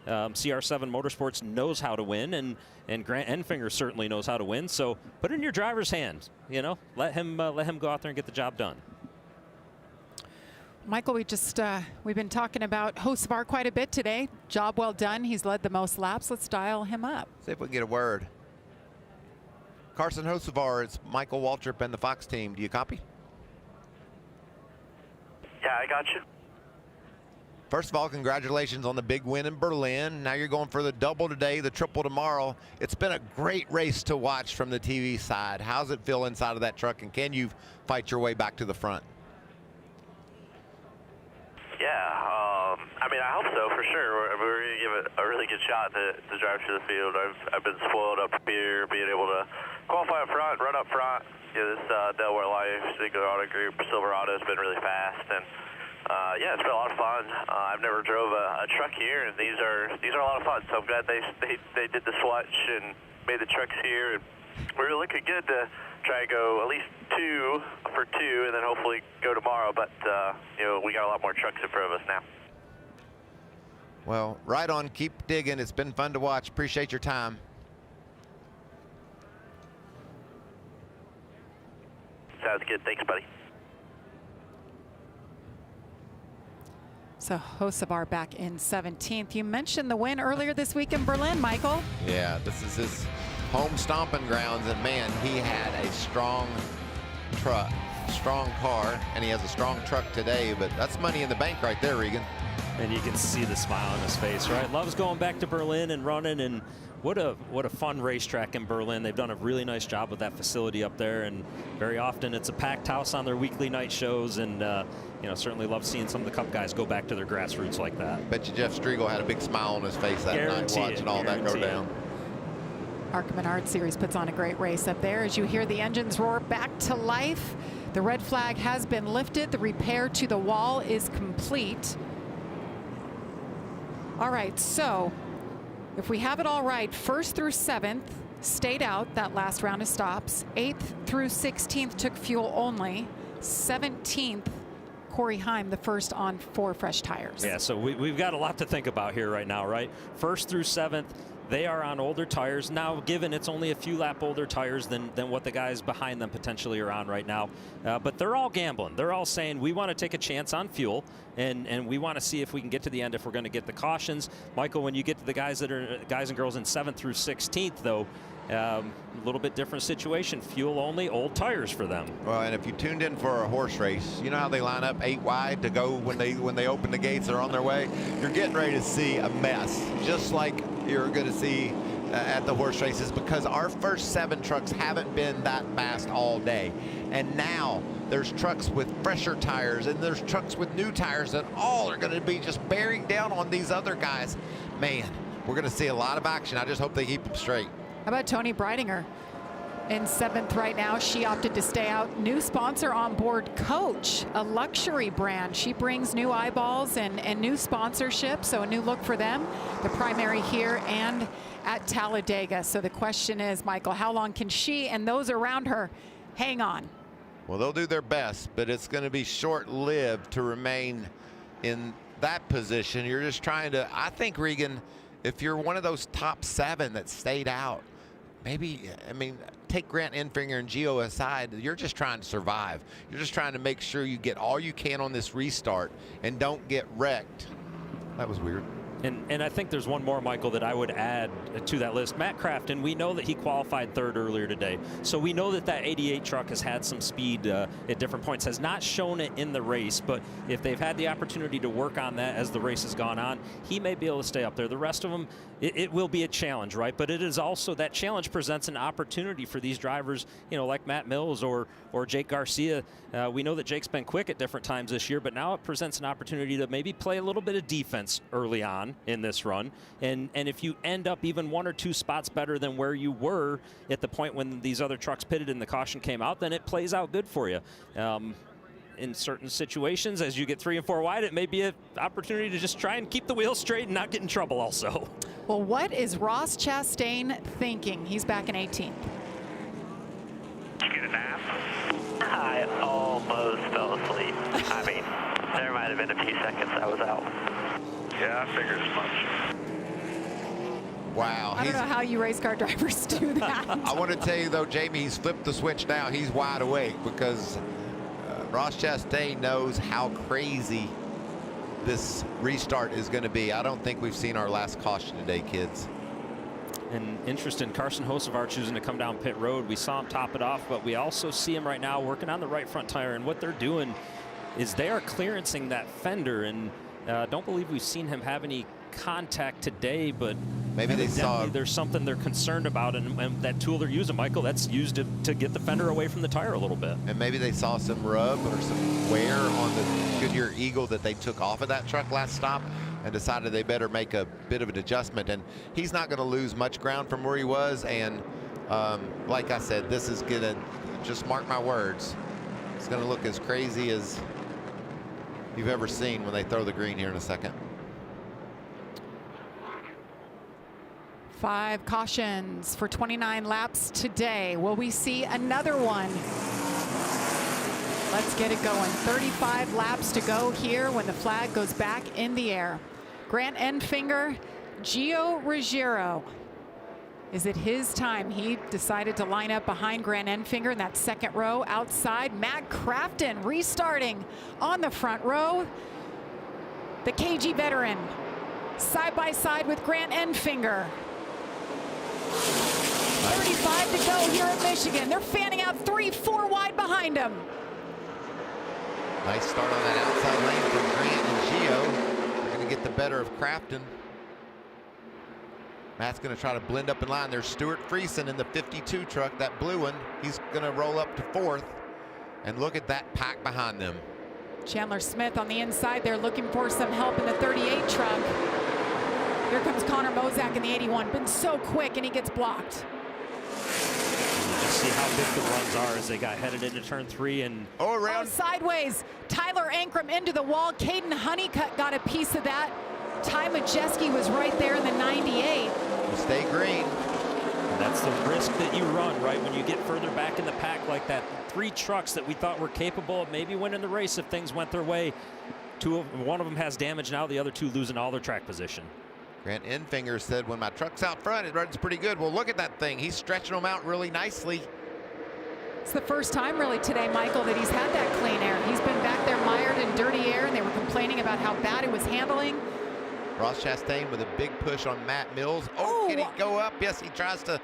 [SPEAKER 3] CR7 Motorsports, knows how to win, and Grant Enfinger certainly knows how to win. So put it in your driver's hands. You know, let him go out there and get the job done.
[SPEAKER 1] Michael, we've been talking about Hocevar quite a bit today. Job well done. He's led the most laps. Let's dial him up.
[SPEAKER 5] See if we can get a word. Carson Hocevar, it's Michael Waltrip and the Fox team. Do you copy?
[SPEAKER 11] Yeah, I got you.
[SPEAKER 5] First of all, congratulations on the big win in Berlin. Now you're going for the double today, the triple tomorrow. It's been a great race to watch from the TV side. How's it feel inside of that truck, and can you fight your way back to the front?
[SPEAKER 4] Yeah, I mean, I hope so, for sure. We're going to give it a really good shot to drive through the field. I've been spoiled up here, being able to qualify up front, run up front. This Delaware Life, Ziegler Auto Group, Silverado has been really fast, and yeah, it's been a lot of fun. I've never drove a truck here, and these are a lot of fun. So I'm glad they did the swatch and made the trucks here. And we're looking good to try to go at least 2 for 2, and then hopefully go tomorrow. But you know, we got a lot more trucks in front of us now.
[SPEAKER 5] Well, right on. Keep digging. It's been fun to watch. Appreciate your time.
[SPEAKER 4] Sounds good. Thanks, buddy.
[SPEAKER 1] So Hocevar back in 17th. You mentioned the win earlier this week in Berlin, Michael.
[SPEAKER 5] Yeah, this is his home stomping grounds, and man, he had a strong truck, strong car, and he has a strong truck today, but that's money in the bank right there, Regan.
[SPEAKER 3] And you can see the smile on his face, right? Loves going back to Berlin and running, and what a fun racetrack in Berlin. They've done a really nice job with that facility up there, and very often it's a packed house on their weekly night shows, and you know, certainly love seeing some of the Cup guys go back to their grassroots like that.
[SPEAKER 5] Bet you Jeff Striegel had a big smile on his face that night watching all that go down.
[SPEAKER 1] ARCA Menard Series puts on a great race up there. As you hear the engines roar back to life, the red flag has been lifted. The repair to the wall is complete. All right, so if we have it all right, 1st through 7th stayed out that last round of stops. 8th through 16th took fuel only. 17th, Corey Heim, the first on 4 fresh tires.
[SPEAKER 3] Yeah, so we've got a lot to think about here right now, right? 1st through 7th, they are on older tires. Now, given it's only a few lap older tires than what the guys behind them potentially are on right now. But they're all gambling. They're all saying, we want to take a chance on fuel, and we want to see if we can get to the end if we're going to get the cautions. Michael, when you get to the guys and girls in 7th through 16th, though, a little bit different situation. Fuel only, old tires for them.
[SPEAKER 5] Well, and if you tuned in for a horse race, you know how they line up 8 wide to go when they open the gates, they're on their way. You're getting ready to see a mess, just like you're going to see at the horse races, because our first 7 trucks haven't been that fast all day, and now there's trucks with fresher tires and there's trucks with new tires that all are going to be just bearing down on these other guys. Man, we're going to see a lot of action. I just hope they keep them straight.
[SPEAKER 1] How about Tony Breidinger in 7th right now? She opted to stay out. New sponsor on board, Coach, a luxury brand. She brings new eyeballs and new sponsorship, so a new look for them. The primary here and at Talladega. So the question is, Michael, how long can she and those around her hang on?
[SPEAKER 5] Well, they'll do their best, but it's going to be short-lived to remain in that position. You're just trying to, I think, Regan, if you're one of those top 7 that stayed out, maybe, I mean, take Grant Enfinger and Gio aside, you're just trying to survive. You're just trying to make sure you get all you can on this restart and don't get wrecked. That was weird.
[SPEAKER 3] And I think there's one more, Michael, that I would add to that list. Matt Crafton, we know that he qualified 3rd earlier today. So we know that 88 truck has had some speed at different points, has not shown it in the race, but if they've had the opportunity to work on that as the race has gone on, he may be able to stay up there. The rest of them, it will be a challenge, right? But it is also, that challenge presents an opportunity for these drivers, you know, like Matt Mills or Jake Garcia. We know that Jake's been quick at different times this year, but now it presents an opportunity to maybe play a little bit of defense early on in this run, and if you end up even 1 or 2 spots better than where you were at the point when these other trucks pitted and the caution came out, then it plays out good for you. In certain situations, as you get 3 and 4 wide, it may be an opportunity to just try and keep the wheels straight and not get in trouble also.
[SPEAKER 1] Well, what is Ross Chastain thinking? He's back in 18th.
[SPEAKER 11] Did you get a nap? I almost fell asleep. I mean, there might have been a few seconds I was out. Yeah, I figured as much.
[SPEAKER 5] Wow.
[SPEAKER 1] I don't know how you race car drivers do that.
[SPEAKER 5] I want to tell you, though, Jamie, he's flipped the switch now. He's wide awake because Ross Chastain knows how crazy this restart is going to be. I don't think we've seen our last caution today, kids.
[SPEAKER 3] And interesting, Carson Hocevar choosing to come down pit road. We saw him top it off, but we also see him right now working on the right front tire. And what they're doing is they are clearancing that fender. And Don't believe we've seen him have any contact today, but
[SPEAKER 5] maybe they saw
[SPEAKER 3] there's something they're concerned about, and that tool they're using, Michael, that's used to get the fender away from the tire a little bit.
[SPEAKER 5] And maybe they saw some rub or some wear on the Goodyear Eagle that they took off of that truck last stop and decided they better make a bit of an adjustment. And he's not going to lose much ground from where he was. And like I said, this is going to, just mark my words, it's going to look as crazy as you've ever seen when they throw the green here in a second.
[SPEAKER 1] 5 cautions for 29 laps today. Will we see another one? Let's get it going. 35 laps to go here when the flag goes back in the air. Grant Enfinger, Gio Ruggiero. Is it his time? He decided to line up behind Grant Enfinger in that second row outside. Matt Crafton restarting on the front row. The KG veteran side by side with Grant Enfinger. 35 to go here at Michigan. They're fanning out 3-4 wide behind them.
[SPEAKER 5] Nice start on that outside lane from Grant and Gio. They're going to get the better of Crafton. Matt's going to try to blend up in line. There's Stuart Friesen in the 52 truck, that blue one. He's going to roll up to 4th. And look at that pack behind them.
[SPEAKER 1] Chandler Smith on the inside there looking for some help in the 38 truck. Here comes Connor Mozak in the 81. Been so quick, and he gets blocked.
[SPEAKER 3] You just see how big the runs are as they got headed into turn 3 and
[SPEAKER 5] around.
[SPEAKER 1] Oh, sideways. Tyler Ankrum into the wall. Caden Honeycutt got a piece of that. Ty Majeski was right there in the 98.
[SPEAKER 5] Stay green.
[SPEAKER 3] And that's the risk that you run, right? When you get further back in the pack like that. 3 trucks that we thought were capable of maybe winning the race if things went their way. One of them has damage now, the other 2 losing all their track position.
[SPEAKER 5] Grant Enfinger said, when my truck's out front, it runs pretty good. Well, look at that thing. He's stretching them out really nicely.
[SPEAKER 1] It's the first time really today, Michael, that he's had that clean air. He's been back there mired in dirty air, and they were complaining about how bad it was handling.
[SPEAKER 5] Ross Chastain with a big push on Matt Mills. Oh, can he go up? Yes, he tries to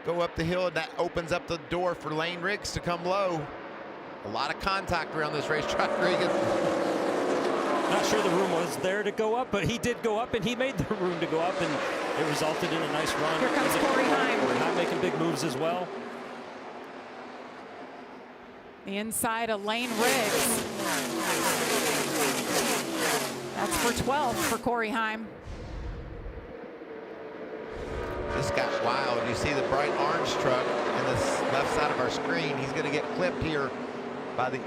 [SPEAKER 5] go up the hill, and that opens up the door for Lane Riggs to come low. A lot of contact around this racetrack, Regan.
[SPEAKER 3] Not sure the room was there to go up, but he did go up, and he made the room to go up, and it resulted in a nice run.
[SPEAKER 1] Here comes Corey Heim.
[SPEAKER 3] We're not making big moves as well.
[SPEAKER 1] The inside of Lane Riggs. That's for 12 for Corey Heim.
[SPEAKER 5] This got wild. You see the bright orange truck in the left side of our screen. He's going to get clipped here by the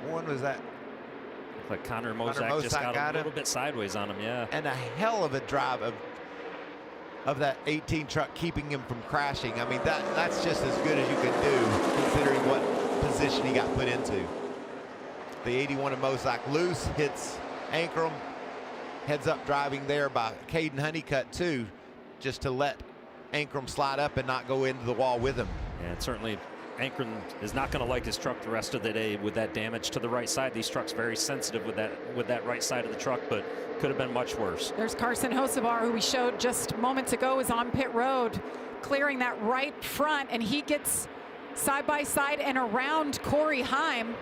[SPEAKER 5] 81. Was that?
[SPEAKER 3] Like Connor Mozak just got a little bit sideways on him, yeah.
[SPEAKER 5] And a hell of a drive of that 18 truck keeping him from crashing. I mean, that's just as good as you can do considering what position he got put into. The 81 of Mozak loose, hits Ankrum, heads up driving there by Caden Honeycutt too, just to let Ankrum slide up and not go into the wall with him.
[SPEAKER 3] And certainly Ankrum is not going to like his truck the rest of the day with that damage to the right side. These trucks very sensitive with that right side of the truck, but could have been much worse.
[SPEAKER 1] There's Carson Hocevar, who we showed just moments ago, is on pit road, clearing that right front, and he gets side by side and around Corey Heim.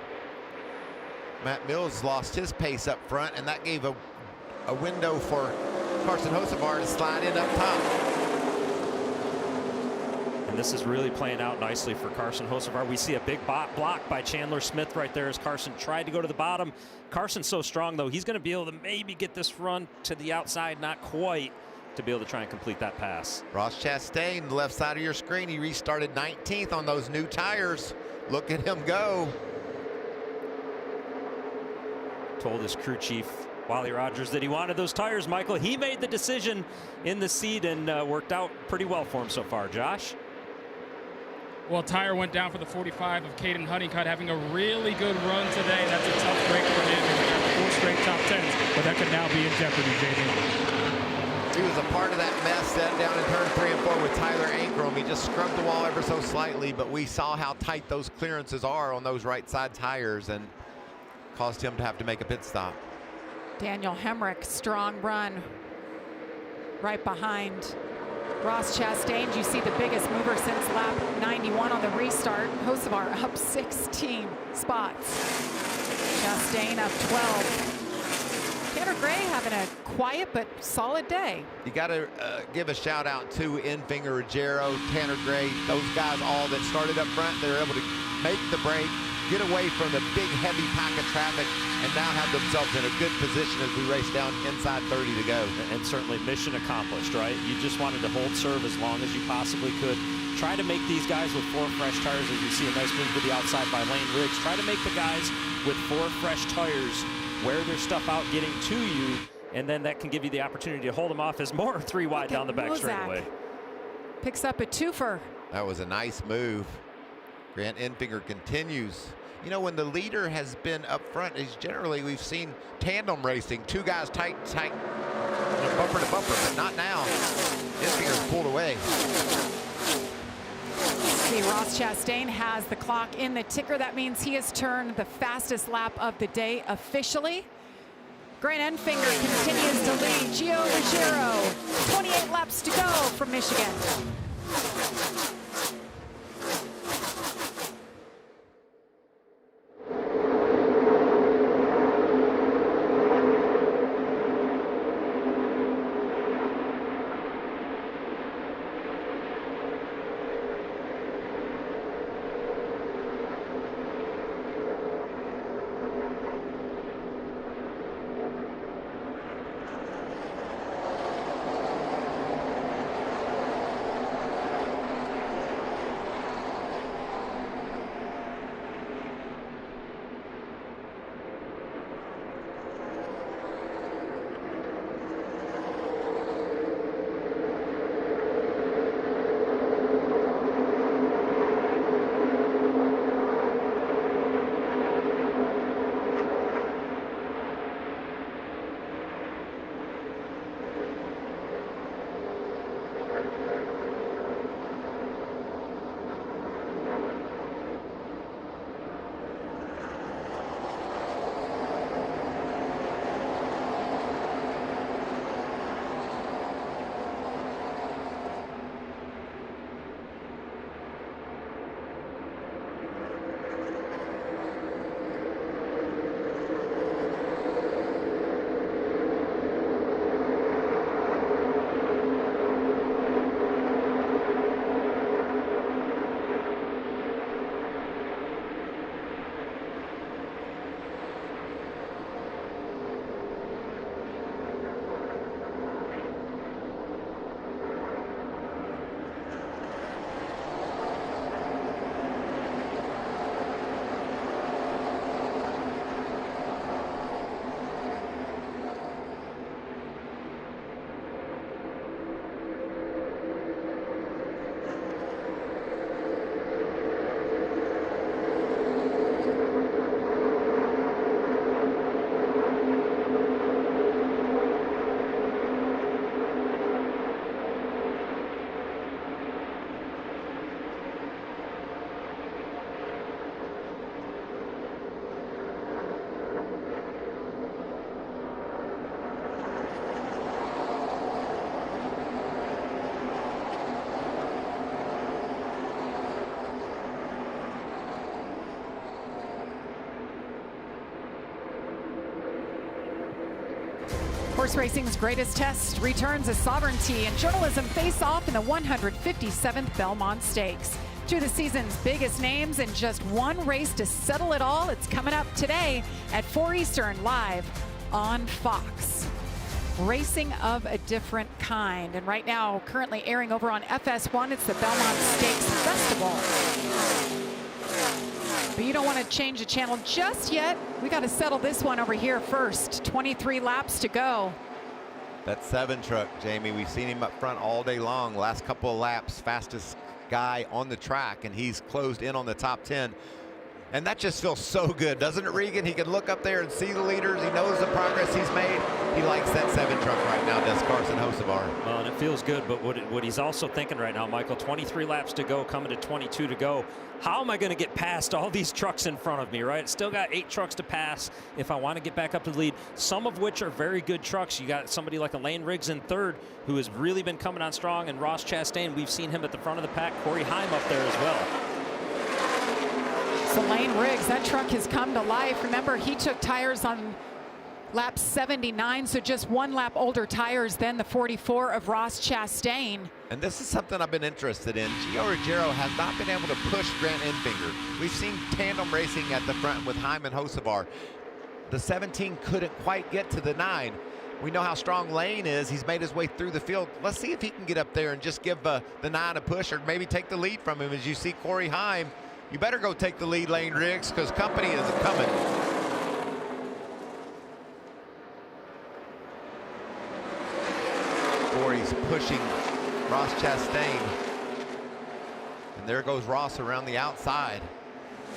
[SPEAKER 5] Matt Mills lost his pace up front, and that gave a window for Carson Hocevar to slide in up top.
[SPEAKER 3] And this is really playing out nicely for Carson Hocevar. We see a big block by Chandler Smith right there as Carson tried to go to the bottom. Carson's so strong, though, he's going to be able to maybe get this run to the outside, not quite, to be able to try and complete that pass.
[SPEAKER 5] Ross Chastain, the left side of your screen, he restarted 19th on those new tires. Look at him go.
[SPEAKER 3] Told his crew chief, Wally Rogers, that he wanted those tires, Michael. He made the decision in the seat and worked out pretty well for him so far. Josh?
[SPEAKER 6] Well, tire went down for the 45 of Caden Honeycutt, having a really good run today. That's a tough break for him. He's got 4 straight top 10s, but that could now be in jeopardy, JD.
[SPEAKER 5] He was a part of that mess that down in turn 3 and 4 with Tyler Ankrum. He just scrubbed the wall ever so slightly, but we saw how tight those clearances are on those right side tires and caused him to have to make a pit stop.
[SPEAKER 1] Daniel Hemrick, strong run right behind Ross Chastain. You see the biggest mover since lap 91 on the restart. Hocevar up 16 spots. Chastain up 12. Can't Gray having a quiet but solid day.
[SPEAKER 5] You got to give a shout out to Enfinger, Ruggiero, Tanner Gray, those guys all that started up front. They're able to make the break, get away from the big heavy pack of traffic, and now have themselves in a good position as we race down inside 30 to go.
[SPEAKER 3] And certainly mission accomplished, right? You just wanted to hold serve as long as you possibly could. Try to make these guys with 4 fresh tires, as you see a nice move to the outside by Lane Riggs. Try to make the guys with 4 fresh tires wear their stuff out getting to you, and then that can give you the opportunity to hold them off as more 3 wide down the back straightaway.
[SPEAKER 1] Picks up a twofer.
[SPEAKER 5] That was a nice move. Grant Enfinger continues. You know, when the leader has been up front, we've seen tandem racing, 2 guys tight, bumper to bumper, but not now. Enfinger's pulled away.
[SPEAKER 1] See, Ross Chastain has the clock in the ticker. That means he has turned the fastest lap of the day officially. Grant Enfinger continues to lead. Gio Ruggiero, 28 laps to go from Michigan. Horse racing's greatest test returns as sovereignty and journalism face off in the 157th Belmont Stakes. Two of the season's biggest names in just one race to settle it all. It's coming up today at 4 Eastern, live on Fox. Racing of a different kind. And right now, currently airing over on FS1, it's the Belmont Stakes Festival. But you don't want to change the channel just yet. We got to settle this one over here first. 23 laps to go.
[SPEAKER 5] That 7 truck, Jamie, we've seen him up front all day long. Last couple of laps, fastest guy on the track, and he's closed in on the top 10. And that just feels so good, doesn't it, Regan? He can look up there and see the leaders. He knows the progress he's made. He likes that 7 truck right now, does Carson Hocevar.
[SPEAKER 3] Well, and it feels good, but what he's also thinking right now, Michael, 23 laps to go, coming to 22 to go. How am I going to get past all these trucks in front of me, right? Still got 8 trucks to pass if I want to get back up to the lead, some of which are very good trucks. You got somebody like a Lane Riggs in third who has really been coming on strong, and Ross Chastain, we've seen him at the front of the pack. Corey Heim up there as well.
[SPEAKER 1] So Lane Riggs, that truck has come to life. Remember, he took tires on lap 79, so just 1 lap older tires than the 44 of Ross Chastain.
[SPEAKER 5] And this is something I've been interested in. Gio Ruggiero has not been able to push Grant Enfinger. We've seen tandem racing at the front with Hyman Hocevar. The 17 couldn't quite get to the 9. We know how strong Lane is. He's made his way through the field. Let's see if he can get up there and just give the 9 a push, or maybe take the lead from him. As you see Corey Heim, you better go take the lead, Lane Riggs, because company is coming. Corey's pushing Ross Chastain. And there goes Ross around the outside.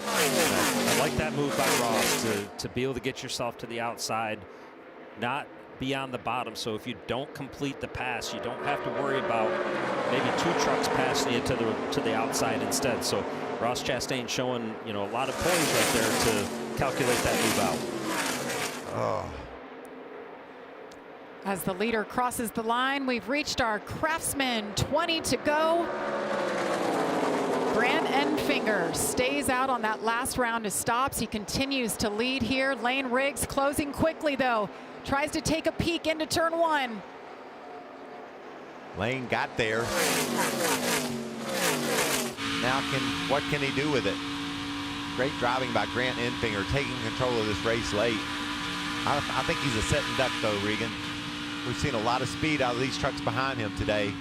[SPEAKER 3] I like that move by Ross to be able to get yourself to the outside, not be on the bottom. So if you don't complete the pass, you don't have to worry about maybe 2 trucks passing you to the outside instead. So Ross Chastain showing, you know, a lot of poise right there to calculate that move out.
[SPEAKER 5] Oh.
[SPEAKER 1] As the leader crosses the line, we've reached our Craftsman 20 to go. Grant Enfinger stays out on that last round of stops. He continues to lead here. Lane Riggs closing quickly, though. Tries to take a peek into turn 1.
[SPEAKER 5] Lane got there. Now what can he do with it? Great driving by Grant Enfinger, taking control of this race late. I think he's a sitting duck, though, Regan. We've seen a lot of speed out of these trucks behind him today.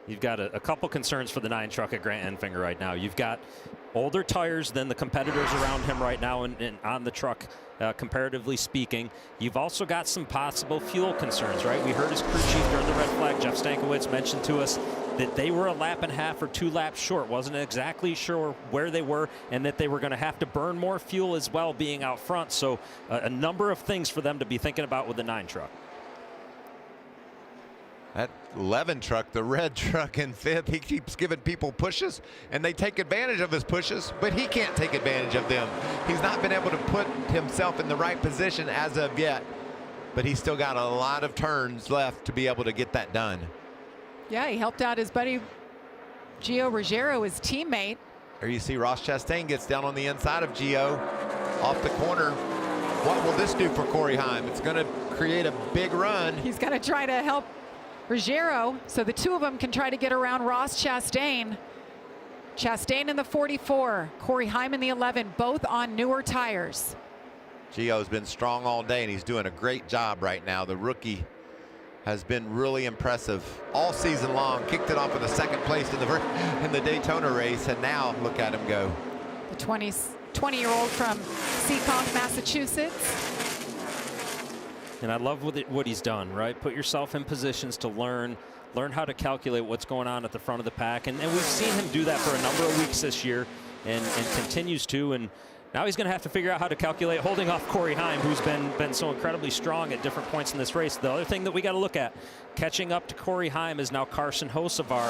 [SPEAKER 3] You've got a couple concerns for the 9 truck at Grant Enfinger right now. You've got older tires than the competitors around him right now and on the truck, comparatively speaking. You've also got some possible fuel concerns, right? We heard his crew chief during the red flag, Jeff Stankiewicz, mentioned to us that they were a lap and a half or 2 laps short. Wasn't exactly sure where they were, and that they were going to have to burn more fuel as well being out front. So a number of things for them to be thinking about with the 9 truck.
[SPEAKER 5] That 11 truck, the red truck in 5th, he keeps giving people pushes, and they take advantage of his pushes, but he can't take advantage of them. He's not been able to put himself in the right position as of yet, but he's still got a lot of turns left to be able to get that done.
[SPEAKER 1] Yeah, he helped out his buddy Gio Ruggiero, his teammate.
[SPEAKER 5] There you see Ross Chastain gets down on the inside of Gio, off the corner. What will this do for Corey Heim? It's going to create a big run.
[SPEAKER 1] He's going to try to help Ruggiero, so the 2 of them can try to get around Ross Chastain. Chastain in the 44, Corey Heim in the 11, both on newer tires.
[SPEAKER 5] Gio's been strong all day, and he's doing a great job right now. The rookie has been really impressive all season long. Kicked it off with a 2nd place in the Daytona race, and now look at him go.
[SPEAKER 1] The 20-year-old from Seekonk, Massachusetts.
[SPEAKER 3] And I love what he's done, right? Put yourself in positions to learn how to calculate what's going on at the front of the pack. And we've seen him do that for a number of weeks this year, and continues to. And now he's going to have to figure out how to calculate holding off Corey Heim, who's been so incredibly strong at different points in this race. The other thing that we got to look at, catching up to Corey Heim, is now Carson Hocevar.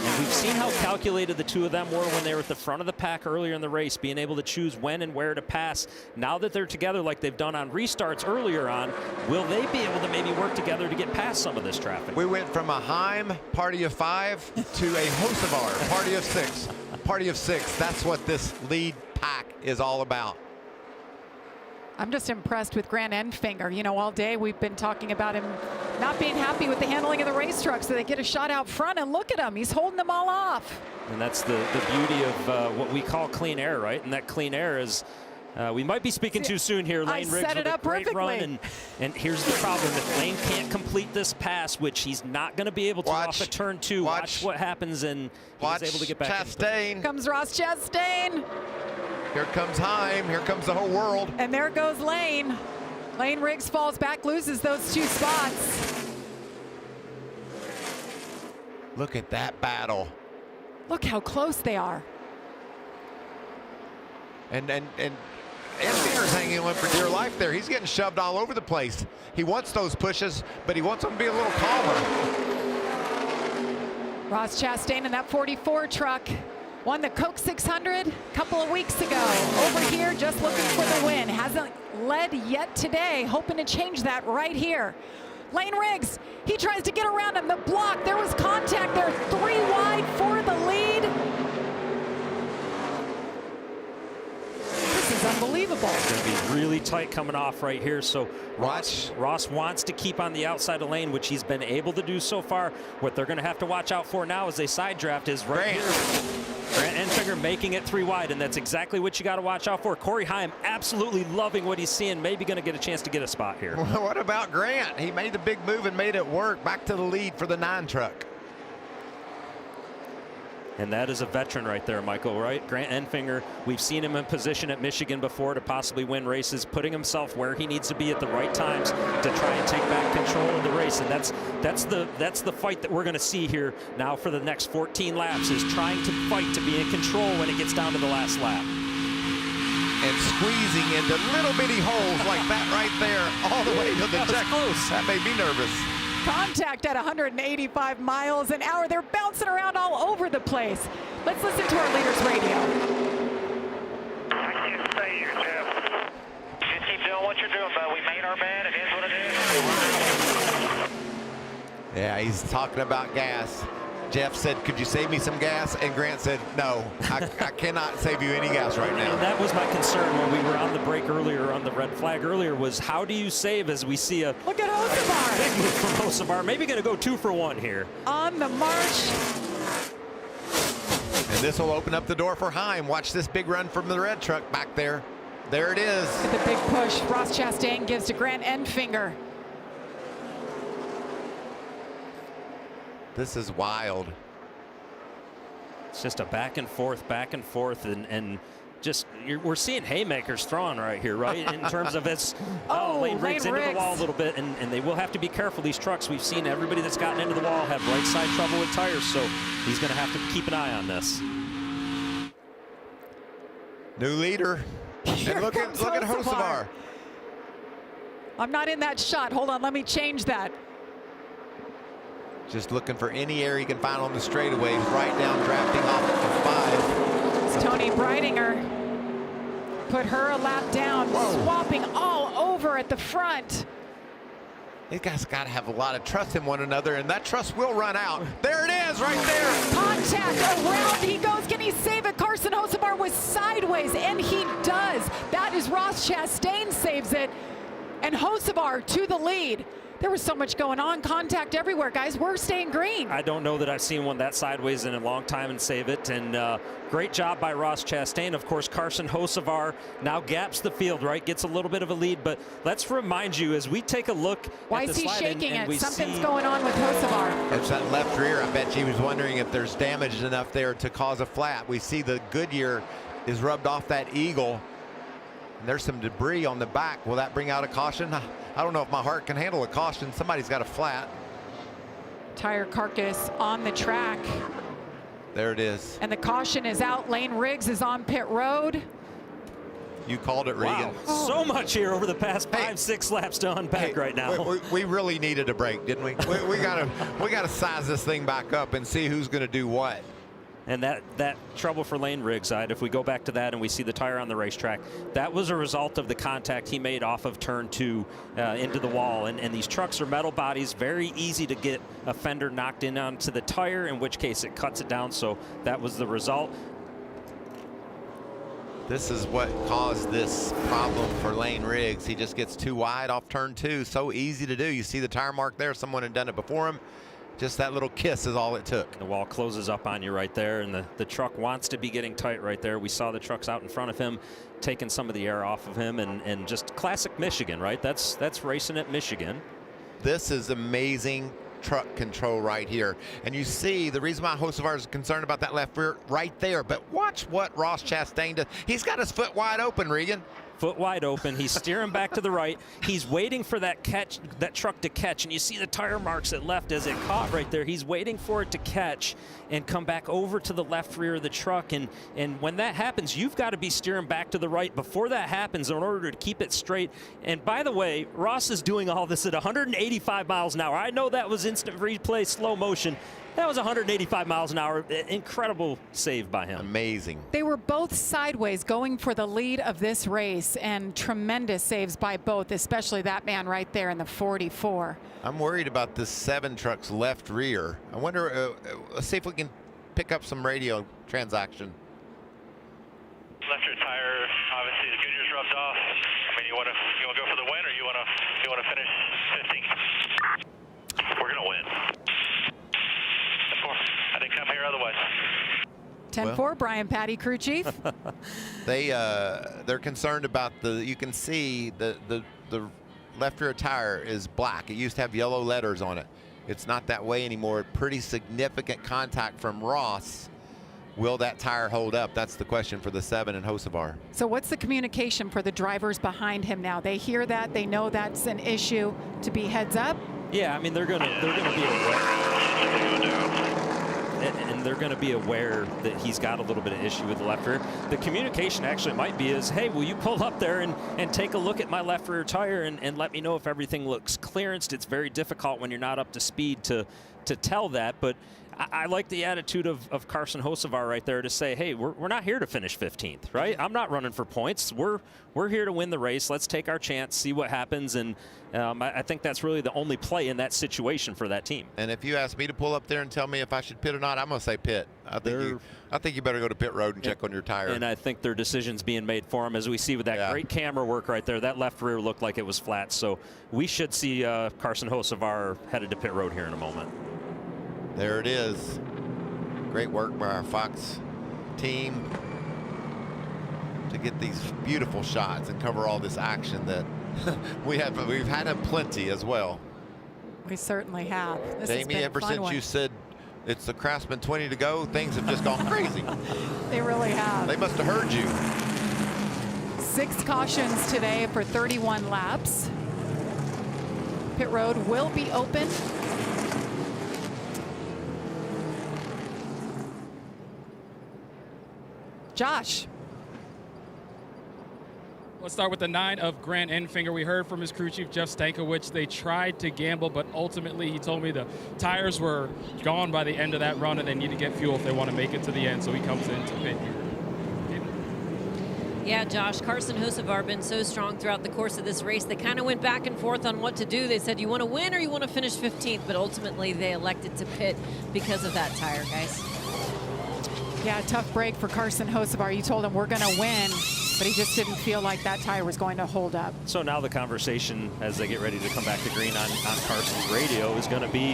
[SPEAKER 3] And we've seen how calculated the 2 of them were when they were at the front of the pack earlier in the race, being able to choose when and where to pass. Now that they're together like they've done on restarts earlier on, will they be able to maybe work together to get past some of this traffic?
[SPEAKER 5] We went from a Heim party of 5 to a Hocevar party of 6. Party of 6. That's what this lead pack is all about.
[SPEAKER 1] I'm just impressed with Grant Enfinger. You know, all day we've been talking about him not being happy with the handling of the race truck, so they get a shot out front, and look at him. He's holding them all off.
[SPEAKER 3] And that's the beauty of what we call clean air, right? And that clean air is, we might be speaking too soon here. Lane Riggs with a great run. And here's the problem. If Lane can't complete this pass, which he's not going to be able to off at turn 2, watch what happens, and he's able to get back.
[SPEAKER 5] Chastain.
[SPEAKER 1] Comes Ross Chastain.
[SPEAKER 5] Here comes Heim. Here comes the whole world.
[SPEAKER 1] And there goes Lane. Lane Riggs falls back, loses those 2 spots.
[SPEAKER 5] Look at that battle.
[SPEAKER 1] Look how close they are.
[SPEAKER 5] And Enfinger's hanging on for dear life there. He's getting shoved all over the place. He wants those pushes, but he wants them to be a little calmer.
[SPEAKER 1] Ross Chastain in that 44 truck won the Coke 600 a couple of weeks ago. Over here, just looking for the win. Hasn't led yet today, hoping to change that right here. Lane Riggs, he tries to get around him. The block, there was contact there. 3 wide for the lead. This is unbelievable.
[SPEAKER 3] It's going to be really really tight coming off right here. So Ross wants to keep on the outside of lane, which he's been able to do so far. What they're going to have to watch out for now as they side draft is right here. Grant Enfinger making it 3 wide, and that's exactly what you got to watch out for. Corey Heim absolutely loving what he's seeing, maybe going to get a chance to get a spot here.
[SPEAKER 5] What about Grant? He made the big move and made it work. Back to the lead for the 9 truck.
[SPEAKER 3] And that is a veteran right there, Michael, right? Grant Enfinger, we've seen him in position at Michigan before to possibly win races, putting himself where he needs to be at the right times to try and take back control of the race. And that's the fight that we're going to see here now for the next 14 laps, is trying to fight to be in control when it gets down to the last lap.
[SPEAKER 5] And squeezing into little bitty holes like that right there, all the way to the check.
[SPEAKER 3] Close.
[SPEAKER 5] That made me nervous.
[SPEAKER 1] Contact at 185 miles an hour. They're bouncing around all over the place. Let's listen to our leader's radio.
[SPEAKER 11] I can't stay here, Jeff. Just keep doing what you're doing, bud. We made our bed. It is what it is.
[SPEAKER 5] Yeah, he's talking about gas. Jeff said, could you save me some gas? And Grant said, no, I cannot save you any gas right now.
[SPEAKER 3] And that was my concern when we were on the break earlier, on the red flag earlier, was how do you save as we see a
[SPEAKER 1] Look at Hocevar.
[SPEAKER 3] big move from Hocevar. Maybe going to go 2 for 1 here.
[SPEAKER 1] On the march.
[SPEAKER 5] And this will open up the door for Heim. Watch this big run from the red truck back there. There it is.
[SPEAKER 1] The big push Ross Chastain gives to Grant Enfinger.
[SPEAKER 5] This is wild.
[SPEAKER 3] It's just a back and forth, and just we're seeing haymakers throwing right here, right? In terms of its Lane Riggs into the wall a little bit, and they will have to be careful. These trucks, we've seen everybody that's gotten into the wall have right side trouble with tires, so he's going to have to keep an eye on this.
[SPEAKER 5] New leader. And look at Hocevar.
[SPEAKER 1] I'm not in that shot. Hold on, let me change that.
[SPEAKER 5] Just looking for any area he can find on the straightaways, right down, drafting off of 5.
[SPEAKER 1] It's Tony Breidinger. Put her a lap down, swapping all over at the front.
[SPEAKER 5] These guys got to have a lot of trust in one another, and that trust will run out. There it is, right there.
[SPEAKER 1] Contact, around he goes. Can he save it? Carson Hocevar was sideways, and he does. That is Ross Chastain saves it, and Hocevar to the lead. There was so much going on. Contact everywhere, guys. We're staying green.
[SPEAKER 3] I don't know that I've seen one that sideways in a long time and save it. And great job by Ross Chastain. Of course, Carson Hocevar now gaps the field, right? Gets a little bit of a lead. But let's remind you, as we take a look
[SPEAKER 1] Why
[SPEAKER 3] at the
[SPEAKER 1] is he
[SPEAKER 3] slide
[SPEAKER 1] shaking
[SPEAKER 3] and
[SPEAKER 1] it?
[SPEAKER 3] we
[SPEAKER 1] Something's
[SPEAKER 3] see
[SPEAKER 1] going on with Hocevar.
[SPEAKER 5] It's that left rear. I bet you he was wondering if there's damage enough there to cause a flat. We see the Goodyear is rubbed off that Eagle. And there's some debris on the back. Will that bring out a caution? I don't know if my heart can handle a caution. Somebody's got a flat.
[SPEAKER 1] Tire carcass on the track.
[SPEAKER 5] There it is.
[SPEAKER 1] And the caution is out. Lane Riggs is on pit road.
[SPEAKER 5] You called it, Regan.
[SPEAKER 3] Wow. So much here over the past 5-6 laps to unpack right now.
[SPEAKER 5] We really needed a break, didn't we? we gotta size this thing back up and see who's going to do what.
[SPEAKER 3] And that trouble for Lane Riggs side, if we go back to that and we see the tire on the racetrack, that was a result of the contact he made off of turn 2 into the wall. And these trucks are metal bodies, very easy to get a fender knocked in onto the tire, in which case it cuts it down. So that was the result.
[SPEAKER 5] This is what caused this problem for Lane Riggs. He just gets too wide off turn 2. So easy to do. You see the tire mark there. Someone had done it before him. Just that little kiss is all it took.
[SPEAKER 3] The wall closes up on you right there, and the truck wants to be getting tight right there. We saw the trucks out in front of him taking some of the air off of him, and just classic Michigan, right? That's racing at Michigan.
[SPEAKER 5] This is amazing truck control right here. And you see the reason why Hocevar is concerned about that left rear right there. But watch what Ross Chastain does. He's got his foot wide open, Regan.
[SPEAKER 3] Foot wide open. He's steering back to the right. He's waiting for that truck to catch, and you see the tire marks it left as it caught right there. He's waiting for it to catch and come back over to the left rear of the truck. And when that happens, you've got to be steering back to the right before that happens in order to keep it straight. And by the way, Ross is doing all this at 185 miles an hour. I know that was instant replay, slow motion. That was 185 miles an hour. Incredible save by him.
[SPEAKER 5] Amazing.
[SPEAKER 1] They were both sideways going for the lead of this race, and tremendous saves by both, especially that man right there in the 44.
[SPEAKER 5] I'm worried about this 7 truck's left rear. I wonder, let's see if we can pick up some radio transaction.
[SPEAKER 11] Left rear tire, obviously the Goodyear's rubbed off. mean, you want to go for the win, or you want to finish 15th? We're gonna win. 10-4. I didn't come here otherwise.
[SPEAKER 1] 10-4, Brian Patty, crew chief.
[SPEAKER 5] They're concerned about you can see the left rear tire is black. It used to have yellow letters on it. It's not that way anymore. Pretty significant contact from Ross. Will that tire hold up? That's the question for the 7 and Hocevar.
[SPEAKER 1] So what's the communication for the drivers behind him now? They hear that, they know that's an issue, to be heads up?
[SPEAKER 3] Yeah, I mean, they're gonna be aware. And they're going to be aware that he's got a little bit of issue with the left rear. The communication actually might be is, hey, will you pull up there and take a look at my left rear tire and let me know if everything looks clearanced. It's very difficult when you're not up to speed to tell that, but I like the attitude of Carson Hocevar right there to say, hey, we're not here to finish 15th, right? I'm not running for points. We're here to win the race. Let's take our chance, see what happens, and I think that's really the only play in that situation for that team.
[SPEAKER 5] And if you ask me to pull up there and tell me if I should pit or not, I'm going to say pit. I think you better go to pit road and check on your tire.
[SPEAKER 3] And I think their decision's being made for them, as we see with that great camera work right there. That left rear looked like it was flat, so we should see Carson Hocevar headed to pit road here in a moment.
[SPEAKER 5] There it is. Great work by our Fox team to get these beautiful shots and cover all this action that we've had plenty as well.
[SPEAKER 1] We certainly have. This
[SPEAKER 5] Jamie,
[SPEAKER 1] has been
[SPEAKER 5] ever
[SPEAKER 1] a fun
[SPEAKER 5] since
[SPEAKER 1] one.
[SPEAKER 5] you said it's the Craftsman 20 to go, things have just gone crazy.
[SPEAKER 1] They really have.
[SPEAKER 5] They must have heard you.
[SPEAKER 1] 6 cautions today for 31 laps. Pit road will be open. Josh.
[SPEAKER 6] Let's start with the 9 of Grant Enfinger. We heard from his crew chief, Jeff Stankiewicz. They tried to gamble, but ultimately he told me the tires were gone by the end of that run and they need to get fuel if they want to make it to the end, so he comes in to pit here.
[SPEAKER 7] Yeah, Josh, Carson Hocevar been so strong throughout the course of this race. They kind of went back and forth on what to do. They said, you want to win or you want to finish 15th? But ultimately they elected to pit because of that tire, guys.
[SPEAKER 1] Yeah, tough break for Carson Hocevar. You told him we're going to win, but he just didn't feel like that tire was going to hold up.
[SPEAKER 3] So now the conversation as they get ready to come back to green on Carson's radio is going to be,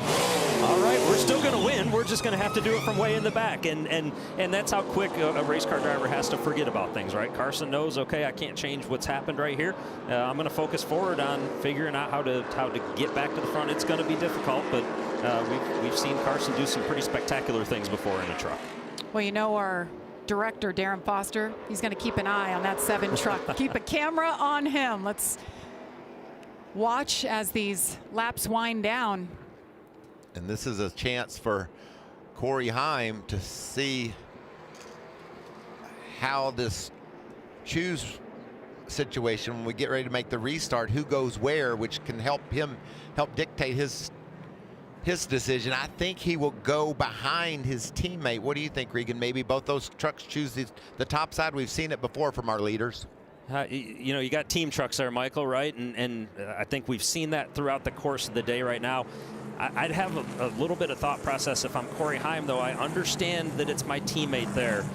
[SPEAKER 3] all right, we're still going to win. We're just going to have to do it from way in the back. And that's how quick a race car driver has to forget about things, right? Carson knows, okay, I can't change what's happened right here. I'm going to focus forward on figuring out how to get back to the front. It's going to be difficult, but we've seen Carson do some pretty spectacular things before in a truck.
[SPEAKER 1] Well, you know, our director, Darren Foster, he's going to keep an eye on that 7 truck. Keep a camera on him. Let's watch as these laps wind down.
[SPEAKER 5] And this is a chance for Corey Heim to see how this choose situation, when we get ready to make the restart, who goes where, which can help dictate his decision. I think he will go behind his teammate. What do you think, Regan? Maybe both those trucks choose the top side. We've seen it before from our leaders.
[SPEAKER 3] You know, you got team trucks there, Michael, right? And I think we've seen that throughout the course of the day right now. I'd have a little bit of thought process if I'm Corey Heim, though. I understand that it's my teammate there.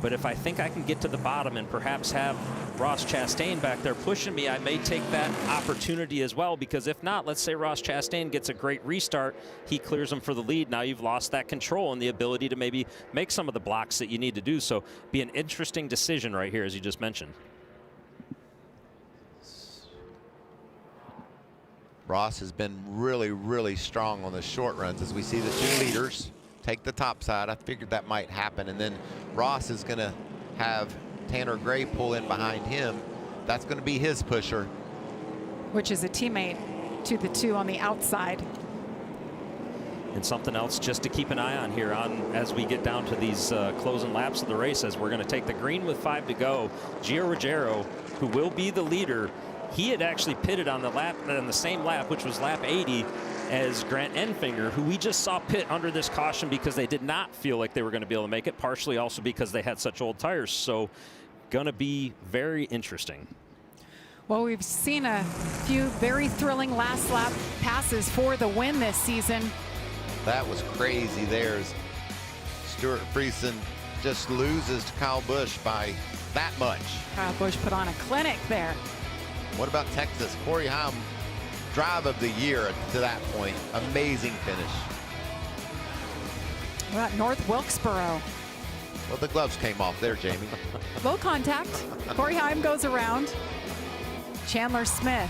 [SPEAKER 3] But if I think I can get to the bottom and perhaps have Ross Chastain back there pushing me, I may take that opportunity as well, because if not, let's say Ross Chastain gets a great restart, he clears him for the lead. Now you've lost that control and the ability to maybe make some of the blocks that you need to do. So be an interesting decision right here, as you just mentioned.
[SPEAKER 5] Ross has been really, really strong on the short runs as we see the 2 leaders take the top side. I figured that might happen. And then Ross is going to have Tanner Gray pull in behind him. That's going to be his pusher.
[SPEAKER 1] Which is a teammate to the 2 on the outside.
[SPEAKER 3] And something else just to keep an eye on here as we get down to these closing laps of the race, as we're going to take the green with 5 to go. Gio Ruggiero, who will be the leader, he had actually pitted on the same lap, which was lap 80, as Grant Enfinger, who we just saw pit under this caution because they did not feel like they were going to be able to make it, partially also because they had such old tires. So going to be very interesting.
[SPEAKER 1] Well, we've seen a few very thrilling last lap passes for the win this season.
[SPEAKER 5] That was crazy. There's Stuart Friesen just loses to Kyle Busch by that much.
[SPEAKER 1] Kyle Busch put on a clinic there.
[SPEAKER 5] What about Texas? Corey Heim, drive of the year to that point. Amazing finish.
[SPEAKER 1] What about North Wilkesboro?
[SPEAKER 5] Well, the gloves came off there, Jamie.
[SPEAKER 1] Low contact. Corey Heim goes around. Chandler Smith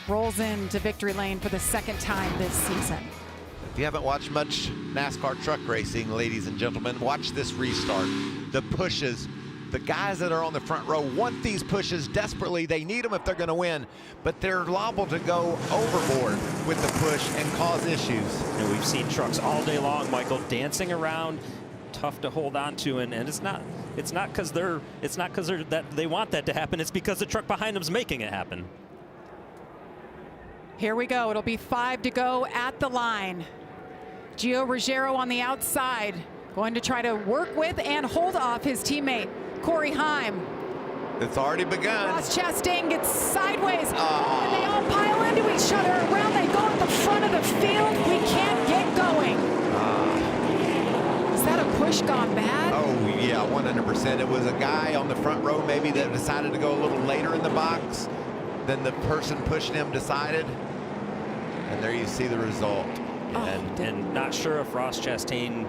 [SPEAKER 1] rolls into victory lane for the second time this season.
[SPEAKER 5] If you haven't watched much NASCAR truck racing, ladies and gentlemen, watch this restart. The pushes. The guys that are on the front row want these pushes desperately. They need them if they're going to win, but they're liable to go overboard with the push and cause issues.
[SPEAKER 3] And we've seen trucks all day long, Michael, dancing around, tough to hold on to, and it's not because they want that to happen. It's because the truck behind them's making it happen.
[SPEAKER 1] Here we go. It'll be 5 to go at the line. Gio Ruggiero on the outside, going to try to work with and hold off his teammate Corey Heim.
[SPEAKER 5] It's already begun.
[SPEAKER 1] Ross Chastain gets sideways, and they all pile into each other. Around they go at the front of the field. We can't get going. Is that a push gone bad?
[SPEAKER 5] Oh, yeah, 100%. It was a guy on the front row maybe that decided to go a little later in the box than the person pushing him decided. And there you see the result.
[SPEAKER 3] And not sure if Ross Chastain,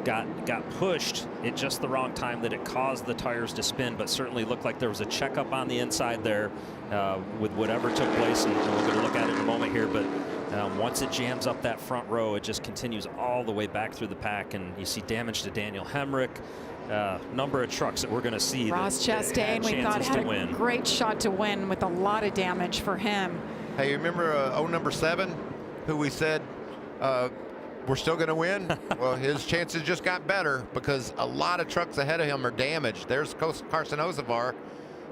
[SPEAKER 3] got pushed at just the wrong time that it caused the tires to spin, but certainly looked like there was a checkup on the inside there with whatever took place, and we're going to look at it in a moment here. But once it jams up that front row, it just continues all the way back through the pack, and you see damage to Daniel Hemrick. Number of trucks that we're going to see.
[SPEAKER 1] Ross Chastain, we thought had a great shot to win with a lot of damage for him.
[SPEAKER 5] Hey, you remember number 7, who we said we're still going to win? Well, his chances just got better because a lot of trucks ahead of him are damaged. There's Carson Ozavar.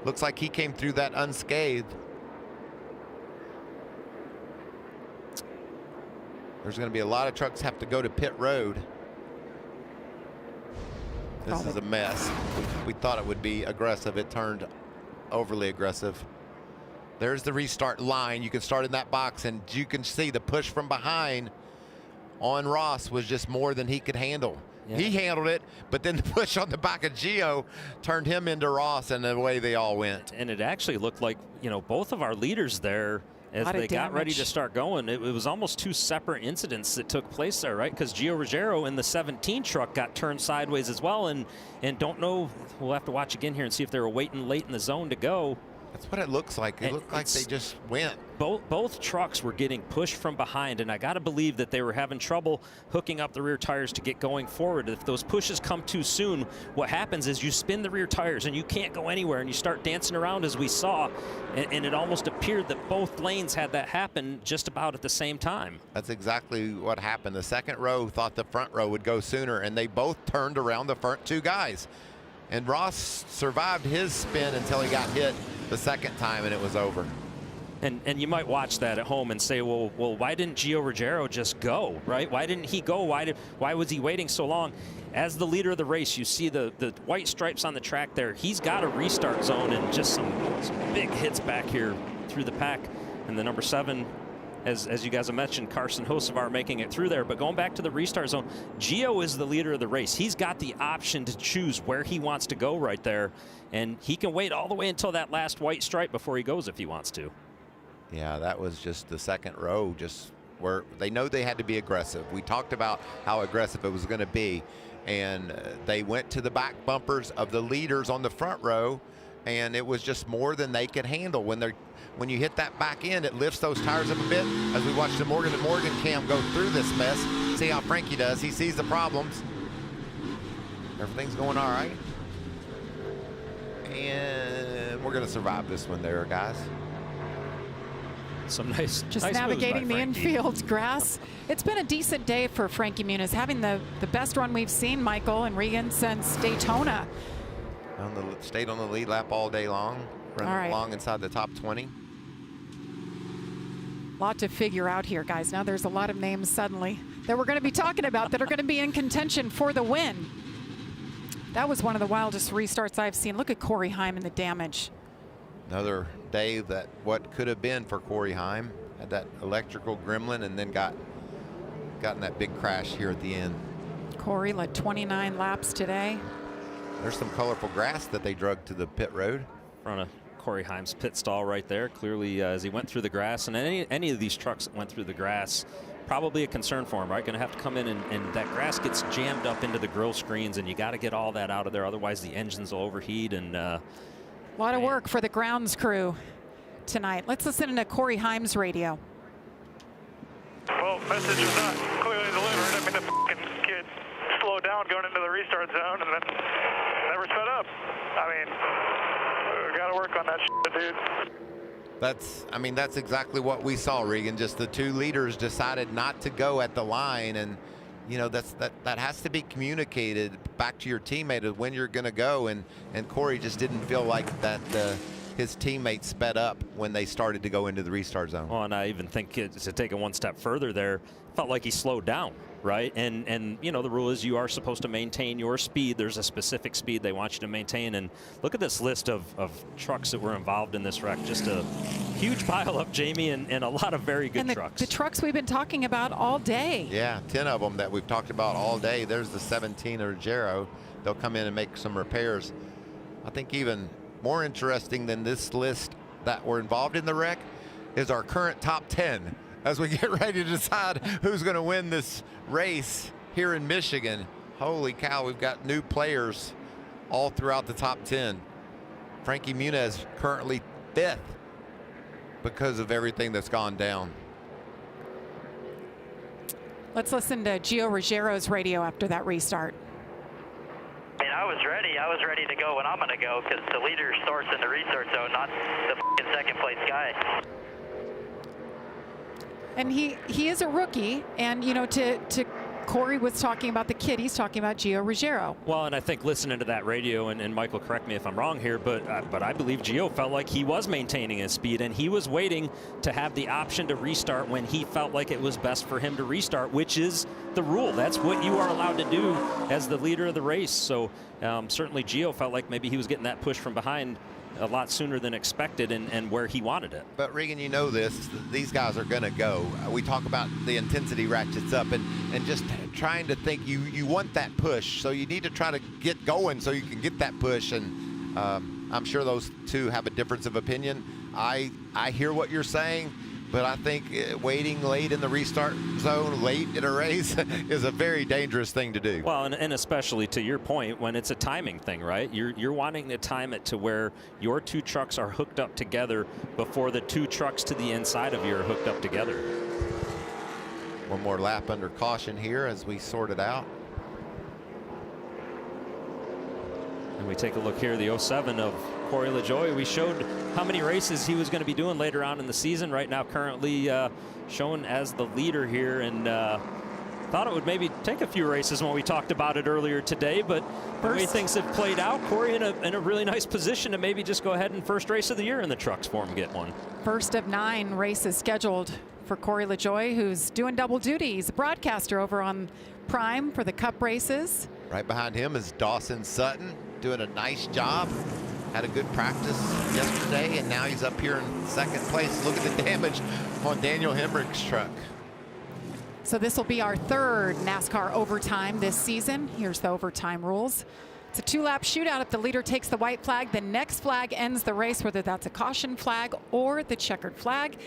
[SPEAKER 5] Looks like he came through that unscathed. There's going to be a lot of trucks have to go to pit road. This is a mess. We thought it would be aggressive. It turned overly aggressive. There's the restart line. You can start in that box, and you can see the push from behind on Ross was just more than he could handle. Yeah. He handled it, but then the push on the back of Gio turned him into Ross, and the way they all went.
[SPEAKER 3] And it actually looked like, both of our leaders there, as they got ready to start going, it was almost 2 separate incidents that took place there, right? Because Gio Ruggiero in the 17 truck got turned sideways as well, and don't know, we'll have to watch again here and see if they were waiting late in the zone to go.
[SPEAKER 5] That's what it looks like. It looked like they just went.
[SPEAKER 3] Both trucks were getting pushed from behind, and I got to believe that they were having trouble hooking up the rear tires to get going forward. If those pushes come too soon, what happens is you spin the rear tires and you can't go anywhere, and you start dancing around as we saw, and it almost appeared that both lanes had that happen just about at the same time.
[SPEAKER 5] That's exactly what happened. The second row thought the front row would go sooner, and they both turned around the front 2 guys. And Ross survived his spin until he got hit the second time, and it was over.
[SPEAKER 3] And you might watch that at home and say, well, why didn't Gio Ruggiero just go, right? Why didn't he go? Why was he waiting so long? As the leader of the race, you see the white stripes on the track there. He's got a restart zone, and just some big hits back here through the pack. And the number 7, as you guys have mentioned, Carson Hocevar making it through there. But going back to the restart zone, Gio is the leader of the race. He's got the option to choose where he wants to go right there. And he can wait all the way until that last white stripe before he goes if he wants to.
[SPEAKER 5] Yeah, that was just the second row, just where they know they had to be aggressive. We talked about how aggressive it was going to be. And they went to the back bumpers of the leaders on the front row, and it was just more than they could handle. When you hit that back end, it lifts those tires up a bit. As we watch the Morgan & Morgan cam go through this mess, see how Frankie does. He sees the problems. Everything's going all right. And we're going to survive this one there, guys.
[SPEAKER 3] Some nice
[SPEAKER 1] navigating the infield grass. It's been a decent day for Frankie Muniz, having the best run we've seen, Michael and Regan, since Daytona.
[SPEAKER 5] Stayed on the lead lap all day long, running along inside the top 20.
[SPEAKER 1] Lot to figure out here, guys. Now there's a lot of names suddenly that we're going to be talking about that are going to be in contention for the win. That was one of the wildest restarts I've seen. Look at Corey Heim and the damage.
[SPEAKER 5] Another day that what could have been for Corey Heim. Had that electrical gremlin and then got in that big crash here at the end.
[SPEAKER 1] Corey led 29 laps today.
[SPEAKER 5] There's some colorful grass that they drug to the pit road.
[SPEAKER 3] In front of Corey Himes' pit stall right there. Clearly, as he went through the grass, and any of these trucks that went through the grass, probably a concern for him, right? Going to have to come in, and that grass gets jammed up into the grill screens, and you got to get all that out of there. Otherwise, the engines will overheat. And
[SPEAKER 1] a lot of work for the grounds crew tonight. Let's listen to Corey Himes' radio.
[SPEAKER 11] Well, message was not clearly delivered. I mean, the fucking kid slowed down going into the restart zone and then never sped up. I mean, we got to work on that shit, dude.
[SPEAKER 5] That's exactly what we saw, Regan. Just the two leaders decided not to go at the line, and you know that has to be communicated back to your teammate of when you're going to go. And Corey just didn't feel like that. His teammates sped up when they started to go into the restart zone.
[SPEAKER 3] Well, and I even think to take it one step further there, felt like he slowed down, right? And you know, the rule is you are supposed to maintain your speed. There's a specific speed they want you to maintain. And look at this list of trucks that were involved in this wreck. Just a huge pile up, Jamie, and a lot of very good trucks.
[SPEAKER 1] The trucks we've been talking about all day.
[SPEAKER 5] Yeah, 10 of them that we've talked about all day. There's the 17 of Ruggiero. They'll come in and make some repairs. I think even more interesting than this list that were involved in the wreck is our current top 10 as we get ready to decide who's going to win this race here in Michigan. Holy cow, we've got new players all throughout the top 10. Frankie Muniz currently 5th because of everything that's gone down.
[SPEAKER 1] Let's listen to Gio Ruggiero's radio after that restart.
[SPEAKER 11] I mean, I was ready to go when I'm going to go because the leader starts in the restart zone, not the fucking second place guy.
[SPEAKER 1] And he is a rookie, and you know, to Corey was talking about the kid, he's talking about Gio Ruggiero.
[SPEAKER 3] Well, and I think listening to that radio, and Michael, correct me if I'm wrong here, but I believe Gio felt like he was maintaining his speed, and he was waiting to have the option to restart when he felt like it was best for him to restart, which is the rule. That's what you are allowed to do as the leader of the race. So certainly Gio felt like maybe he was getting that push from behind a lot sooner than expected, and where he wanted it.
[SPEAKER 5] But Regan, you know this, these guys are going to go. We talk about the intensity ratchets up, and just trying to think, you want that push, so you need to try to get going so you can get that push. And I'm sure those two have a difference of opinion. I hear what you're saying, but I think waiting late in the restart zone, late in a race, is a very dangerous thing to do.
[SPEAKER 3] Well, and especially to your point, when it's a timing thing, right? You're wanting to time it to where your two trucks are hooked up together before the two trucks to the inside of you are hooked up together.
[SPEAKER 5] One more lap under caution here as we sort it out.
[SPEAKER 3] And we take a look here, the 07 of Corey LaJoie. We showed how many races he was going to be doing later on in the season. Right now, currently shown as the leader here, and thought it would maybe take a few races when we talked about it earlier today, but the way things have played out, Corey in a really nice position to maybe just go ahead and first race of the year in the trucks for him get one.
[SPEAKER 1] First of 9 races scheduled for Corey LaJoie, who's doing double duty. He's a broadcaster over on Prime for the Cup races.
[SPEAKER 5] Right behind him is Dawson Sutton, doing a nice job. Had a good practice yesterday, and now he's up here in second place. Look at the damage on Daniel Hemrick's truck.
[SPEAKER 1] So this will be our 3rd NASCAR overtime this season. Here's the overtime rules. It's a 2-lap shootout. If the leader takes the white flag, the next flag ends the race, whether that's a caution flag or the checkered flag.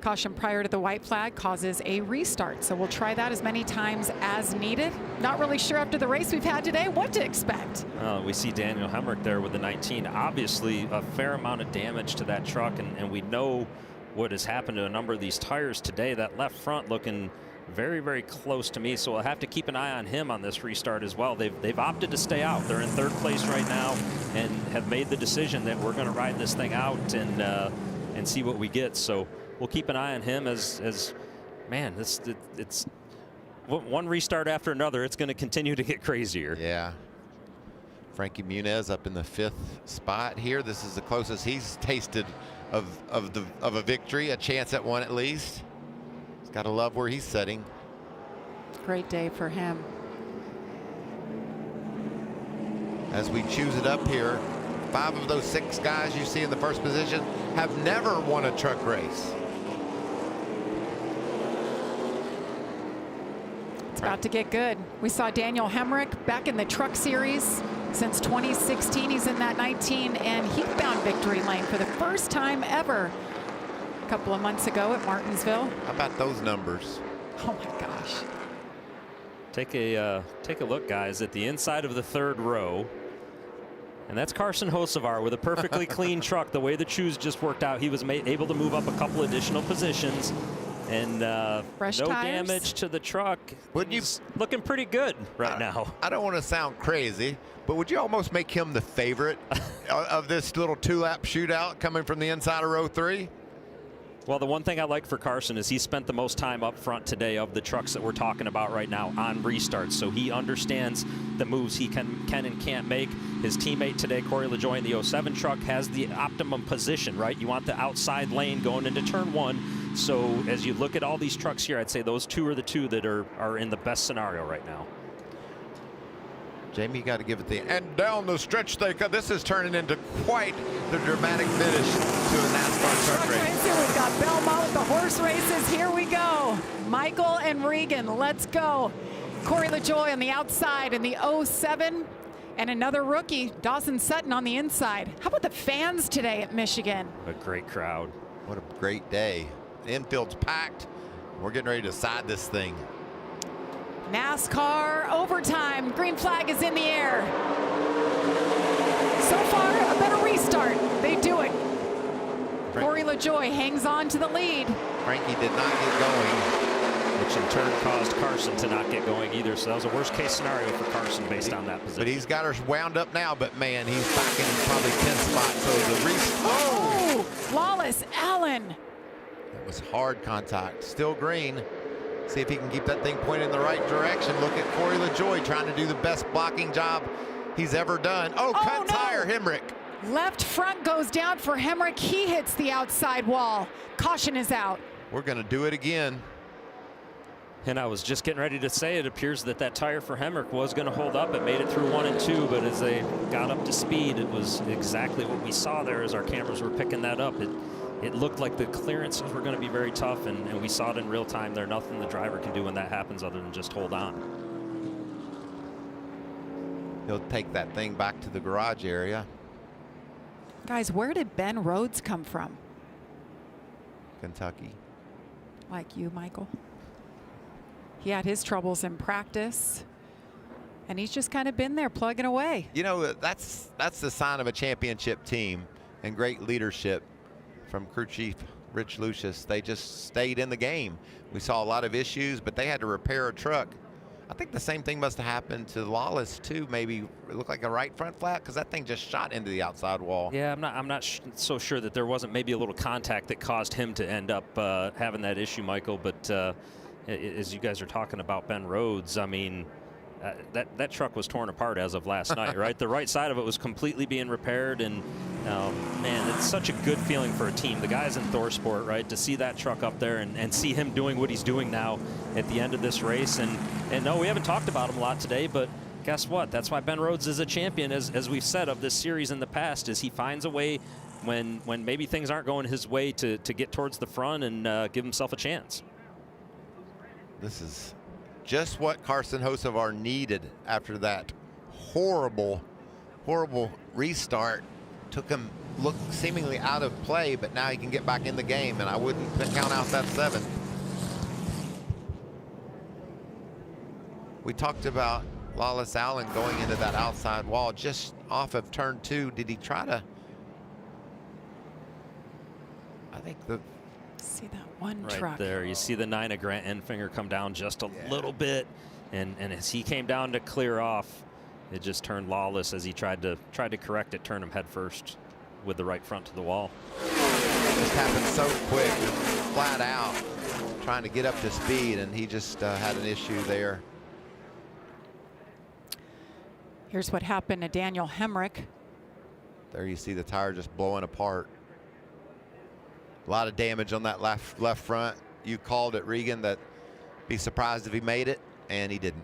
[SPEAKER 1] Caution prior to the white flag causes a restart. So we'll try that as many times as needed. Not really sure after the race we've had today what to expect.
[SPEAKER 3] We see Daniel Hemrick there with the 19. Obviously a fair amount of damage to that truck, and we know what has happened to a number of these tires today. That left front looking very, very close to me, so we'll have to keep an eye on him on this restart as well. They've opted to stay out. They're in 3rd place right now and have made the decision that we're going to ride this thing out and see what we get. So we'll keep an eye on him as man, it's one restart after another. It's going to continue to get crazier.
[SPEAKER 5] Yeah. Frankie Muniz up in the 5th spot here. This is the closest he's tasted of a victory, a chance at one at least. He's got to love where he's sitting.
[SPEAKER 1] Great day for him.
[SPEAKER 5] As we choose it up here, 5 of those 6 guys you see in the first position have never won a truck race.
[SPEAKER 1] It's about to get good. We saw Daniel Hemrick back in the truck series Since 2016, he's in that 19 and heat-bound victory lane for the first time ever. A couple of months ago at Martinsville.
[SPEAKER 5] How about those numbers?
[SPEAKER 1] Oh my gosh.
[SPEAKER 3] Take a look, guys, at the inside of the third row. And that's Carson Hocevar with a perfectly clean truck. The way the shoes just worked out, he was able to move up a couple additional positions. And no
[SPEAKER 1] tires?
[SPEAKER 3] Damage to the truck. He's looking pretty good right now.
[SPEAKER 5] I don't want to sound crazy, but would you almost make him the favorite of this little 2-lap shootout coming from the inside of row 3?
[SPEAKER 3] Well, the one thing I like for Carson is he spent the most time up front today of the trucks that we're talking about right now on restarts. So he understands the moves he can and can't make. His teammate today, Corey LaJoie in the 07 truck, has the optimum position, right? You want the outside lane going into turn 1. So as you look at all these trucks here, I'd say those two are the two that are in the best scenario right now.
[SPEAKER 5] Jamie, you got to give it and down the stretch they cut. This is turning into quite the dramatic finish to a NASCAR truck race.
[SPEAKER 1] We've got Belmont with the horse races. Here we go. Michael and Regan, let's go. Corey LaJoie on the outside in the 07. And another rookie, Dawson Sutton, on the inside. How about the fans today at Michigan?
[SPEAKER 3] A great crowd.
[SPEAKER 5] What a great day. The infield's packed. We're getting ready to side this thing.
[SPEAKER 1] NASCAR overtime. Green flag is in the air. So far, a better restart. They do it. Corey LaJoie hangs on to the lead.
[SPEAKER 5] Frankie did not get going,
[SPEAKER 3] which in turn caused Carson to not get going either. So that was a worst case scenario for Carson based on that position.
[SPEAKER 5] But he's got her wound up now, but man, he's back in probably 10 spots. So the
[SPEAKER 1] oh, flawless Allen.
[SPEAKER 5] That was hard contact. Still green. See if he can keep that thing pointed in the right direction. Look at Corey LaJoie trying to do the best blocking job he's ever done. Oh, cut tire, Hemrick.
[SPEAKER 1] Left front goes down for Hemrick. He hits the outside wall. Caution is out.
[SPEAKER 5] We're going to do it again.
[SPEAKER 3] And I was just getting ready to say it appears that tire for Hemrick was going to hold up. It made it through 1 and 2, but as they got up to speed, it was exactly what we saw there as our cameras were picking that up. It looked like the clearances were going to be very tough, and we saw it in real time. There's nothing the driver can do when that happens other than just hold on.
[SPEAKER 5] He'll take that thing back to the garage area.
[SPEAKER 1] Guys, where did Ben Rhodes come from?
[SPEAKER 5] Kentucky.
[SPEAKER 1] Like you, Michael. He had his troubles in practice, and he's just kind of been there plugging away.
[SPEAKER 5] You know, that's the sign of a championship team and great leadership from crew chief Rich Lucius. They just stayed in the game. We saw a lot of issues, but they had to repair a truck. I think the same thing must have happened to Lawless too. Maybe it looked like a right front flat because that thing just shot into the outside wall.
[SPEAKER 3] Yeah, I'm not so sure that there wasn't maybe a little contact that caused him to end up having that issue, Michael. But as you guys are talking about Ben Rhodes, I mean, that truck was torn apart as of last night, right? The right side of it was completely being repaired, and man, it's such a good feeling for a team. The guys in ThorSport, right, to see that truck up there and see him doing what he's doing now at the end of this race. And no, we haven't talked about him a lot today, but guess what? That's why Ben Rhodes is a champion, as we've said of this series in the past, is he finds a way when maybe things aren't going his way to get towards the front and give himself a chance.
[SPEAKER 5] This is just what Carson Hocevar needed after that horrible restart. Took him seemingly out of play, but now he can get back in the game, and I wouldn't count out that 7. We talked about Lawless Allen going into that outside wall just off of turn 2. Did he try to? I think
[SPEAKER 1] see that one
[SPEAKER 3] right
[SPEAKER 1] truck
[SPEAKER 3] there. You see the 9 of Grant Enfinger come down just a little bit, and as he came down to clear off, it just turned Lawless as he tried to correct it, turn him head first with the right front to the wall.
[SPEAKER 5] It just happened so quick, flat out, trying to get up to speed, and he just had an issue there.
[SPEAKER 1] Here's what happened to Daniel Hemrick.
[SPEAKER 5] There you see the tire just blowing apart. A lot of damage on that left front. You called it, Regan, that be surprised if he made it, and he didn't.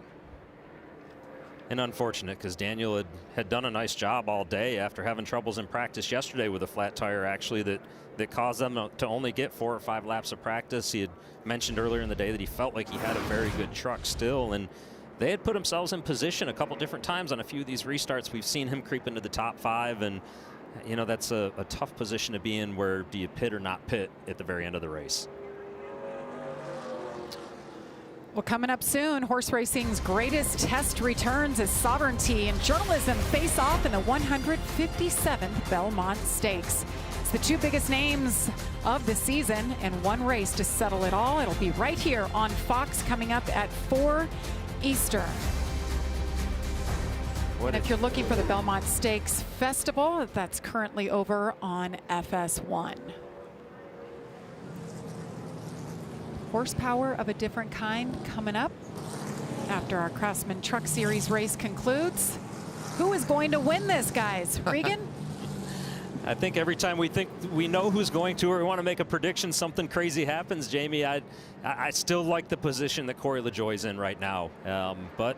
[SPEAKER 3] And unfortunate, because Daniel had done a nice job all day after having troubles in practice yesterday with a flat tire, actually, that caused them to only get 4 or 5 laps of practice. He had mentioned earlier in the day that he felt like he had a very good truck still, and they had put themselves in position a couple different times on a few of these restarts. We've seen him creep into the top 5, and you know, that's a tough position to be in, where do you pit or not pit at the very end of the race.
[SPEAKER 1] Well, coming up soon, horse racing's greatest test returns as Sovereignty and Journalism face off in the 157th Belmont Stakes. It's the 2 biggest names of the season and one race to settle it all. It'll be right here on Fox coming up at 4 Eastern. And if you're looking for the Belmont Stakes Festival, that's currently over on FS1. Horsepower of a different kind coming up after our Craftsman Truck Series race concludes. Who is going to win this, guys? Regan?
[SPEAKER 3] I think every time we think we know who's going to, or we want to make a prediction, something crazy happens, Jamie. I still like the position that Corey LaJoie's in right now. But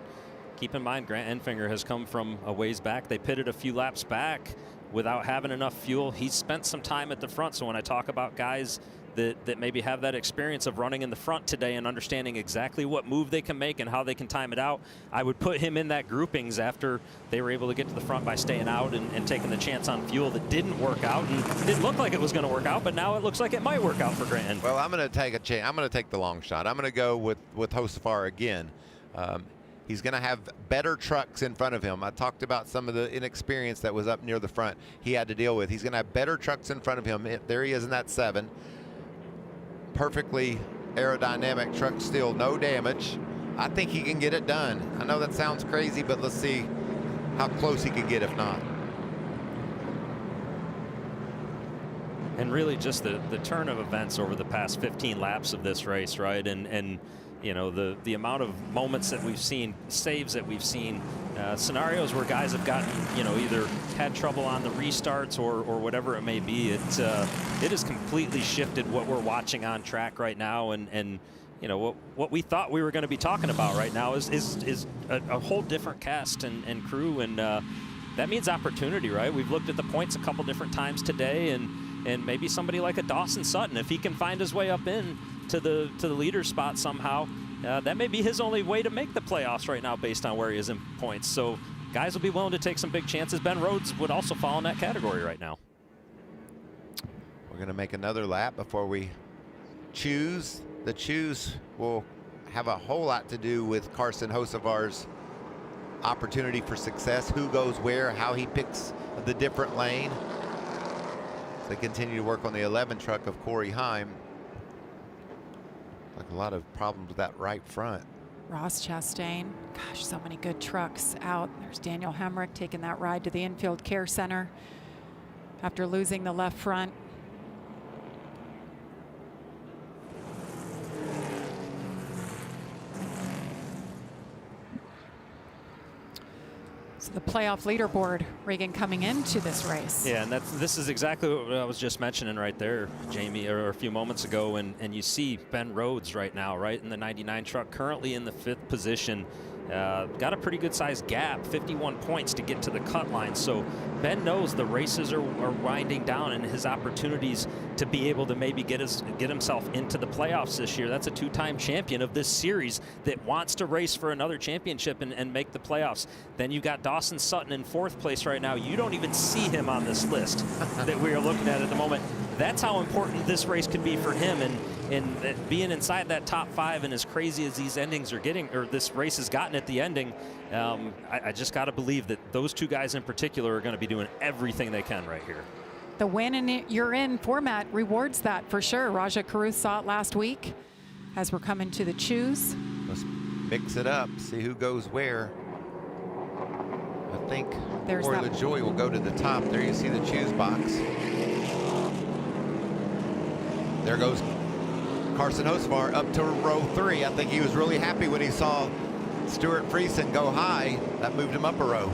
[SPEAKER 3] keep in mind, Grant Enfinger has come from a ways back. They pitted a few laps back without having enough fuel. He's spent some time at the front. So when I talk about guys that maybe have that experience of running in the front today and understanding exactly what move they can make and how they can time it out, I would put him in that groupings after they were able to get to the front by staying out and taking the chance on fuel that didn't work out. And it didn't look like it was going to work out, but now it looks like it might work out for Grant.
[SPEAKER 5] Well, I'm going to take a chance. I'm going to take the long shot. I'm going to go with Josefar again. He's going to have better trucks in front of him. I talked about some of the inexperience that was up near the front he had to deal with. He's going to have better trucks in front of him. There he is in that 7. Perfectly aerodynamic truck still, no damage. I think he can get it done. I know that sounds crazy, but let's see how close he can get if not.
[SPEAKER 3] And really just the turn of events over the past 15 laps of this race, right? And you know, the amount of moments that we've seen, saves that we've seen, scenarios where guys have gotten, you know, either had trouble on the restarts or whatever it may be. It has completely shifted what we're watching on track right now, and you know, what we thought we were going to be talking about right now is a whole different cast and crew, and that means opportunity, right? We've looked at the points a couple different times today, and maybe somebody like a Dawson Sutton, if he can find his way up in to the leader spot somehow, that may be his only way to make the playoffs right now based on where he is in points. So guys will be willing to take some big chances. Ben Rhodes would also fall in that category right now.
[SPEAKER 5] We're going to make another lap before we choose. The choose will have a whole lot to do with Carson Josefar's opportunity for success, who goes where, how he picks the different lane. So they continue to work on the 11 truck of Corey Heim. Like a lot of problems with that right front.
[SPEAKER 1] Ross Chastain, gosh, so many good trucks out. There's Daniel Hemrick taking that ride to the infield care center after losing the left front. So the playoff leaderboard, Regan, coming into this race.
[SPEAKER 3] Yeah, and this is exactly what I was just mentioning right there, Jamie, or a few moments ago. And you see Ben Rhodes right now, right in the 99 truck, currently in the 5th position. Got a pretty good sized gap, 51 points to get to the cut line. So Ben knows the races are winding down, and his opportunities to be able to maybe get himself into the playoffs this year. That's a 2-time champion of this series that wants to race for another championship and make the playoffs. Then you got Dawson Sutton in 4th place right now. You don't even see him on this list that we are looking at the moment. That's how important this race could be for him, and being inside that top 5, and as crazy as these endings are getting, or this race has gotten at the ending, I just got to believe that those 2 guys in particular are going to be doing everything they can right here.
[SPEAKER 1] The win and you're in format rewards that for sure. Raja Caruth saw it last week as we're coming to the choose.
[SPEAKER 5] Let's mix it up, see who goes where. I think Corey LaJoie will go to the top. There you see the choose box. There goes Carson Josefar up to row 3. I think he was really happy when he saw Stuart Friesen go high. That moved him up a row.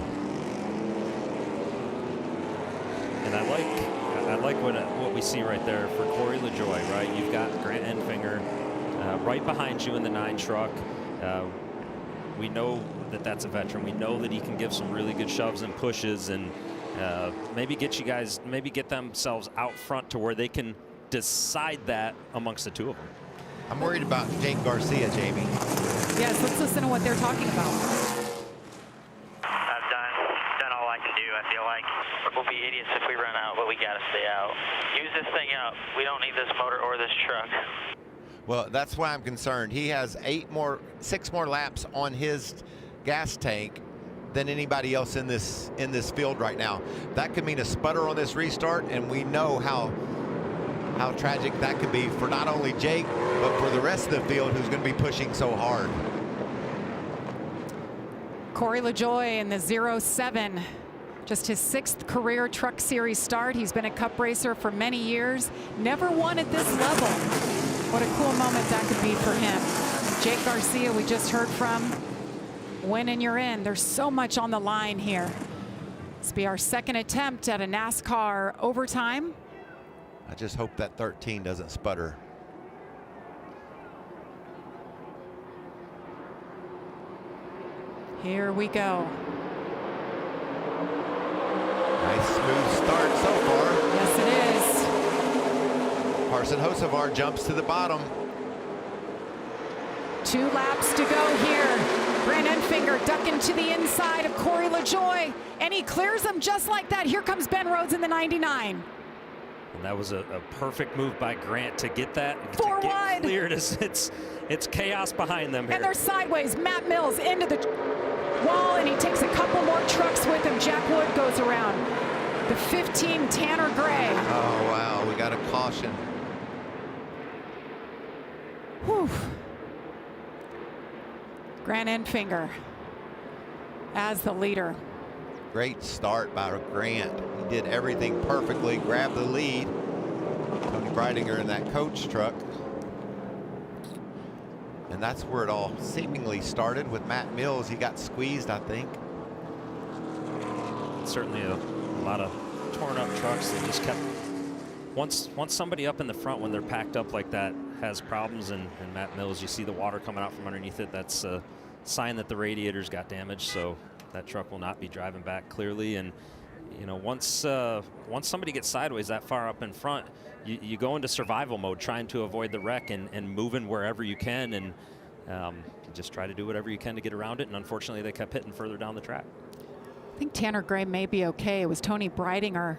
[SPEAKER 3] And I like what we see right there for Corey LaJoie, right? You've got Grant Enfinger right behind you in the 9 truck. We know that that's a veteran. We know that he can give some really good shoves and pushes, and maybe get themselves out front to where they can decide that amongst the 2 of them.
[SPEAKER 5] I'm worried about Jake Garcia, Jamie.
[SPEAKER 1] Yes, let's listen to what they're talking about.
[SPEAKER 12] I've done all I can do. I feel like we'll be idiots if we run out, but we got to stay out. Use this thing up. We don't need this motor or this truck.
[SPEAKER 5] Well, that's why I'm concerned. He has 6 more laps on his gas tank than anybody else in this field right now. That could mean a sputter on this restart, and we know how tragic that could be for not only Jake, but for the rest of the field who's going to be pushing so hard.
[SPEAKER 1] Corey LaJoie in the 07, just his 6th career Truck Series start. He's been a Cup racer for many years, never won at this level. What a cool moment that could be for him. Jake Garcia, we just heard from. Win and you're in. There's so much on the line here. This will be our 2nd attempt at a NASCAR overtime.
[SPEAKER 5] I just hope that 13 doesn't sputter.
[SPEAKER 1] Here we go.
[SPEAKER 5] Nice smooth start so far.
[SPEAKER 1] Yes, it is.
[SPEAKER 5] Carson Hocevar jumps to the bottom.
[SPEAKER 1] 2 laps to go here. Grant Enfinger ducking to the inside of Corey LaJoie, and he clears him just like that. Here comes Ben Rhodes in the 99.
[SPEAKER 3] And that was a perfect move by Grant to get that
[SPEAKER 1] wide.
[SPEAKER 3] Cleared. It's chaos behind them here.
[SPEAKER 1] And they're sideways. Matt Mills into the wall, and he takes a couple more trucks with him. Jack Wood goes around. The 15 Tanner Gray.
[SPEAKER 5] Oh, wow. We got a caution.
[SPEAKER 1] Whew. Grant Enfinger as the leader.
[SPEAKER 5] Great start by Grant. He did everything perfectly, grabbed the lead. Tony Breidinger in that coach truck. And that's where it all seemingly started with Matt Mills. He got squeezed, I think.
[SPEAKER 3] Certainly a lot of torn up trucks that just kept, once somebody up in the front when they're packed up like that has problems, and Matt Mills, you see the water coming out from underneath it, that's a sign that the radiators got damaged, so that truck will not be driving back clearly. And you know, once somebody gets sideways that far up in front, you go into survival mode, trying to avoid the wreck and moving wherever you can, and just try to do whatever you can to get around it. And unfortunately, they kept hitting further down the track.
[SPEAKER 1] I think Tanner Gray may be okay. It was Tony Breidinger,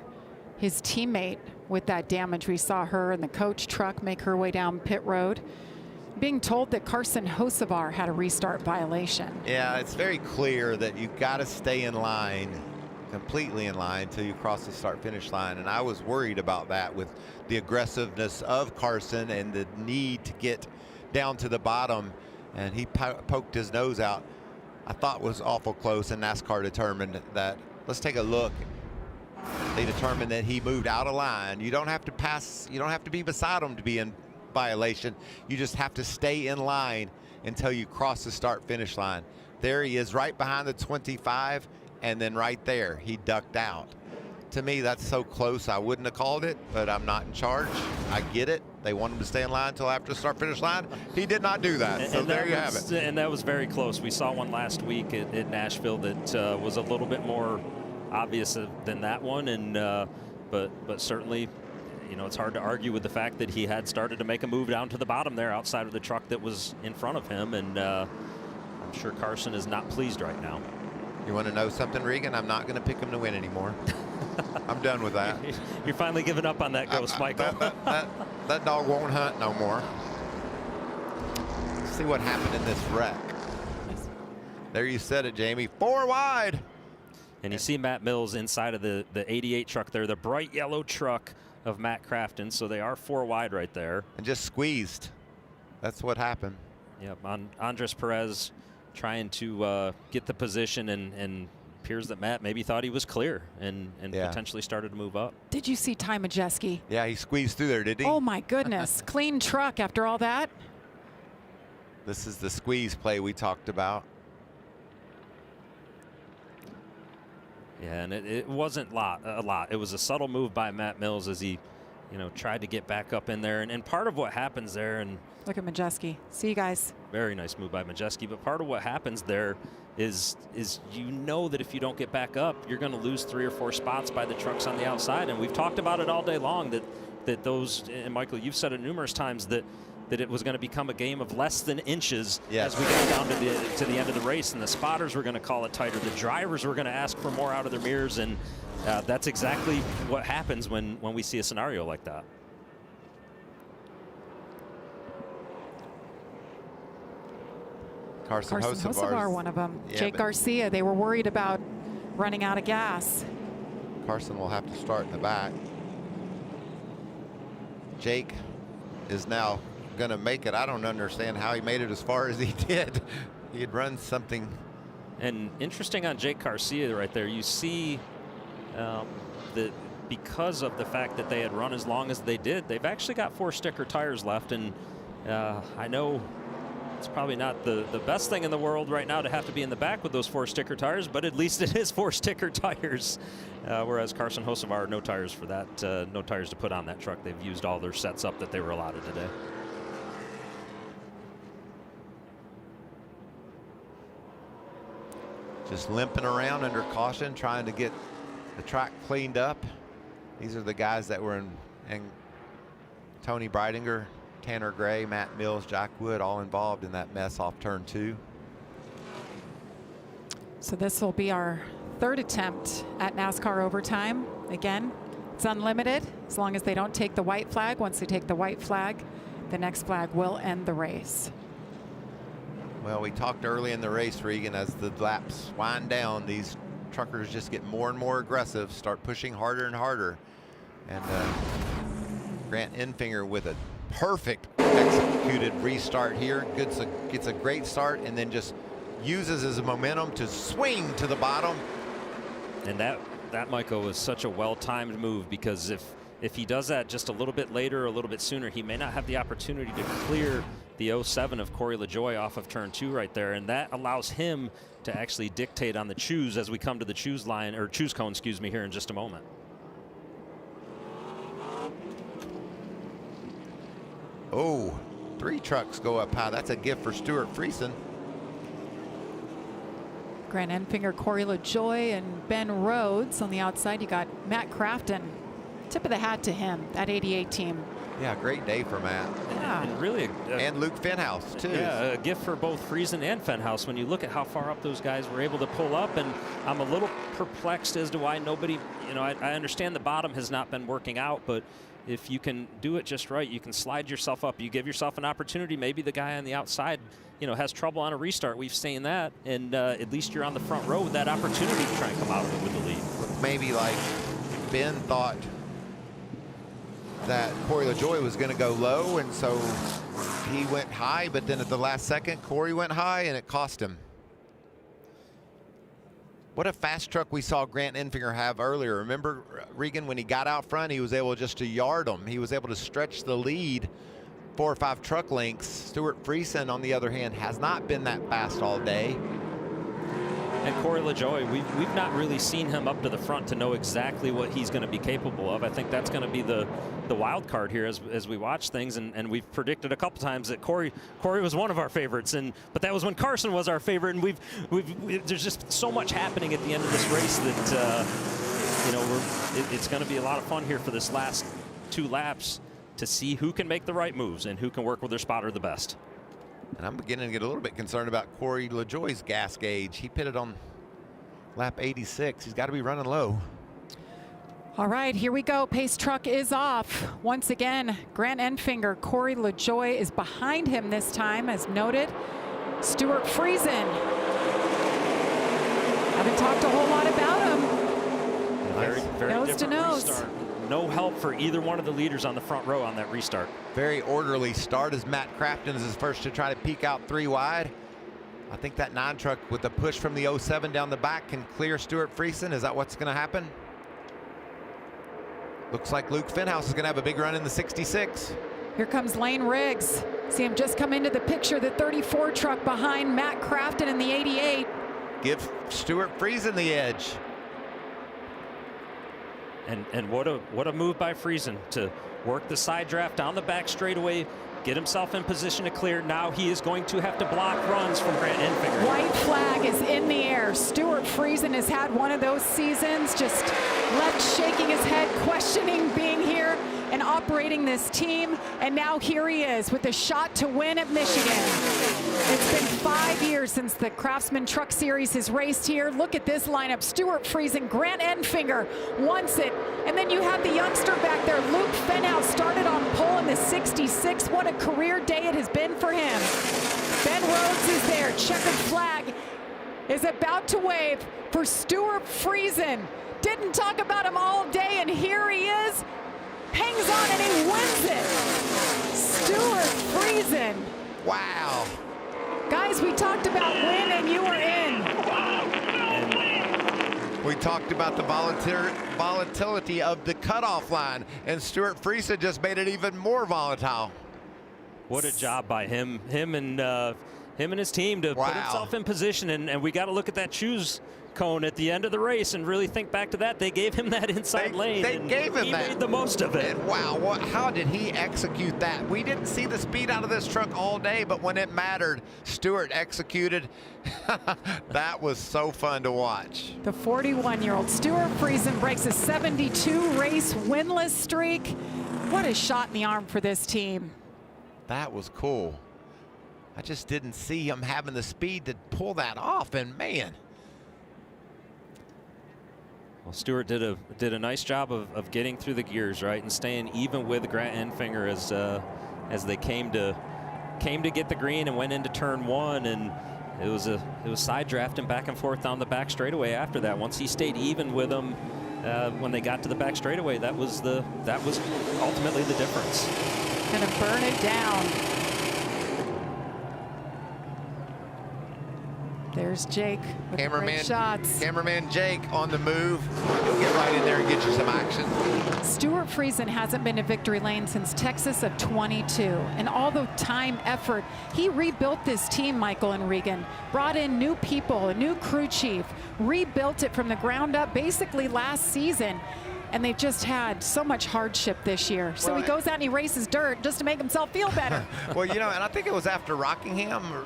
[SPEAKER 1] his teammate, with that damage. We saw her in the coach truck make her way down pit road. Being told that Carson Hocevar had a restart violation.
[SPEAKER 5] Yeah, it's very clear that you got to stay in line, completely in line, until you cross the start-finish line. And I was worried about that with the aggressiveness of Carson and the need to get down to the bottom. And he poked his nose out. I thought was awful close, and NASCAR determined that. Let's take a look. They determined that he moved out of line. You don't have to pass, you don't have to be beside him to be in violation. You just have to stay in line until you cross the start-finish line. There he is, right behind the 25, and then right there, he ducked out. To me, that's so close, I wouldn't have called it, but I'm not in charge. I get it. They want him to stay in line until after the start-finish line. He did not do that, so there you have it.
[SPEAKER 3] And that was very close. We saw one last week at Nashville that was a little bit more obvious than that one, and but certainly, you know, it's hard to argue with the fact that he had started to make a move down to the bottom there outside of the truck that was in front of him, and I'm sure Carson is not pleased right now.
[SPEAKER 5] You want to know something, Regan? I'm not going to pick him to win anymore. I'm done with that.
[SPEAKER 3] You're finally giving up on that ghost, Michael.
[SPEAKER 5] That dog won't hunt no more. Let's see what happened in this wreck. There you said it, Jamie. 4 wide.
[SPEAKER 3] And you see Matt Mills inside of the 88 truck there, the bright yellow truck of Matt Crafton. So they are 4 wide right there.
[SPEAKER 5] And just squeezed. That's what happened.
[SPEAKER 3] Yep, Andres Perez trying to get the position, and appears that Matt maybe thought he was clear and potentially started to move up.
[SPEAKER 1] Did you see Ty Majeski?
[SPEAKER 5] Yeah, he squeezed through there, did he?
[SPEAKER 1] Oh my goodness, clean truck after all that.
[SPEAKER 5] This is the squeeze play we talked about.
[SPEAKER 3] Yeah, and it wasn't a lot. It was a subtle move by Matt Mills as he, you know, tried to get back up in there. And part of what happens there, and
[SPEAKER 1] look at Majeski. See you guys.
[SPEAKER 3] Very nice move by Majeski. But part of what happens there is you know that if you don't get back up, you're going to lose 3 or 4 spots by the trucks on the outside. And we've talked about it all day long that those, and Michael, you've said it numerous times, that that it was going to become a game of less than inches
[SPEAKER 5] Yes.
[SPEAKER 3] as we got down to the end of the race, and the spotters were going to call it tighter. The drivers were going to ask for more out of their mirrors, and that's exactly what happens when we see a scenario like that.
[SPEAKER 5] Carson
[SPEAKER 1] Hocevar, one of them.
[SPEAKER 5] Yeah,
[SPEAKER 1] Jake
[SPEAKER 5] but
[SPEAKER 1] Garcia, they were worried about running out of gas.
[SPEAKER 5] Carson will have to start in the back. Jake is now going to make it. I don't understand how he made it as far as he did. He had run something.
[SPEAKER 3] And interesting on Jake Garcia right there, you see that because of the fact that they had run as long as they did, they've actually got 4 sticker tires left. And I know it's probably not the best thing in the world right now to have to be in the back with those 4 sticker tires, but at least it is 4 sticker tires. Whereas Carson Hocevar, no tires for that, no tires to put on that truck. They've used all their sets up that they were allotted today.
[SPEAKER 5] Just limping around under caution, trying to get the track cleaned up. These are the guys that were in Tony Breidinger, Tanner Gray, Matt Mills, Jack Wood, all involved in that mess off turn 2.
[SPEAKER 1] So this will be our 3rd attempt at NASCAR overtime. Again, it's unlimited as long as they don't take the white flag. Once they take the white flag, the next flag will end the race.
[SPEAKER 5] Well, we talked early in the race, Regan, as the laps wind down, these truckers just get more and more aggressive, start pushing harder and harder. And Grant Enfinger with a perfect executed restart here, gets a great start, and then just uses his momentum to swing to the bottom.
[SPEAKER 3] And that Michael, was such a well-timed move, because if he does that just a little bit later, a little bit sooner, he may not have the opportunity to clear the 07 of Corey LaJoie off of turn 2 right there, and that allows him to actually dictate on the choose as we come to the choose line, or choose cone, excuse me, here in just a moment.
[SPEAKER 5] Oh, 3 trucks go up high. That's a gift for Stuart Friesen.
[SPEAKER 1] Grant Enfinger, Corey LaJoie, and Ben Rhodes. On the outside, you got Matt Crafton. Tip of the hat to him, that 88 team.
[SPEAKER 5] Yeah, great day for Matt.
[SPEAKER 1] Yeah.
[SPEAKER 3] And really,
[SPEAKER 5] and Luke Fenhouse, too.
[SPEAKER 3] Yeah, a gift for both Friesen and Fenhouse when you look at how far up those guys were able to pull up. And I'm a little perplexed as to why nobody, you know, I understand the bottom has not been working out, but if you can do it just right, you can slide yourself up. You give yourself an opportunity. Maybe the guy on the outside, you know, has trouble on a restart. We've seen that, and at least you're on the front row with that opportunity to try and come out of it with the lead.
[SPEAKER 5] Maybe like Ben thought that Corey LaJoie was going to go low, and so he went high, but then at the last second, Corey went high, and it cost him. What a fast truck we saw Grant Enfinger have earlier. Remember, Regan, when he got out front, he was able just to yard him. He was able to stretch the lead 4 or 5 truck lengths. Stuart Friesen, on the other hand, has not been that fast all day.
[SPEAKER 3] And Corey LaJoie, we've not really seen him up to the front to know exactly what he's going to be capable of. I think that's going to be the wild card here as we watch things, and we've predicted a couple times that Corey was one of our favorites, but that was when Carson was our favorite, and there's just so much happening at the end of this race that you know, it's going to be a lot of fun here for this last 2 laps to see who can make the right moves and who can work with their spotter the best.
[SPEAKER 5] And I'm beginning to get a little bit concerned about Corey LaJoie's gas gauge. He pitted on lap 86. He's got to be running low.
[SPEAKER 1] All right, here we go. Pace truck is off. Once again, Grant Enfinger, Corey LaJoie is behind him this time, as noted. Stuart Friesen. Haven't talked a whole lot about him.
[SPEAKER 3] Very
[SPEAKER 1] nose to nose.
[SPEAKER 3] Restart. No help for either one of the leaders on the front row on that restart.
[SPEAKER 5] Very orderly start as Matt Crafton is his first to try to peek out 3 wide. I think that 9 truck with the push from the 07 down the back can clear Stuart Friesen. Is that what's going to happen? Looks like Luke Fenhouse is going to have a big run in the 66.
[SPEAKER 1] Here comes Lane Riggs. See him just come into the picture, the 34 truck behind Matt Crafton in the 88.
[SPEAKER 5] Give Stuart Friesen the edge.
[SPEAKER 3] And what a move by Friesen to work the side draft down the back straightaway, get himself in position to clear. Now he is going to have to block runs from Grant Enfinger.
[SPEAKER 1] White flag is in the air. Stuart Friesen has had one of those seasons, just left shaking his head, questioning being here and operating this team. And now here he is with a shot to win at Michigan. It's been 5 years since the Craftsman Truck Series has raced here. Look at this lineup. Stuart Friesen, Grant Enfinger wants it. And then you have the youngster back there, Luke Fenhouse, started on pole in the 66. What a career day it has been for him. Ben Rhodes is there. Checkered flag is about to wave for Stuart Friesen. Didn't talk about him all day, and here he is. Hangs on and he wins it. Stuart Friesen.
[SPEAKER 5] Wow.
[SPEAKER 1] Guys, we talked about win and you were in.
[SPEAKER 5] We talked about the volatility of the cutoff line, and Stuart Friesen just made it even more volatile.
[SPEAKER 3] What a job by him and his team to put himself in position. And we got to look at that choose cone at the end of the race and really think back to that. They gave him that inside lane.
[SPEAKER 5] They gave him that.
[SPEAKER 3] He made the most of it.
[SPEAKER 5] And wow, how did he execute that? We didn't see the speed out of this truck all day, but when it mattered, Stuart executed. That was so fun to watch.
[SPEAKER 1] The 41-year-old Stuart Friesen breaks a 72-race winless streak. What a shot in the arm for this team.
[SPEAKER 5] That was cool. I just didn't see him having the speed to pull that off, and man.
[SPEAKER 3] Well, Stuart did a nice job of getting through the gears, right, and staying even with Grant Enfinger as they came to get the green and went into turn one, and it was side drafting back and forth down the back straightaway after that. Once he stayed even with them when they got to the back straightaway, that was ultimately the difference.
[SPEAKER 1] Gonna burn it down. There's Jake with the great shots.
[SPEAKER 5] Cameraman Jake on the move. He'll get right in there and get you some action.
[SPEAKER 1] Stuart Friesen hasn't been to victory lane since Texas of 22. And all the time, effort, he rebuilt this team, Michael and Regan. Brought in new people, a new crew chief, rebuilt it from the ground up basically last season. And they've just had so much hardship this year. So he goes out and he races dirt just to make himself feel better.
[SPEAKER 5] Well, you know, and I think it was after Rockingham, or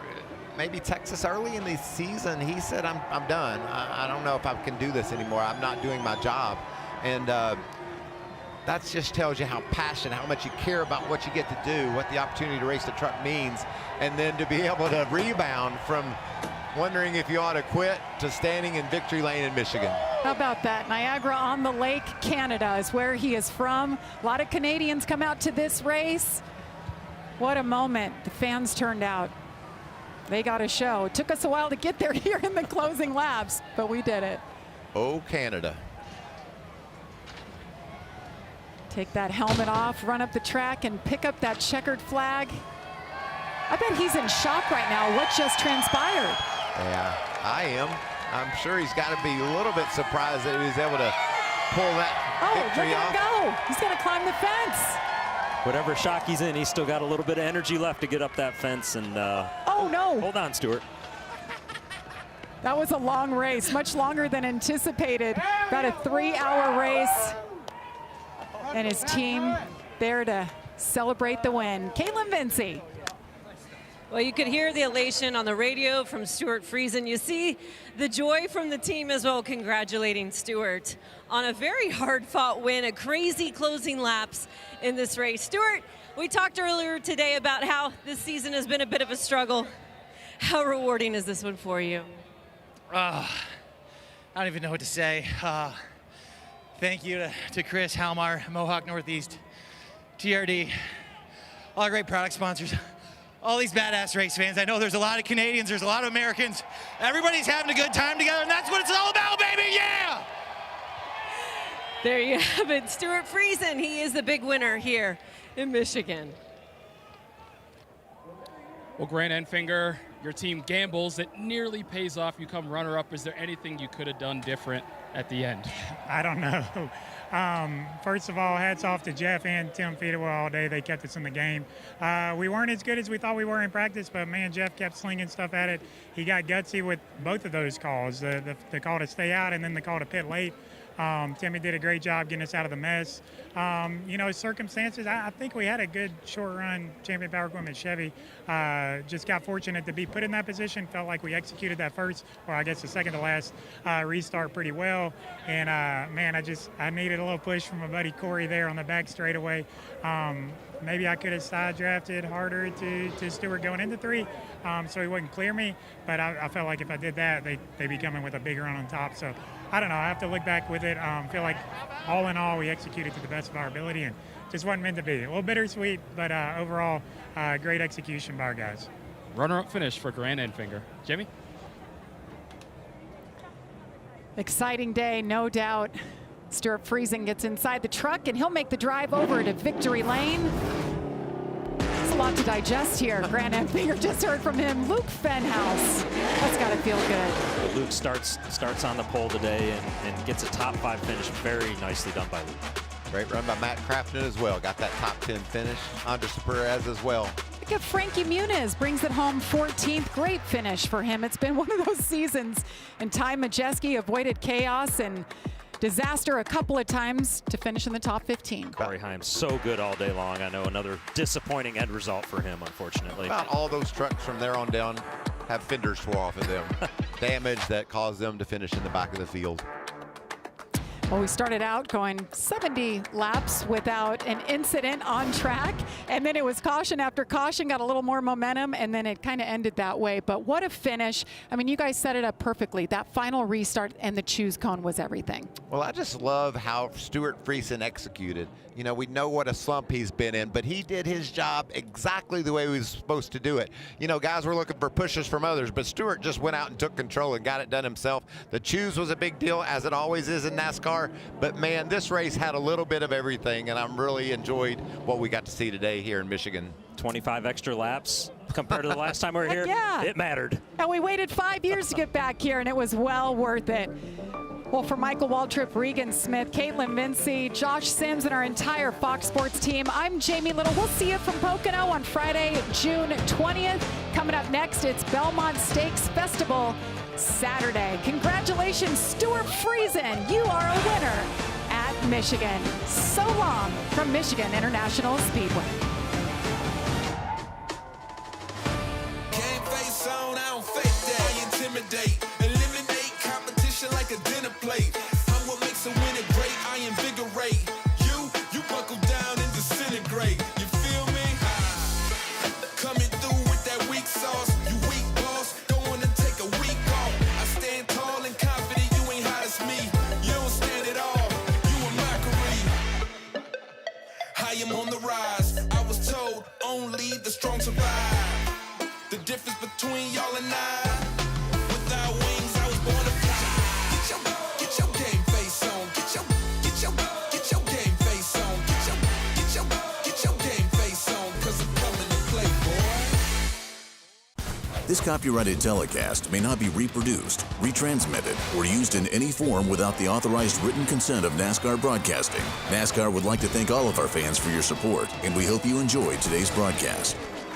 [SPEAKER 5] maybe Texas early in the season, he said, I'm done. I don't know if I can do this anymore. I'm not doing my job. And that just tells you how passionate, how much you care about what you get to do, what the opportunity to race the truck means. And then to be able to rebound from wondering if you ought to quit to standing in victory lane in Michigan.
[SPEAKER 1] How about that? Niagara on the Lake, Canada is where he is from. A lot of Canadians come out to this race. What a moment. The fans turned out. They got a show. It took us a while to get there here in the closing laps, but we did it.
[SPEAKER 5] Oh, Canada.
[SPEAKER 1] Take that helmet off, run up the track, and pick up that checkered flag. I bet he's in shock right now. What just transpired?
[SPEAKER 5] Yeah, I am. I'm sure he's got to be a little bit surprised that he was able to pull that victory off.
[SPEAKER 1] Look at him go. He's going to climb the fence.
[SPEAKER 3] Whatever shock he's in, he's still got a little bit of energy left to get up that fence. And
[SPEAKER 1] oh no!
[SPEAKER 3] Hold on, Stuart.
[SPEAKER 1] That was a long race, much longer than anticipated. About a 3-hour race, and his team there to celebrate the win. Caitlin Vinci.
[SPEAKER 7] Well, you could hear the elation on the radio from Stuart Friesen. You see the joy from the team as well, congratulating Stuart on a very hard-fought win, a crazy closing laps in this race. Stuart, we talked earlier today about how this season has been a bit of a struggle. How rewarding is this one for you?
[SPEAKER 13] I don't even know what to say. Thank you to Chris, Halmar, Mohawk Northeast, TRD, all our great product sponsors. All these badass race fans. I know there's a lot of Canadians, there's a lot of Americans. Everybody's having a good time together, and that's what it's all about, baby, yeah!
[SPEAKER 7] There you have it, Stuart Friesen. He is the big winner here in Michigan.
[SPEAKER 6] Well, Grant Enfinger, your team gambles. It nearly pays off. You come runner-up. Is there anything you could have done different at the end?
[SPEAKER 14] I don't know. First of all, hats off to Jeff and Tim Feedaway all day. They kept us in the game. We weren't as good as we thought we were in practice, but, man, Jeff kept slinging stuff at it. He got gutsy with both of those calls, the call to stay out and then the call to pit late. Timmy did a great job getting us out of the mess. Circumstances, I think we had a good short run champion power equipment Chevy. Just got fortunate to be put in that position. Felt like we executed that first, or I guess the second to last restart pretty well. And I needed a little push from my buddy Corey there on the back straightaway. Maybe I could have side drafted harder to Stewart going into 3, so he wouldn't clear me. But I felt like if I did that, they'd be coming with a big run on top. So I don't know. I have to look back with it. Feel like all in all, we executed to the best of our ability and just wasn't meant to be. A little bittersweet, but overall, great execution by our guys.
[SPEAKER 6] Runner-up finish for Grant Enfinger. Jimmy?
[SPEAKER 1] Exciting day, no doubt. Stuart Friesen gets inside the truck, and he'll make the drive over to victory lane. It's a lot to digest here. Grant Enfinger, just heard from him. Luke Fenhouse. That's got to feel good.
[SPEAKER 3] Luke starts on the pole today and gets a top 5 finish. Very nicely done by Luke.
[SPEAKER 5] Great run by Matt Craftsman as well. Got that top 10 finish. Andres Perez as well.
[SPEAKER 1] Look at Frankie Muniz, brings it home 14th. Great finish for him. It's been one of those seasons. And Ty Majeski avoided chaos and disaster a couple of times to finish in the top 15.
[SPEAKER 3] Corey Heim, so good all day long. I know another disappointing end result for him, unfortunately.
[SPEAKER 5] About all those trucks from there on down have fenders tore off of them. Damage that caused them to finish in the back of the field.
[SPEAKER 1] Well, we started out going 70 laps without an incident on track, and then it was caution after caution, got a little more momentum, and then it kind of ended that way. But what a finish. I mean, you guys set it up perfectly. That final restart and the choose cone was everything.
[SPEAKER 5] Well, I just love how Stuart Friesen executed. You know, we know what a slump he's been in, but he did his job exactly the way he was supposed to do it. You know, guys were looking for pushes from others, but Stuart just went out and took control and got it done himself. The choose was a big deal, as it always is in NASCAR, but man, this race had a little bit of everything, and I'm really enjoyed what we got to see today here in Michigan.
[SPEAKER 3] 25 extra laps compared to the last time we were here.
[SPEAKER 1] Yeah.
[SPEAKER 3] It mattered.
[SPEAKER 1] And we waited 5 years to get back here, and it was well worth it. Well, for Michael Waltrip, Regan Smith, Caitlin Vinci, Josh Sims, and our entire Fox Sports team, I'm Jamie Little. We'll see you from Pocono on Friday, June 20th. Coming up next, it's Belmont Stakes Festival Saturday. Congratulations, Stuart Friesen. You are a winner at Michigan. So long from Michigan International Speedway.
[SPEAKER 2] Game face on, I don't fake that. I intimidate, eliminate competition like a dinner plate. I'm what makes a winner great. I invigorate. You buckle down and disintegrate. You feel me? Coming through with that weak sauce. You weak boss, don't wanna take a week off. I stand tall and confident. You ain't hot as me. You don't stand at all. You a mockery. I am on the rise. I was told only the strong survive. The difference between y'all and I, without wings, I was born to fly. Get your game face on. Get your game face on. Get your game face on. 'Cause I'm coming to play, boy.
[SPEAKER 15] This copyrighted telecast may not be reproduced, retransmitted, or used in any form without the authorized written consent of NASCAR Broadcasting. NASCAR would like to thank all of our fans for your support, and we hope you enjoyed today's broadcast.